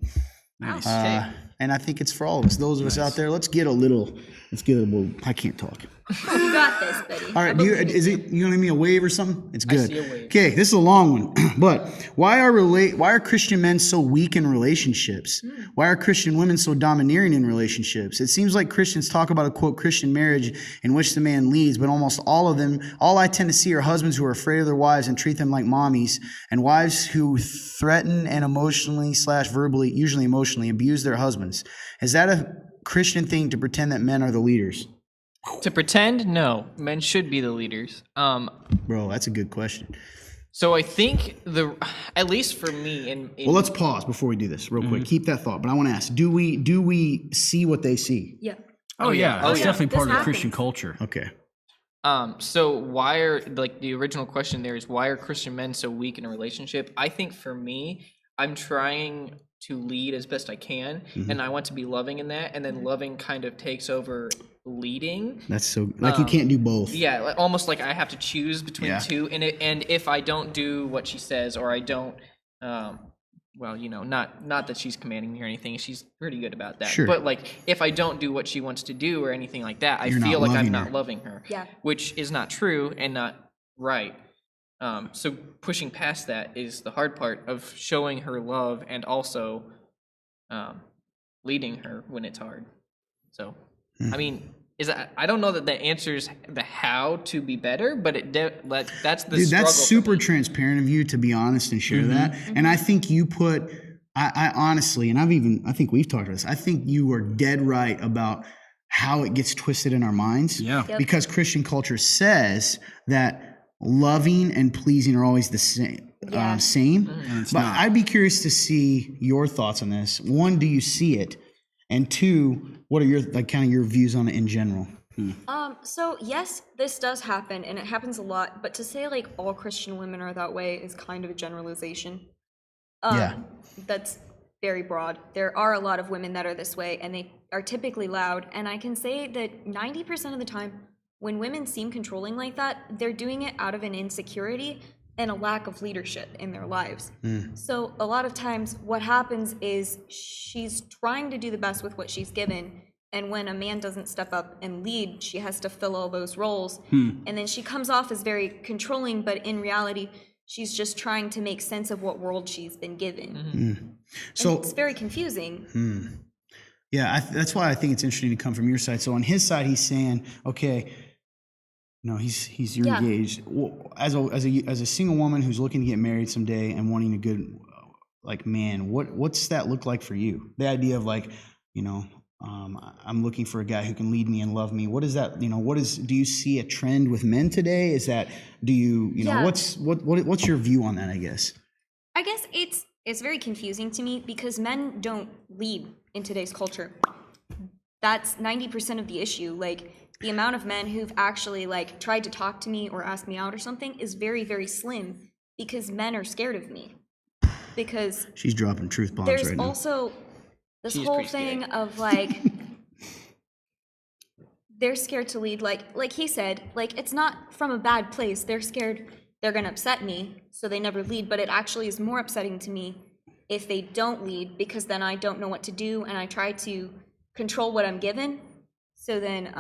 Nice. And I think it's for all of us. Those of us out there, let's get a little, I can't talk. You got this, Betty. All right, you gonna give me a wave or something? It's good. see a wave. Okay, this is a long one, but why are Christian men so weak in relationships? Why are Christian women so domineering in relationships? It seems like Christians talk about a quote Christian marriage in which the man leads, but almost all I tend to see are husbands who are afraid of their wives and treat them like mommies, and wives who threaten and emotionally/verbally, usually emotionally, abuse their husbands. Is that a Christian thing to pretend that men are the leaders? To pretend, no, men should be the leaders. Bro, that's a good question. So I think at least for me, Well, let's pause before we do this real quick. Keep that thought. But I want to ask, do we see what they see? Yeah. Oh yeah, Oh, that's yeah. definitely This part of happens. Christian culture. Okay. So why are like the original question there is why are Christian men so weak in a relationship? I think for me, I'm trying to lead as best I can, and I want to be loving in that, and then loving kind of takes over leading. That's so you can't do both. Yeah, almost like I have to choose between Yeah. two, and if I don't do what she says, or I don't, well, not that she's commanding me or anything, she's pretty good about that. Sure. But like, if I don't do what she wants to do or anything like that, I You're not feel like I'm loving not her. loving her. Yeah. Which is not true and not right. So pushing past that is the hard part of showing her love and also leading her when it's hard. So, I mean, I don't know that answers the how to be better, but that's the Dude, struggle that's for super me. transparent of you to be honest and share that. And I think you put, I honestly, and I think we've talked about this. I think you are dead right about how it gets twisted in our minds. Yeah. Yep. Because Christian culture says that loving and pleasing are always the same. Yeah. But I'd be curious to see your thoughts on this. One, do you see it? And two, what are your your views on it in general? So yes, this does happen, and it happens a lot. But to say like all Christian women are that way is kind of a generalization. Yeah. That's very broad. There are a lot of women that are this way, and they are typically loud. And I can say that 90% of the time, when women seem controlling like that, they're doing it out of an insecurity and a lack of leadership in their lives. So a lot of times what happens is she's trying to do the best with what she's given, and when a man doesn't step up and lead, she has to fill all those roles. And then she comes off as very controlling, but in reality, she's just trying to make sense of what world she's been given. So And it's very confusing. yeah, that's why I think it's interesting to come from your side. So on his side, he's saying, okay, no, you're Yeah. engaged. Well, as a single woman who's looking to get married someday and wanting a good man, what's that look like for you? The idea of I'm looking for a guy who can lead me and love me. What is that? Do you see a trend with men today? Is that, do you Yeah. what's your view on that, I guess? I guess it's very confusing to me because men don't lead in today's culture. That's 90% of the issue. Like, the amount of men who've actually tried to talk to me or ask me out or something is very, very slim because men are scared of me. Because She's dropping truth bombs there's right now. also this She's whole pretty thing scary. of they're scared to lead, like he said, it's not from a bad place. They're scared they're gonna upset me, so they never lead. But it actually is more upsetting to me if they don't lead, because then I don't know what to do and I try to control what I'm given. So then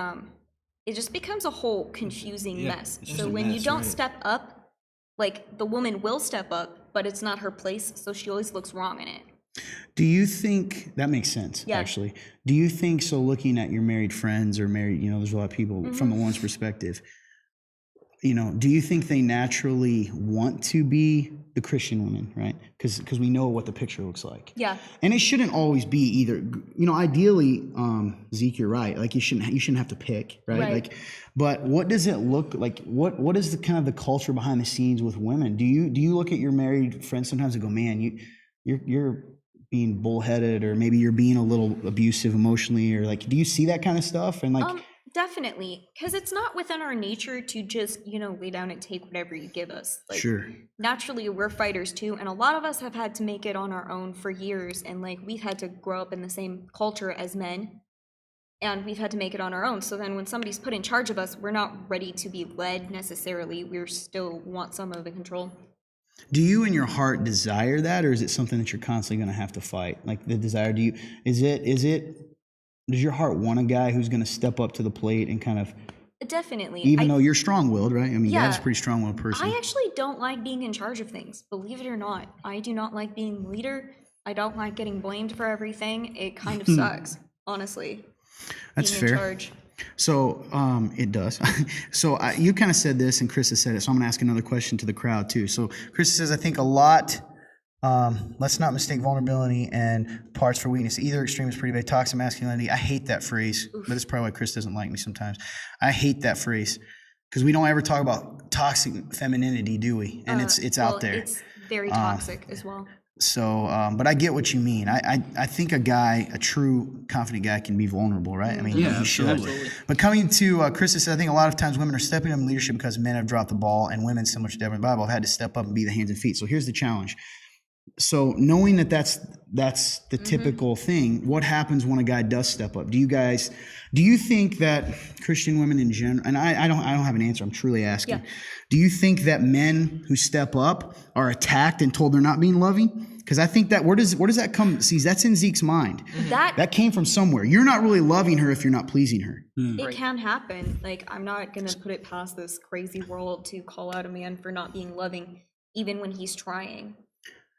it just becomes a whole confusing mess. it's just So a when you mess, don't right. step up, the woman will step up, but it's not her place, so she always looks wrong in it. Do you think that makes sense? Yeah. Actually, do you think so? Looking at your married friends or married, there's a lot of people from a woman's perspective. Do you think they naturally want to be the Christian woman, right? Because we know what the picture looks like. Yeah. And it shouldn't always be either. Ideally, Zeke, you're right. You shouldn't have to pick, right? Right. But what does it look like? What is the kind of the culture behind the scenes with women? Do you look at your married friends sometimes and go, man, you're being bullheaded, or maybe you're being a little abusive emotionally, or do you see that kind of stuff? And Definitely, because it's not within our nature to just, lay down and take whatever you give us. Like, Sure. naturally, we're fighters too, and a lot of us have had to make it on our own for years, and like we've had to grow up in the same culture as men, and we've had to make it on our own. So then when somebody's put in charge of us, we're not ready to be led necessarily. We still want some of the control. Do you in your heart desire that, or is it something that you're constantly going to have to fight? Like the desire, does your heart want a guy who's going to step up to the plate and kind of, Definitely. even though you're strong-willed, right? I mean, Yeah. Dad's a pretty strong-willed person. I actually don't like being in charge of things, believe it or not. I do not like being the leader. I don't like getting blamed for everything. It kind of sucks, honestly. That's being fair. in charge. So it does. So you kind of said this, and Chris has said it. So I'm going to ask another question to the crowd too. So Chris says, I think a lot. Let's not mistake vulnerability and parts for weakness. Either extreme is pretty bad. Toxic masculinity. I hate that phrase, but it's probably why Chris doesn't like me sometimes. I hate that phrase because we don't ever talk about toxic femininity, do we? And it's out there. It's very toxic as well. So, but I get what you mean. I think a true confident guy can be vulnerable, right? I mean, he should. absolutely. But coming to Chris said, I think a lot of times women are stepping up in leadership because men have dropped the ball, and women, similar to Deborah in the Bible, have had to step up and be the hands and feet. So here's the challenge. So knowing that that's the typical thing, what happens when a guy does step up? Do you think that Christian women in general, and I don't have an answer, I'm truly asking. Yeah. Do you think that men who step up are attacked and told they're not being loving? Because I think that where does that come? See, that's in Zeke's mind. That came from somewhere. You're not really loving her if you're not pleasing her. It can happen. Like, I'm not going to put it past this crazy world to call out a man for not being loving, even when he's trying.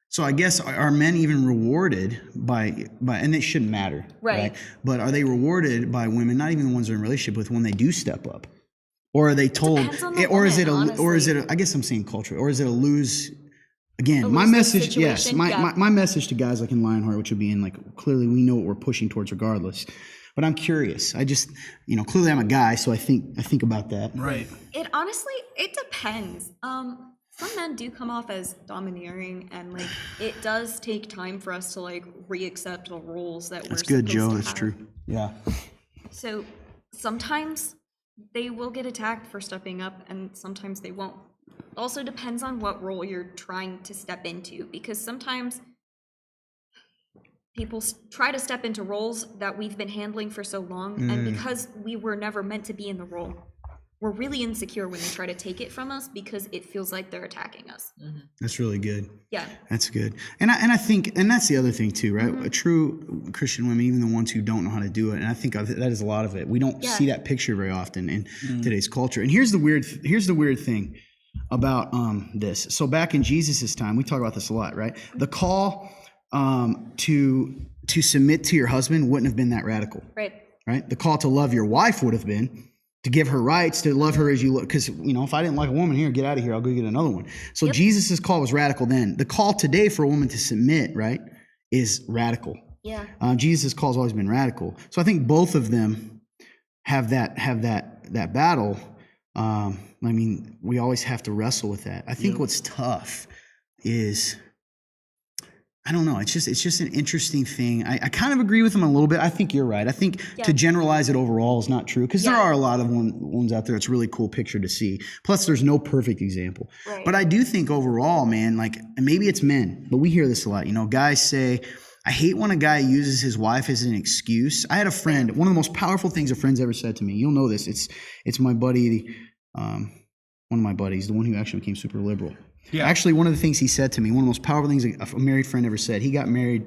So I guess are men even rewarded by and it shouldn't matter, Right. But are they rewarded by women, not even the ones they're in a relationship with, when they do step up, or are they told, depends on the or is it woman, or is it honestly. I guess I'm saying culture, or is it a lose? Again, my lose-lose message, yes, situation? my, Yeah. my message to guys like in Lionheart, which would be in like clearly we know what we're pushing towards regardless. But I'm curious. I just clearly I'm a guy, so I think about that. Right. It honestly, it depends. Some men do come off as domineering, and like it does take time for us to like re-accept the roles that That's we're good, supposed Joe. to That's have. true. Yeah. So sometimes they will get attacked for stepping up, and sometimes they won't. Also depends on what role you're trying to step into, because sometimes people try to step into roles that we've been handling for so long, and because we were never meant to be in the role, we're really insecure when they try to take it from us because it feels like they're attacking us. That's really good. Yeah. That's good. And I think, and that's the other thing too, right? A true Christian women, even the ones who don't know how to do it, and I think that is a lot of it. We don't see that picture very often in today's culture. And here's the weird thing about this. So back in Jesus's time, we talk about this a lot, right? The call to submit to your husband wouldn't have been that radical, right? The call to love your wife would have been to give her rights, to love her as you look. Because, if I didn't like a woman here, get out of here, I'll go get another one. So Jesus's call was radical then. The call today for a woman to submit, right, is radical. Yeah. Jesus' call has always been radical. So I think both of them have that battle. We always have to wrestle with that. I think what's tough is, I don't know. It's just an interesting thing. I kind of agree with him a little bit. I think you're right. I think to generalize it overall is not true, because there are a lot of ones out there. It's a really cool picture to see. Plus, there's no perfect example. Right. But I do think overall, man, and maybe it's men, but we hear this a lot. Guys say, I hate when a guy uses his wife as an excuse. I had a friend. One of the most powerful things a friend's ever said to me. You'll know this. It's my buddy, one of my buddies, the one who actually became super liberal. Yeah. Actually, one of the things he said to me, one of the most powerful things a married friend ever said, he got married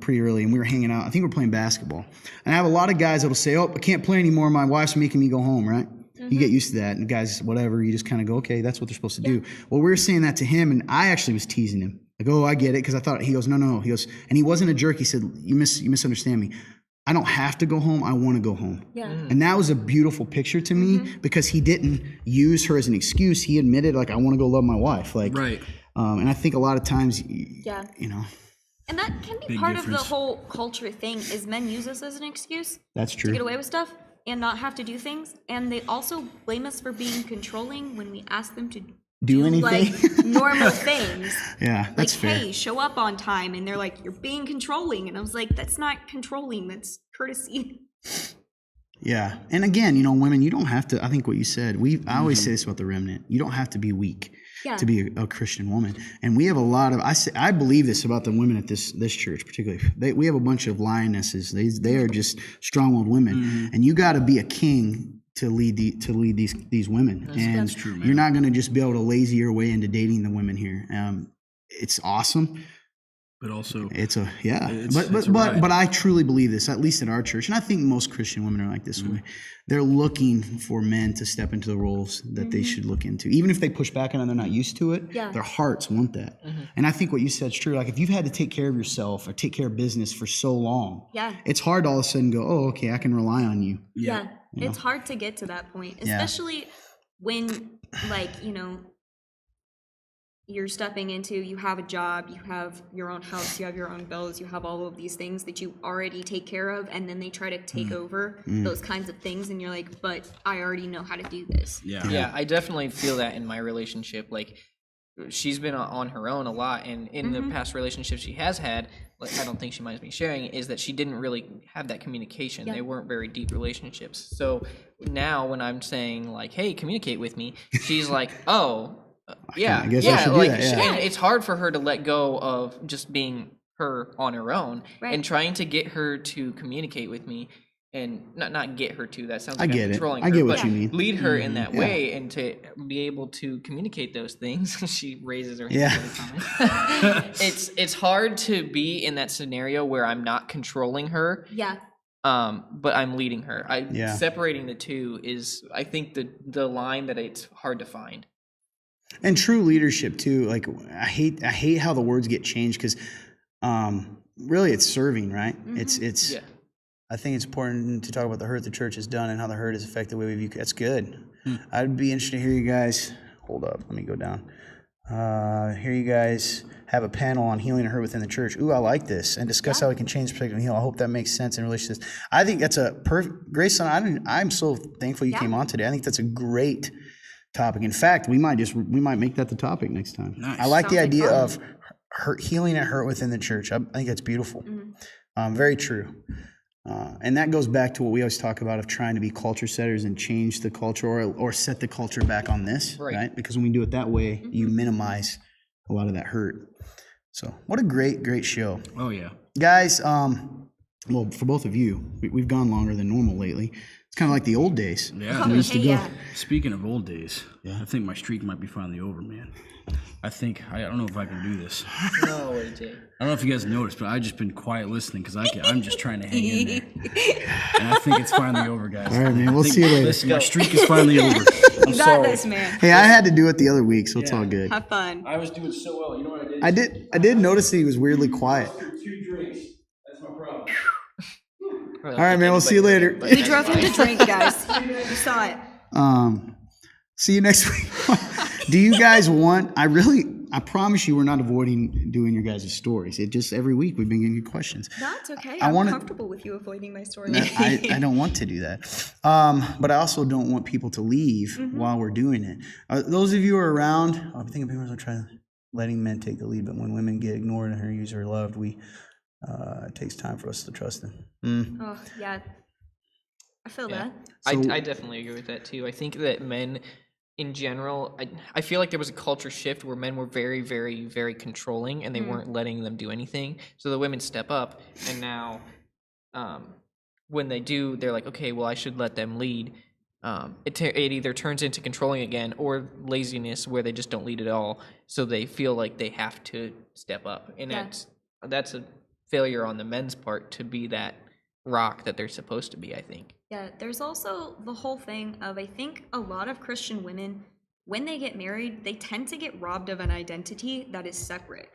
pretty early, and we were hanging out. I think we were playing basketball. And I have a lot of guys that will say, I can't play anymore. My wife's making me go home, right? You get used to that. And guys, whatever, you just kind of go, okay, that's what they're supposed to do. Well, we were saying that to him, and I actually was teasing him. I go, I get it, because I thought, he goes, no. He goes, and he wasn't a jerk. He said, you misunderstand me. I don't have to go home. I want to go home. Yeah. And that was a beautiful picture to me, because he didn't use her as an excuse. He admitted, I want to go love my wife. Right. And I think a lot of times, And that can be Big part of difference. the whole culture thing, is men use us as an excuse that's to true. get away with stuff and not have to do things. And they also blame us for being controlling when we ask them to Do anything? like normal things. Yeah, Like, that's fair. hey, show up on time. And they're like, you're being controlling. And I was like, that's not controlling, that's courtesy. Yeah. And again, women, you don't have to, I think what you said, I always say this about the remnant. You don't have to be weak Yeah. to be a Christian woman. And we have a lot of, I believe this about the women at this church, particularly. We have a bunch of lionesses. They are just strong-willed women. And you got to be a king to lead these women. That's true, man. You're not going to just be able to lazy your way into dating the women here. It's awesome. But also, It's a It's but a ride. but I truly believe this, at least at our church, and I think most Christian women are like this way. They're looking for men to step into the roles that they should look into, even if they push back and they're not used to it. Yeah. Their hearts want that, and I think what you said is true. Like if you've had to take care of yourself or take care of business for so long, Yeah. it's hard to all of a sudden go, oh, okay, I can rely on you. Yeah. It's hard to get to that point, especially when, like, you're stepping into, you have a job, you have your own house, you have your own bills, you have all of these things that you already take care of, and then they try to take over those kinds of things, and you're like, but I already know how to do this. Yeah, I definitely feel that in my relationship. Like, she's been on her own a lot, and in the past relationships she has had, like, I don't think she minds me sharing, is that she didn't really have that communication. They weren't very deep relationships. So now when I'm saying, like, hey, communicate with me, she's like, oh, yeah, I guess I should do like, that, yeah. and it's hard for her to let go of just being her on her own, Right. and trying to get her to communicate with me, and not get her to, that sounds I like I'm get it. controlling I her, get what but you mean. lead her in that Yeah. way, and to be able to communicate those things. She raises her hand Yeah. every time. It's hard to be in that scenario where I'm not controlling her, Yeah. but I'm leading her. Yeah. Separating the two is, I think, the line that it's hard to find. And true leadership too. Like I hate how the words get changed because really it's serving, right? It's Yeah. I think it's important to talk about the hurt the church has done and how the hurt has affected the way we view. That's good. I'd be interested to hear you guys. Hold up, let me go down. Hear you guys have a panel on healing and hurt within the church. Ooh, I like this, and discuss how we can change perspective and heal. I hope that makes sense in relation to this. I think that's a perfect. Grayson, I'm so thankful you came on today. I think that's a great topic. In fact, we might make that the topic next time. Nice. I like the Sounds like idea fun. of healing and hurt within the church. I think that's beautiful. Very true. And that goes back to what we always talk about of trying to be culture setters and change the culture or set the culture back on this, right? Because when we do it that way, you minimize a lot of that hurt. So what a great show. Oh yeah. Guys, well, for both of you, we've gone longer than normal lately. It's kind of like the old days. Yeah. We used to Hey, go. yeah. Speaking of old days, I think my streak might be finally over, man. I don't know if I can do this. No, AJ. I don't know if you guys noticed, but I've just been quiet listening because I'm just trying to hang in there. And I think it's finally over, guys. All right, man. We'll see you later. Listen, my streak is finally over. I'm You got sorry. this, man. Hey, I had to do it the other week, so it's all good. Have fun. I was doing so well. You know what I did? I did notice that he was weirdly quiet. After 2 drinks. That's my problem. All right, man. We'll see you later. We drove him to drink, guys. You saw it. See you next week. Do you guys want? I promise you, we're not avoiding doing your guys' stories. It just every week we've been getting good questions. That's okay. I I'm wanna- comfortable with you avoiding my story. I don't want to do that. But I also don't want people to leave while we're doing it. Those of you who are around, I think people are trying letting men take the lead, but when women get ignored and her user are loved, it takes time for us to trust them. Oh, yeah. I feel that. I definitely agree with that too. I think that men in general, I feel like there was a culture shift where men were very, very, very controlling, and they weren't letting them do anything. So the women step up, and now when they do, they're like, okay, well, I should let them lead. It either turns into controlling again or laziness where they just don't lead at all. So they feel like they have to step up, and that's a failure on the men's part to be that rock that they're supposed to be, I think. Yeah, there's also the whole thing of, I think a lot of Christian women, when they get married, they tend to get robbed of an identity that is separate.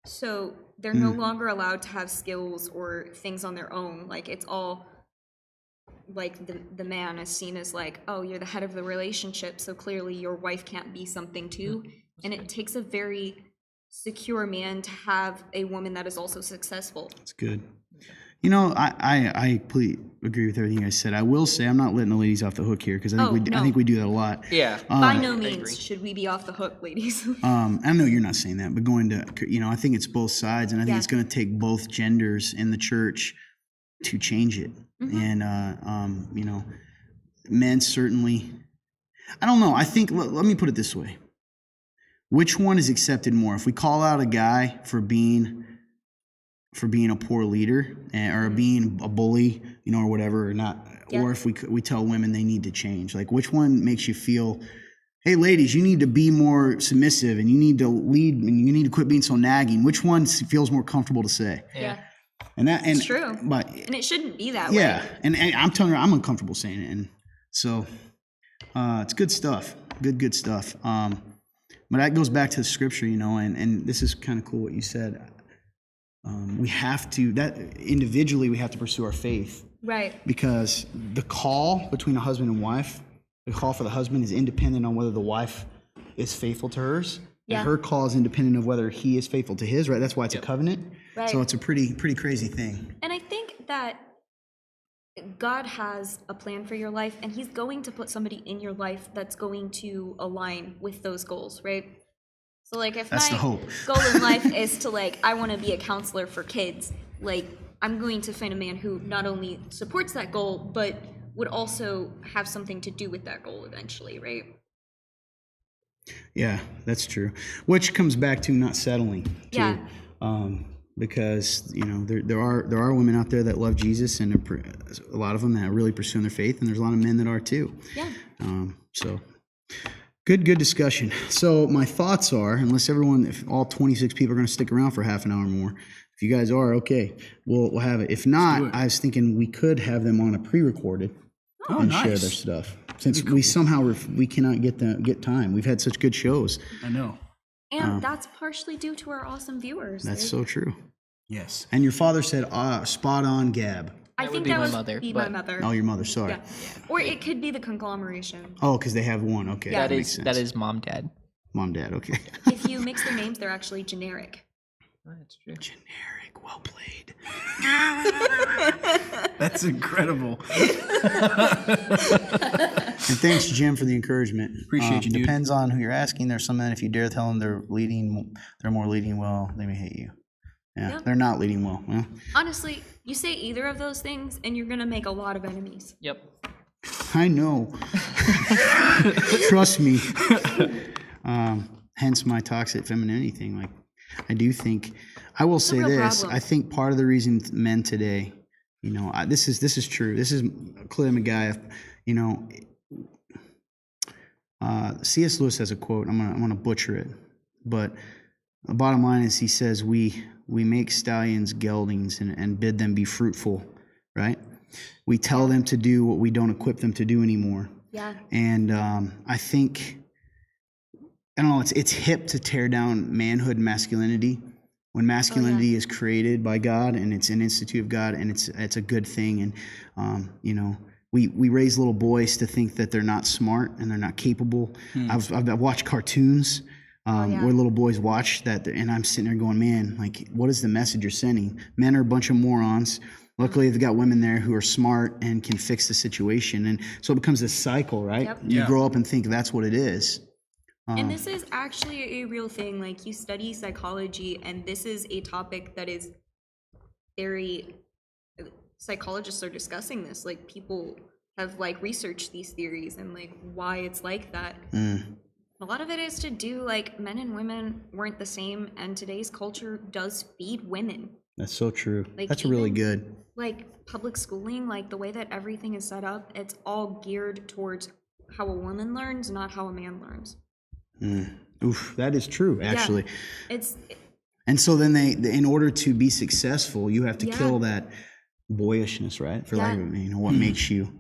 So they're no longer allowed to have skills or things on their own. Like, it's all like the man is seen as like, oh, you're the head of the relationship, so clearly your wife can't be something too. And it takes a very secure man to have a woman that is also successful. It's good. You know, I completely agree with everything I said. I will say I'm not letting the ladies off the hook here because I think we do that a lot. Yeah. By no agree. means should we be off the hook, ladies. I know you're not saying that, but going to, I think it's both sides, and I think Yeah. it's going to take both genders in the church change it. And you know, men certainly. I don't know. I think let me put it this way: which one is accepted more? If we call out a guy for being a poor leader or being a bully, you know, or whatever, or not, or if we tell women they need to change, like which one makes you feel? Hey, ladies, you need to be more submissive, and you need to lead, and you need to quit being so nagging. Which one feels more comfortable to say? Yeah. And It's true. But And it shouldn't be that yeah, way. and I'm telling her I'm uncomfortable saying it, and so it's good stuff. Good stuff. But that goes back to the scripture, you know, and this is kind of cool what you said. We have to individually we have to pursue our faith, Right. because the call between a husband and wife, the call for the husband is independent on whether the wife is faithful to hers. Yeah. And her call is independent of whether he is faithful to his, right? That's why it's a covenant. Right. So it's a pretty crazy thing. And I think that God has a plan for your life, and he's going to put somebody in your life that's going to align with those goals, right? So like if That's the my hope. goal in life is to like, I want to be a counselor for kids, like I'm going to find a man who not only supports that goal, but would also have something to do with that goal eventually, right? Yeah, that's true. Which comes back to not settling, too. Yeah. Because you know there are women out there that love Jesus, and a lot of them that are really pursuing their faith, and there's a lot of men that are too. Yeah. So good discussion. So my thoughts are, unless if all 26 people are going to stick around for half an hour more, if you guys are okay, we'll have it. If not, I was thinking we could have them on a pre-recorded and share their stuff. Since we somehow we cannot get time. We've had such good shows. I know. And that's partially due to our awesome viewers. That's right? so true. Yes. And your father said, spot on, Gab. I That think would be that my was mother, my but- mother. Oh, your mother, sorry. Yeah. Or it could be the conglomeration. Oh, because they have one. Okay, Yeah. That makes is sense. that is mom, dad. Mom, dad, okay. If you mix their names, they're actually generic. That's true. Generic, well played. That's incredible. And thanks, Jim, for the encouragement. Appreciate you, dude. Depends on who you're asking. There's some men, if you dare tell them they're more leading well, they may hate you. Yeah. They're not leading well. Well, Honestly, you say either of those things, and you're gonna make a lot of enemies. Yep. I know. Trust me. Hence my toxic femininity thing. Like, I do think, I will say real this. problem. I think part of the reason men today, you know, this is true. This is clearly McGuire. You know, C.S. Lewis has a quote. I'm gonna butcher it, but the bottom line is he says we make stallions geldings and bid them be fruitful, right? We tell them to do what we don't equip them to do anymore. Yeah. And I think, I don't know, it's hip to tear down manhood and masculinity when masculinity is created by God and it's an institute of God, and it's a good thing. And, you know, we raise little boys to think that they're not smart and they're not capable. I've watched cartoons where little boys watch that, and I'm sitting there going, man, like, what is the message you're sending? Men are a bunch of morons. Luckily, they've got women there who are smart and can fix the situation. And so it becomes this cycle, right? Yep. You Yeah. grow up and think that's what it is. And this is actually a real thing. Like, you study psychology, and this is a topic that is very, psychologists are discussing this. Like, people have like researched these theories and like why it's like that. A lot of it is to do, like, men and women weren't the same, and today's culture does feed women. That's so true. Like, That's really even- good. Like, public schooling, like the way that everything is set up, it's all geared towards how a woman learns, not how a man learns. Oof, that is true, actually. It's And so then in order to be successful, you have to Yeah. kill that boyishness, right? For lack of, you know, what makes you.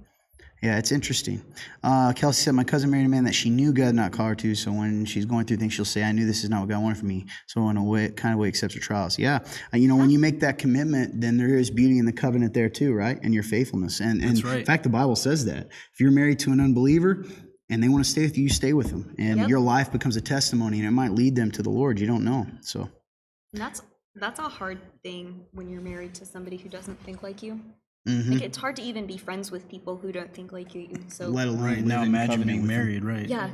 Yeah, it's interesting. Kelsey said, my cousin married a man that she knew God not call her to, so when she's going through things, she'll say, I knew this is not what God wanted for me. So in a way, kind of way, accepts her trials. Yeah. You know, when you make that commitment, then there is beauty in the covenant there too, right? And your faithfulness. And right. in fact, the Bible says that. If you're married to an unbeliever and they want to stay with you, you stay with them. And your life becomes a testimony, and it might lead them to the Lord. You don't know. So and that's a hard thing when you're married to somebody who doesn't think like you. Mm-hmm. Like, it's hard to even be friends with people who don't think like you. So let alone Right live now, in imagine covenant being with them. married, right? yeah,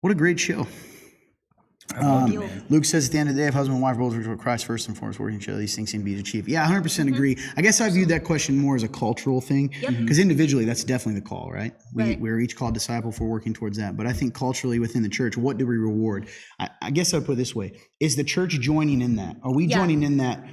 What a great show. Luke says at the end of the day, if husband and wife both work Christ first and foremost, working each other, these things seem to be achieved. Yeah, 100% agree. I guess I viewed that question more as a cultural thing, because individually, that's definitely the call, right? We're each called disciple for working towards that. But I think culturally within the church, what do we reward? I guess I'd put it this way: is the church joining in that? Are we joining in that?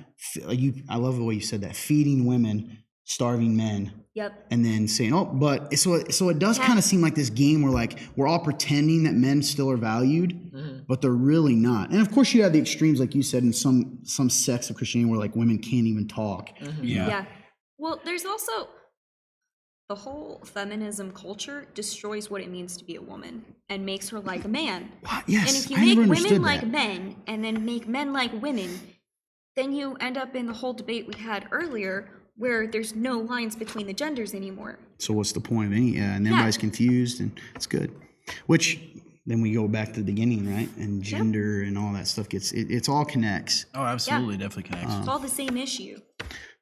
I love the way you said that: feeding women, starving men. Yep. And then saying, oh, but so it does kind of seem like this game where like we're all pretending that men still are valued, but they're really not. And of course, you have the extremes, like you said, in some sects of Christianity where like women can't even talk. Yeah. Well, there's also the whole feminism culture destroys what it means to be a woman and makes her like a man. Yes, And if you I make never women understood like that. men and then make men like women, then you end up in the whole debate we had earlier where there's no lines between the genders anymore. So what's the point of any? And everybody's confused, and it's good. Which then we go back to the beginning, right? And gender and all that stuff it's all connects. Oh, absolutely, definitely connects. It's all the same issue.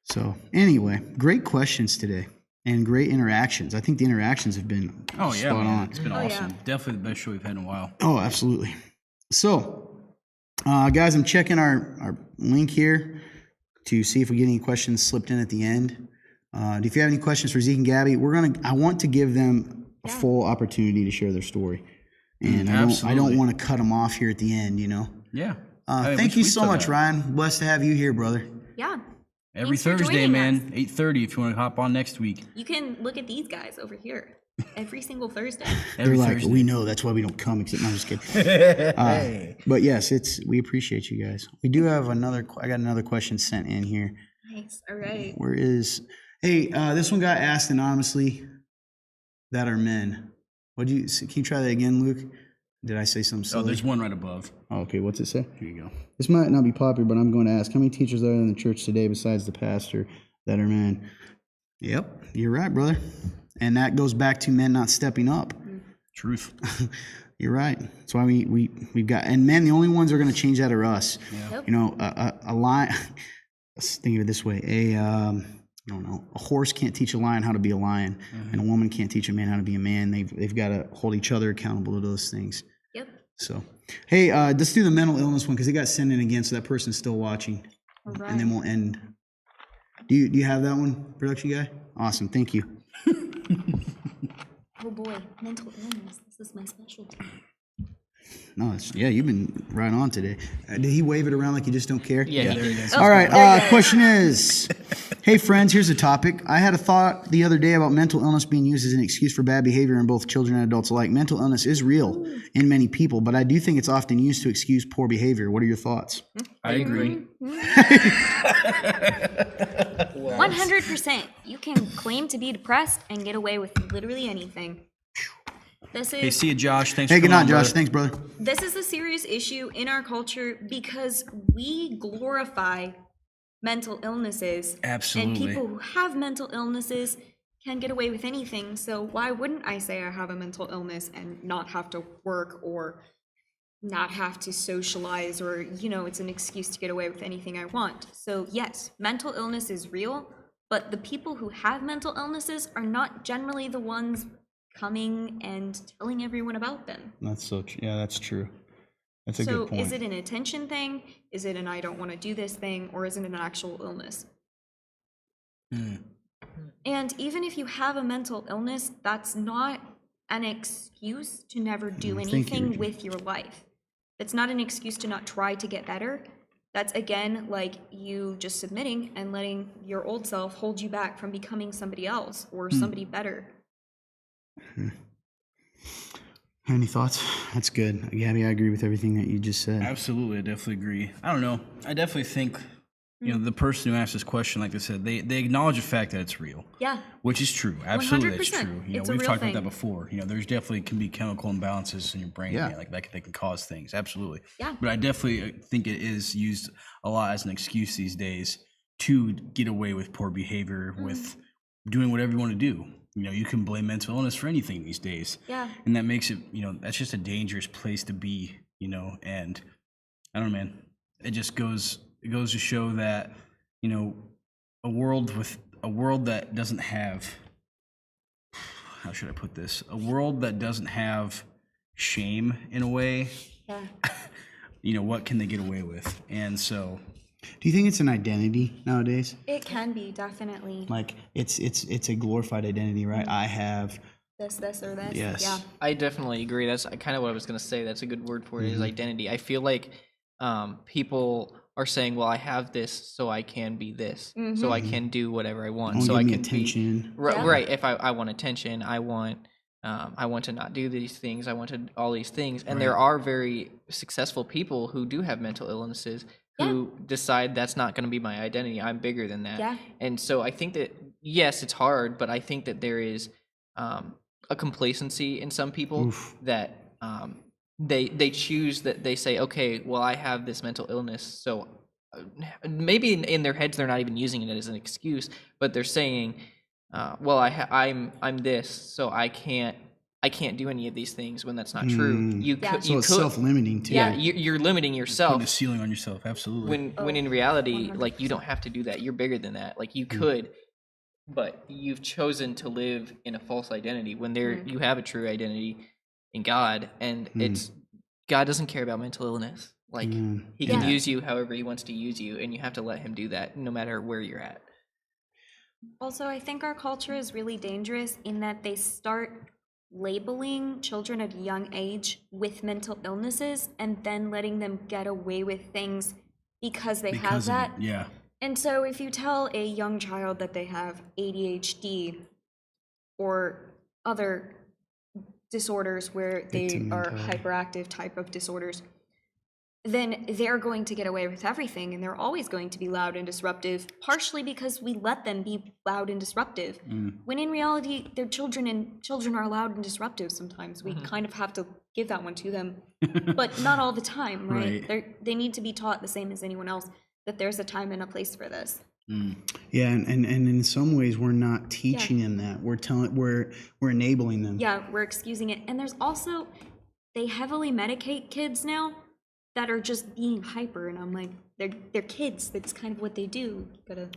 So anyway, great questions today and great interactions. I think the interactions have been Oh yeah, spot man. on. It's been awesome. Definitely the best show we've had in a while. Oh, absolutely. So, guys, I'm checking our link here to see if we get any questions slipped in at the end. If you have any questions for Zeke and Gabby, I want to give them a full opportunity to share their story, and I don't want to cut them off here at the end. Yeah. Thank you so much, Ryan. Blessed to have you here, brother. Yeah. Every Thanks for Thursday, joining man, us. 8:30. If you want to hop on next week. You can look at these guys over here every single Thursday. They're Every like, Thursday. we know that's why we don't come. Except, no, I'm just kidding. But yes, we appreciate you guys. We do have I got another question sent in here. Nice. All right. This one got asked anonymously. That are men. Can you try that again, Luke? Did I say something silly? Oh, there's one right above. Oh, okay, what's it say? Here you go. This might not be popular, but I'm going to ask, how many teachers are there in the church today besides the pastor that are men? Yep, you're right, brother. And that goes back to men not stepping up. Truth. You're right. That's why we've got, and men, the only ones that are going to change that are us. Yep. You know, a lion, let's think of it this way. I don't know, a horse can't teach a lion how to be a lion, and a woman can't teach a man how to be a man. They've got to hold each other accountable to those things. Yep. So, hey, let's do the mental illness one because it got sent in again, so that person's still watching. All right. And then we'll end. Do you have that one, production guy? Awesome, thank you. Oh boy, mental illness. This is my specialty. No, you've been right on today. Did he wave it around like you just don't care? Yeah, there it is. All right, question is, hey friends, here's a topic. I had a thought the other day about mental illness being used as an excuse for bad behavior in both children and adults alike. Mental illness is real in many people, but I do think it's often used to excuse poor behavior. What are your thoughts? I agree. 100%. You can claim to be depressed and get away with literally anything. Hey, see you, Josh. Thanks Hey, for good coming night, on, Josh. brother. Thanks, brother. This is a serious issue in our culture because we glorify mental illnesses. Absolutely. And people who have mental illnesses can get away with anything. So why wouldn't I say I have a mental illness and not have to work or not have to socialize or, it's an excuse to get away with anything I want. So yes, mental illness is real, but the people who have mental illnesses are not generally the ones coming and telling everyone about them. That's that's true. That's a So good point. is it an attention thing? Is it an I don't want to do this thing? Or is it an actual illness? And even if you have a mental illness, that's not an excuse to never do Thank you, anything Richard. with your life. It's not an excuse to not try to get better. That's again like you just submitting and letting your old self hold you back from becoming somebody else or somebody better. Any thoughts? That's good. Gabby, I agree with everything that you just said. Absolutely, I definitely agree. I don't know. I definitely think, the person who asked this question, like I said, they acknowledge the fact that it's real. Yeah. Which is true. Absolutely, that's 100%. true. It's a We've real talked thing. about that before. There's definitely can be chemical imbalances in your brain, Yeah. like that can cause things. Absolutely. Yeah. But I definitely think it is used a lot as an excuse these days to get away with poor behavior, with doing whatever you want to do. You can blame mental illness for anything these days. Yeah. And that makes it, that's just a dangerous place to be, and I don't know, man. It goes to show that, a world that doesn't have, how should I put this? A world that doesn't have shame in a way Yeah. what can they get away with? And so, Do you think it's an identity nowadays? It can be, definitely. Like it's a glorified identity, right? I have This, or this. Yes. Yeah. I definitely agree. That's kind of what I was going to say. That's a good word for it, is identity. I feel like people are saying, well, I have this, so I can be this. So I can do whatever I want. Don't So give I me can attention. be right. Yeah. Right. If I want attention, I want to not do these things. I want to all these things. And there are very successful people who do have mental illnesses who decide that's not going to be my identity. I'm bigger than that. Yeah. And so I think that, yes, it's hard, but I think that there is a complacency in some people that they choose, that they say, okay, well, I have this mental illness, so maybe in their heads they're not even using it as an excuse, but they're saying, well, I'm this, so I can't do any of these things, when that's not true. You Yeah. could, So it's self-limiting too. yeah, you're limiting yourself. putting a ceiling on yourself, absolutely. When in reality, like, you don't have to do that. You're bigger than that. Like, you could, but you've chosen to live in a false identity when you have a true identity in God, and it's God doesn't care about mental illness. Like, he can use you however he wants to use you, and you have to let him do that no matter where you're at. Also, I think our culture is really dangerous in that they start labeling children at a young age with mental illnesses and then letting them get away with things because they have Because of that. it, yeah. And so if you tell a young child that they have ADHD or other disorders where they Victim are mentality. hyperactive type of disorders, then they're going to get away with everything, and they're always going to be loud and disruptive, partially because we let them be loud and disruptive. When in reality, they're children, and children are loud and disruptive sometimes. We kind of have to give that one to them, but not all the time, right? Right. They need to be taught the same as anyone else that there's a time and a place for this. Yeah, and in some ways we're not teaching them that. We're enabling them. Yeah, we're excusing it. And there's also, they heavily medicate kids now that are just being hyper, and I'm like, they're kids. That's kind of what they do. Gotta.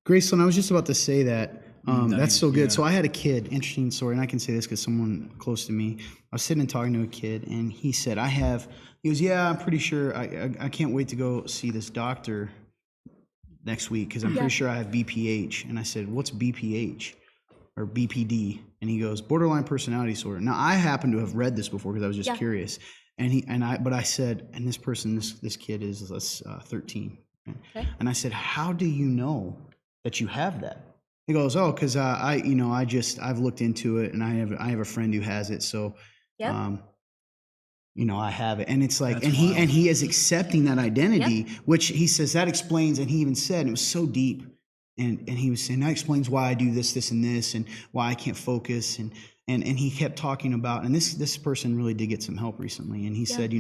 Graceland, I was just about to say that. That's Nice, so good. yeah. So I had a kid, interesting story, and I can say this because someone close to me. I was sitting and talking to a kid, and he said, he goes, yeah, I'm pretty sure, I can't wait to go see this doctor next week because I'm pretty sure I have BPH. And I said, what's BPH or BPD? And he goes, borderline personality disorder. Now, I happen to have read this before because I was just curious. But I said, and this person, this kid is 13. Okay. And I said, how do you know that you have that? He goes, oh, because I've looked into it, and I have a friend who has it, so Yep. I have it. And it's like, That's and he is accepting that identity, which he says that explains, and he even said, and it was so deep, and he was saying that explains why I do this and this, and why I can't focus, and he kept talking about, and this person really did get some help recently, and he said,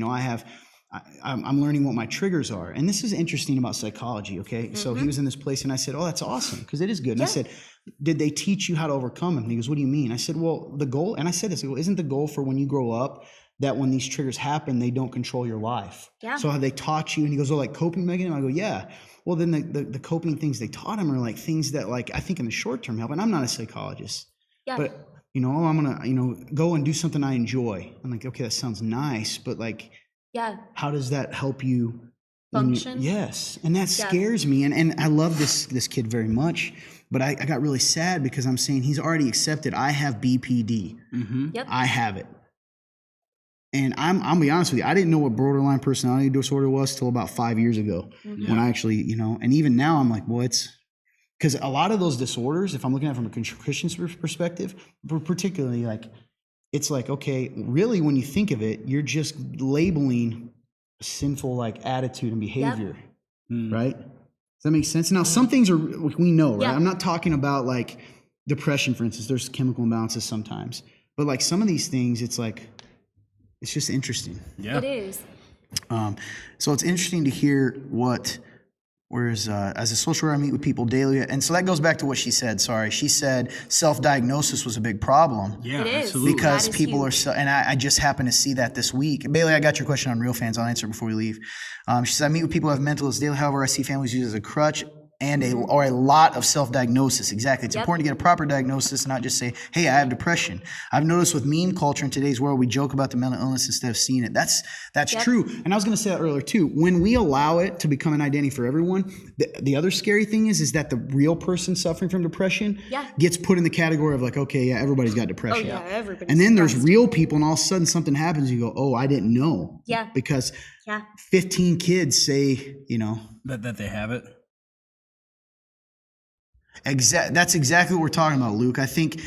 I'm learning what my triggers are. And this is interesting about psychology, okay? So he was in this place, and I said, oh, that's awesome, because it is good. And I said, did they teach you how to overcome them? And he goes, what do you mean? I said, well, the goal, and I said this, I go, isn't the goal for when you grow up that when these triggers happen, they don't control your life? Yeah. So have they taught you? And he goes, oh, like coping mechanism? I go, yeah. Well, then the coping things they taught him are like things that, like, I think in the short term help. And I'm not a psychologist, Yeah. but, I'm going to, go and do something I enjoy. I'm like, okay, that sounds nice, but like, Yeah. how does that help you when Function? yes, and that scares me, and I love this kid very much, but I got really sad because I'm saying he's already accepted I have BPD. Yep. I have it, and I'll be honest with you, I didn't know what borderline personality disorder was till about 5 years ago when I actually and even now I'm like, well, it's because a lot of those disorders, if I'm looking at it from a Christian perspective, particularly like. It's like, okay, really, when you think of it, you're just labeling sinful like attitude and behavior, right? Does that make sense? Now, some things are we know, right? Yeah. I'm not talking about like depression, for instance. There's chemical imbalances sometimes, but like some of these things, it's like it's just interesting. Yeah. It is. So it's interesting to hear what. Whereas as a social worker, I meet with people daily. And so that goes back to what she said. Sorry. She said self-diagnosis was a big problem. Yeah, It is. absolutely. Because That is people huge. are and I just happened to see that this week. Bailey, I got your question on Real Fans. I'll answer before we leave. She said, I meet with people who have mental illness daily. However, I see families use it as a crutch and a lot of self-diagnosis. Exactly. It's important to get a proper diagnosis, not just say, hey, I have depression. I've noticed with meme culture in today's world, we joke about the mental illness instead of seeing it. That's true. And I was going to say that earlier too. When we allow it to become an identity for everyone, the other scary thing is that the real person suffering from depression gets put in the category of like, okay, yeah, everybody's got depression. Oh, yeah, everybody's And then there's depressed. real people, and all of a sudden something happens, you go, oh, I didn't know. Yeah. Because Yeah. 15 kids say, That they have it. That's exactly what we're talking about, Luke. I think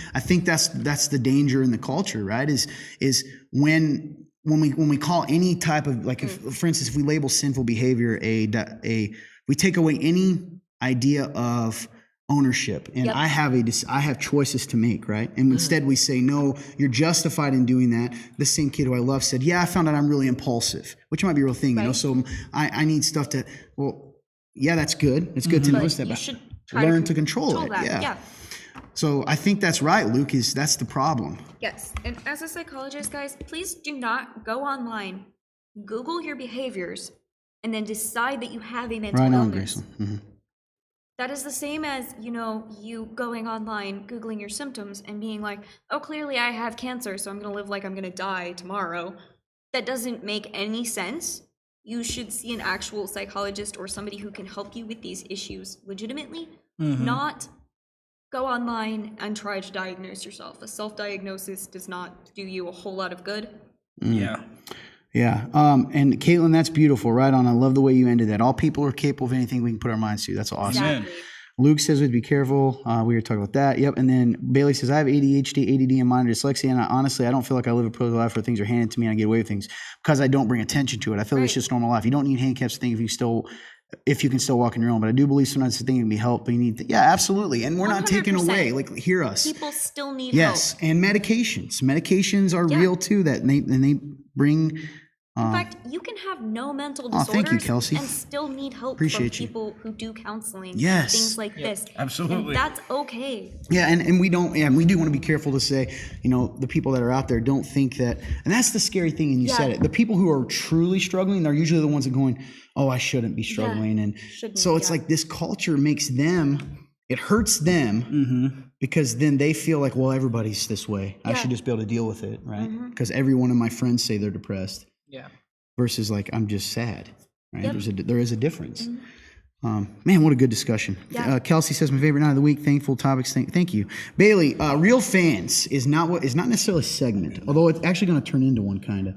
that's the danger in the culture, right? Is when we call any type of like, for instance, if we label sinful behavior we take away any idea of ownership, and I have choices to make, right? And instead we say, no, you're justified in doing that. The same kid who I love said, yeah, I found out I'm really impulsive, which might be a real thing, So I need stuff to, well, yeah, that's good. It's good to notice that, You but should try learn to control it. that. Yeah. So I think that's right, Luke. That's the problem. Yes. And as a psychologist, guys, please do not go online, Google your behaviors, and then decide that you have a mental Right on, illness. Grace. Mm-hmm. That is the same as, you going online, Googling your symptoms and being like, oh, clearly I have cancer, so I'm going to live like I'm going to die tomorrow. That doesn't make any sense. You should see an actual psychologist or somebody who can help you with these issues legitimately, not go online and try to diagnose yourself. A self-diagnosis does not do you a whole lot of good. Yeah. Yeah. And Caitlin, that's beautiful. Right on. I love the way you ended that. All people are capable of anything we can put our minds to. That's awesome. Exactly. Luke says we'd be careful. We were talking about that. Yep. And then Bailey says, I have ADHD, ADD, and minor dyslexia. And honestly, I don't feel like I live a perfect life where things are handed to me and I get away with things because I don't bring attention to it. I feel like it's just normal life. You don't need handicaps to think if you can still walk on your own. But I do believe sometimes the thing can be helped, but you need absolutely. And we're not taking 100%. away, like, hear us. People still need Yes. help. And medications. Medications are real too, and they bring. In fact, you can have no mental Oh, disorders thank you, Kelsey. and still need help Appreciate from you. people who do counseling. Yes. Things like this. Absolutely. And that's okay. Yeah, and we don't, and we do want to be careful to say, the people that are out there don't think that, and that's the scary thing, and you said it. The people who are truly struggling are usually the ones that are going, oh, I shouldn't be struggling. And so it's like this culture makes them, it hurts them because then they feel like, well, everybody's this way. I should just be able to deal with it, right? Because every one of my friends say they're depressed. Yeah. Versus like, I'm just sad, right? There is a difference. Man, what a good discussion. Kelsey says, my favorite night of the week, thankful topics. Thank you. Bailey, Real Fans is not necessarily a segment, although it's actually going to turn into one kind of.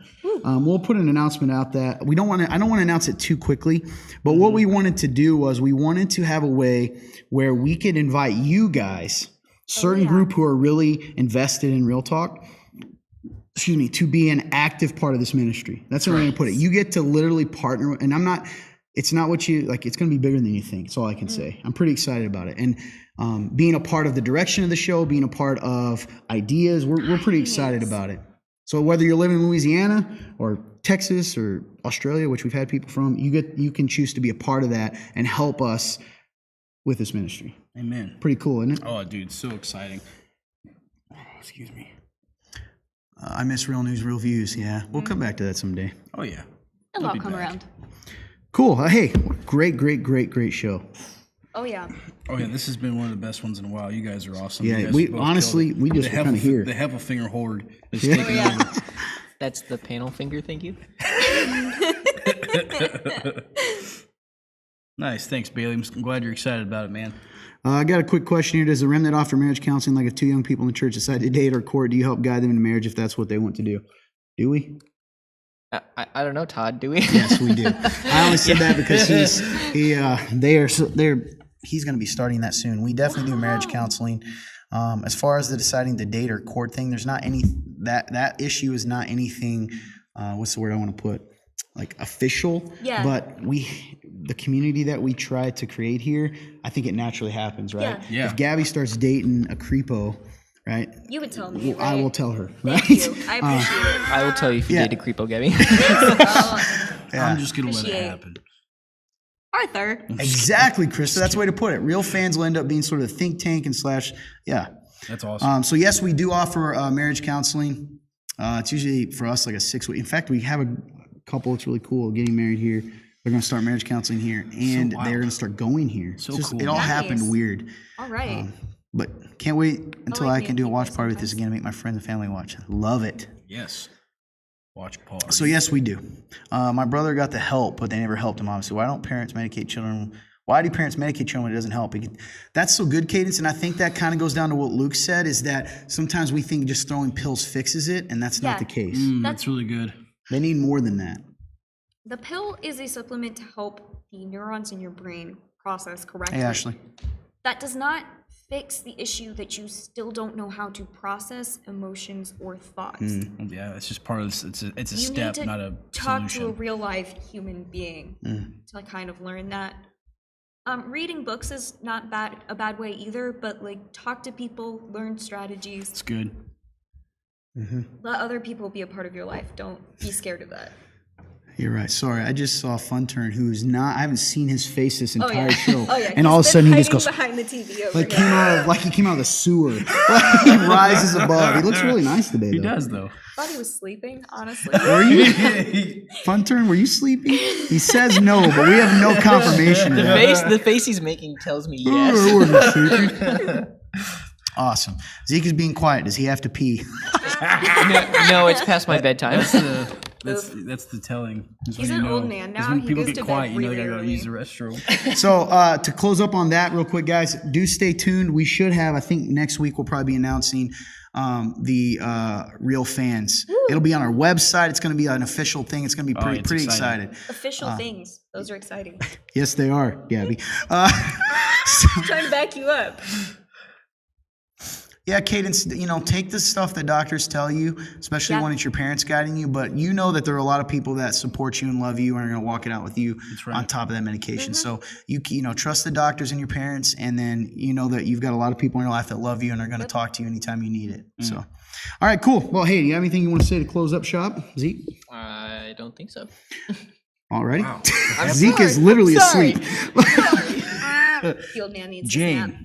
We'll put an announcement out that I don't want to announce it too quickly, but what we wanted to do was we wanted to have a way where we could invite you guys, certain group who are really invested in Real Talk, to be an active part of this ministry. That's the way I'm going to put it. You get to literally partner, and it's not what you, like, it's going to be bigger than you think. That's all I can say. I'm pretty excited about it. And being a part of the direction of the show, being a part of ideas, we're pretty excited about it. So whether you're living in Louisiana or Texas or Australia, which we've had people from, you can choose to be a part of that and help us with this ministry. Amen. Pretty cool, isn't it? Oh, dude, so exciting. Excuse me. I miss Real News, Real Views. Yeah, we'll come back to that someday. Oh, yeah. It'll I'll all be come back. around. Cool. Hey, great show. Oh, yeah. Oh, yeah, this has been one of the best ones in a while. You guys are awesome. Yeah, You guys we both honestly, killed it. we just The were kind of here. The Heffelfinger horde is taking over. That's the panel finger, thank you. Nice. Thanks, Bailey. I'm glad you're excited about it, man. I got a quick question here. Does the remnant offer marriage counseling like if two young people in the church decide to date or court? Do you help guide them into marriage if that's what they want to do? Do we? I don't know, Todd, do we? Yes, we do. I only said that because he's going to be starting that soon. We definitely do marriage counseling. As far as the deciding to date or court thing, there's not any that issue is not anything. What's the word I want to put? Like official. Yeah. But the community that we try to create here, I think it naturally happens, right? Yeah. If Gabby starts dating a creepo, right? You would tell me, right? I will tell her. Right? Thank you. I appreciate it. I will tell you if you Yeah. date a creepo, Gabby. I'm just going to let it Appreciate. happen. Arthur. Exactly, Krista. That's the way to put it. Real fans will end up being sort of a think tank and / yeah. That's awesome. So yes, we do offer marriage counseling. It's usually for us like a 6 week. In fact, we have a couple that's really cool getting married here They're going to start marriage counseling here, and they're going to start going here. So It's just- cool. It all Nice. happened weird. All right. But can't wait until like I can meeting do a watch people party with this sometimes. again and make my friends and family watch. Love it. Yes. Watch party. So yes, we do. My brother got the help, but they never helped him. Obviously, why don't parents medicate children? Why do parents medicate children when it doesn't help? That's so good, Cadence, and I think that kind of goes down to what Luke said: is that sometimes we think just throwing pills fixes it, and that's not Yeah. the case. That's really good. They need more than that. The pill is a supplement to help the neurons in your brain process correctly. Hey, Ashley. That does not fix the issue that you still don't know how to process emotions or thoughts. Yeah, it's just part of this. It's a You step, need to not a talk solution. to a real life human being to kind of learn that. Reading books is not a bad way either, but like talk to people, learn strategies, It's good. let other people be a part of your life. Don't be scared of that. You're right. Sorry, I just saw Fun Turn, who's not. I haven't seen his face this entire show. Oh yeah. And all of a sudden he just goes behind the TV over like here. he came out of the sewer. Like he rises above. He looks really nice today. He though. does though. I thought he was sleeping, honestly. Were you Fun Turn? Were you sleeping? He says no, but we have no confirmation. of that. The face he's making tells me I yes. wasn't sleeping. Awesome. Zeke is being quiet. Does he have to pee? No, it's past my bedtime. That's the telling. That's He's when an you know. old man That's now. when He people goes get to quiet, bed you know they really gotta early. use the restroom. So to close up on that real quick, guys, do stay tuned. We should have, I think next week we'll probably be announcing the Real Fans. It'll be on our website. It's going to be an official thing. It's going to be pretty, it's pretty exciting. excited. Official things. Those are exciting. Yes, they are, Gabby. Trying to back you up. Yeah, Cadence, take the stuff that doctors tell you, especially Yeah. when it's your parents guiding you, but you know that there are a lot of people that support you and love you and are going to walk it out with you on top of that medication. So you trust the doctors and your parents, and then you know that you've got a lot of people in your life that love you and are going to talk to you anytime you need it. So, all right, cool. Well, hey, do you have anything you want to say to close up shop, Zeke? I don't think so. Alrighty. I'm Zeke sorry. is literally I'm sorry. asleep. The old man needs Jane. a nap.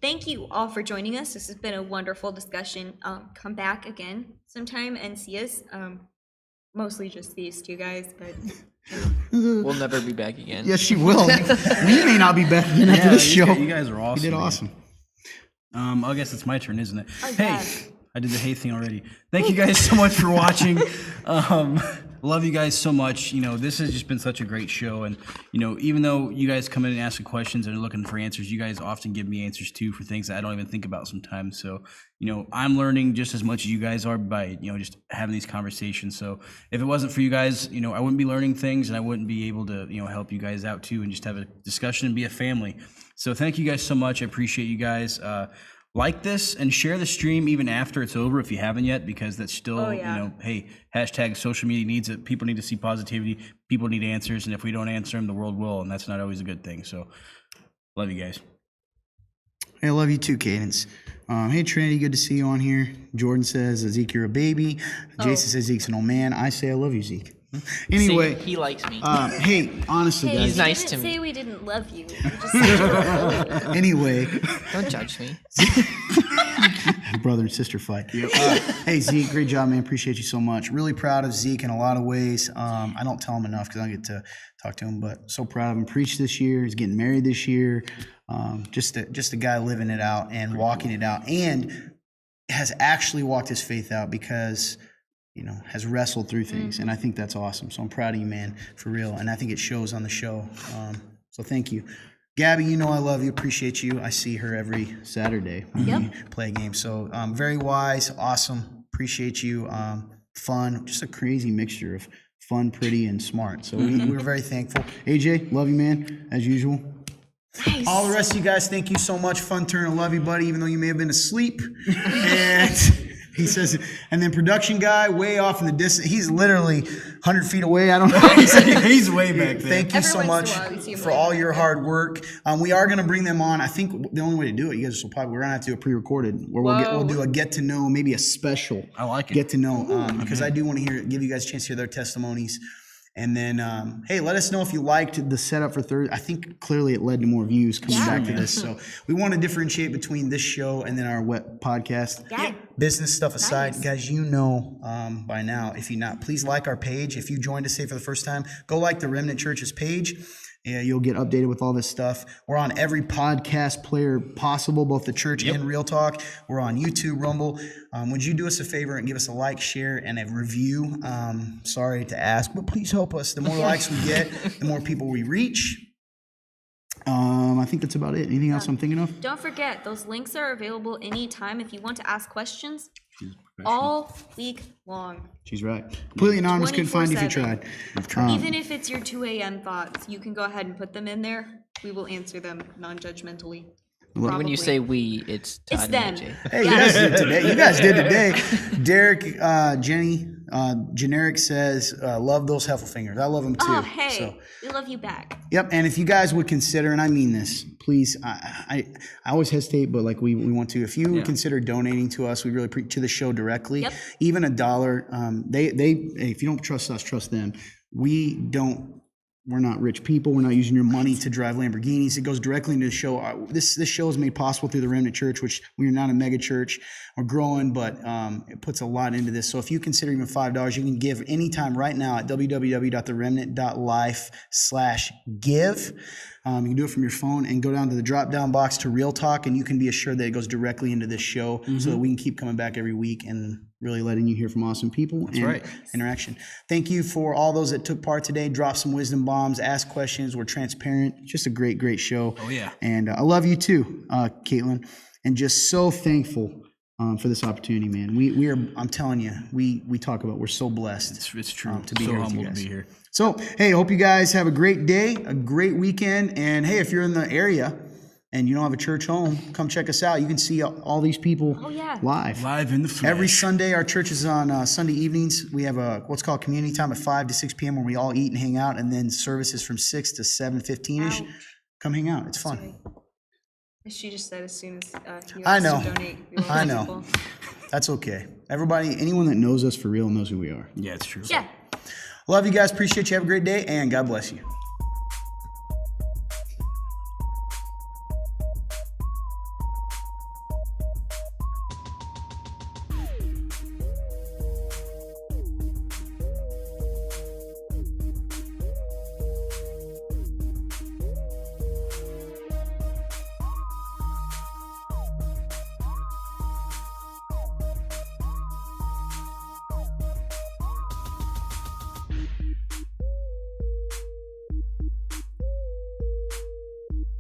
Thank you all for joining us. This has been a wonderful discussion. Come back again sometime and see us. Mostly just these two guys, but We'll never be back again. Yes, she will. We may not be back again after this show. You guys are awesome. You did man. awesome. I guess it's my turn, isn't it? Oh, Hey, yeah. I did the hey thing already. Thank you guys so much for watching. Love you guys so much. This has just been such a great show. And, even though you guys come in and ask questions and are looking for answers, you guys often give me answers too for things that I don't even think about sometimes. So, I'm learning just as much as you guys are by, just having these conversations. So if it wasn't for you guys, I wouldn't be learning things and I wouldn't be able to, help you guys out too and just have a discussion and be a family. So thank you guys so much. I appreciate you guys. Like this and share the stream even after it's over if you haven't yet, because that's still, hey, hashtag social media needs it. People need to see positivity. People need answers. And if we don't answer them, the world will. And that's not always a good thing. So love you guys. Hey, I love you too, Cadence. Hey, Trinity, good to see you on here. Jordan says, Zeke, you're a baby. Jason says, Zeke's an old man. I say, I love you, Zeke. Anyway, See, he likes me. hey, honestly, hey, guys. He's nice we to didn't me. say we didn't love you. We just said you were old. Anyway, Don't judge me. brother and sister fight. Hey, Zeke, great job, man. Appreciate you so much. Really proud of Zeke in a lot of ways. I don't tell him enough because I don't get to talk to him, but so proud of him. Preached this year. He's getting married this year. Just a guy living it out and walking it out, and has actually walked his faith out because has wrestled through things. And I think that's awesome. So I'm proud of you, man, for real. And I think it shows on the show. So thank you. Gabby, I love you, appreciate you. I see her every Saturday when we play a game. So very wise, awesome, appreciate you. Fun, just a crazy mixture of fun, pretty, and smart. So we're very thankful. AJ, love you, man, as usual. Nice. All the rest of you guys, thank you so much. Fun turn. I love you, buddy, even though you may have been asleep. And he says, and then production guy way off in the distance. He's literally 100 feet away. I don't know. He's way back there. Thank you Every so once in a much while you see him for way all back your there. hard work. We are going to bring them on. I think the only way to do it, you guys will probably, we're going to have to do a pre-recorded where we'll do a get to know, maybe a special. I like it. Get to know, because I do want to give you guys a chance to hear their testimonies. And then, hey, let us know if you liked the setup for Thursday. I think clearly it led to more views coming back to this. So we want to differentiate between this show and then our web podcast. Yeah. business stuff aside, Nice. guys, you know by now, if you not, please like our page. If you joined us, say for the first time, go like the Remnant Church's page. Yeah, you'll get updated with all this stuff. We're on every podcast player possible, both the church and Real Talk. We're on YouTube, Rumble. Would you do us a favor and give us a like, share, and a review? Sorry to ask, but please help us. The more likes we get, the more people we reach. I think that's about it. Anything else I'm thinking of? Don't forget, those links are available anytime if you want to ask questions all week long. She's right. Completely anonymous. Couldn't find you if you tried. 24/7. Even if it's your 2 a.m. thoughts, you can go ahead and put them in there. We will answer them non-judgmentally. When you Probably. say we, it's Todd It's and them. AJ. Hey, you guys did today. You guys did today. Derek, Jenny, Generic says, love those Heffelfingers. I love them too. Oh, hey, So, we love you back. yep. And if you guys would consider, and I mean this, please, I always hesitate, but like we want to. If you would consider donating to us, we really to the show directly. Yep. Even $1. If you don't trust us, trust them. We're not rich people. We're not using your money to drive Lamborghinis. It goes directly into the show. This show is made possible through the Remnant Church, which we are not a mega church. We're growing, but it puts a lot into this. So if you consider even $5, you can give anytime right now at www.theremnant.life/give. You can do it from your phone and go down to the drop-down box to Real Talk, and you can be assured that it goes directly into this show so that we can keep coming back every week and really letting you hear from awesome people and right. interaction. Thank you for all those that took part today. Drop some wisdom bombs, ask questions. We're transparent. Just a great, great show. Oh, yeah. And I love you too, Caitlin, and just so thankful for this opportunity, man. We are, I'm telling you, we talk about, we're so blessed. It's true. To be so here with you humbled to guys. be here. So, hey, hope you guys have a great day, a great weekend. And hey, if you're in the area and you don't have a church home, come check us out. You can see all these people live. Live in the flesh. Every Sunday, our church is on Sunday evenings. We have what's called community time at 5 to 6 p.m. where we all eat and hang out, and then services from 6 to 7:15ish. Come hang out. It's fun. She just said as soon as he I wants know. to donate. we will I let know. people. That's okay. Everybody, anyone that knows us for real knows who we are. Yeah, it's true. Yeah. Love you guys. Appreciate you. Have a great day, and God bless you.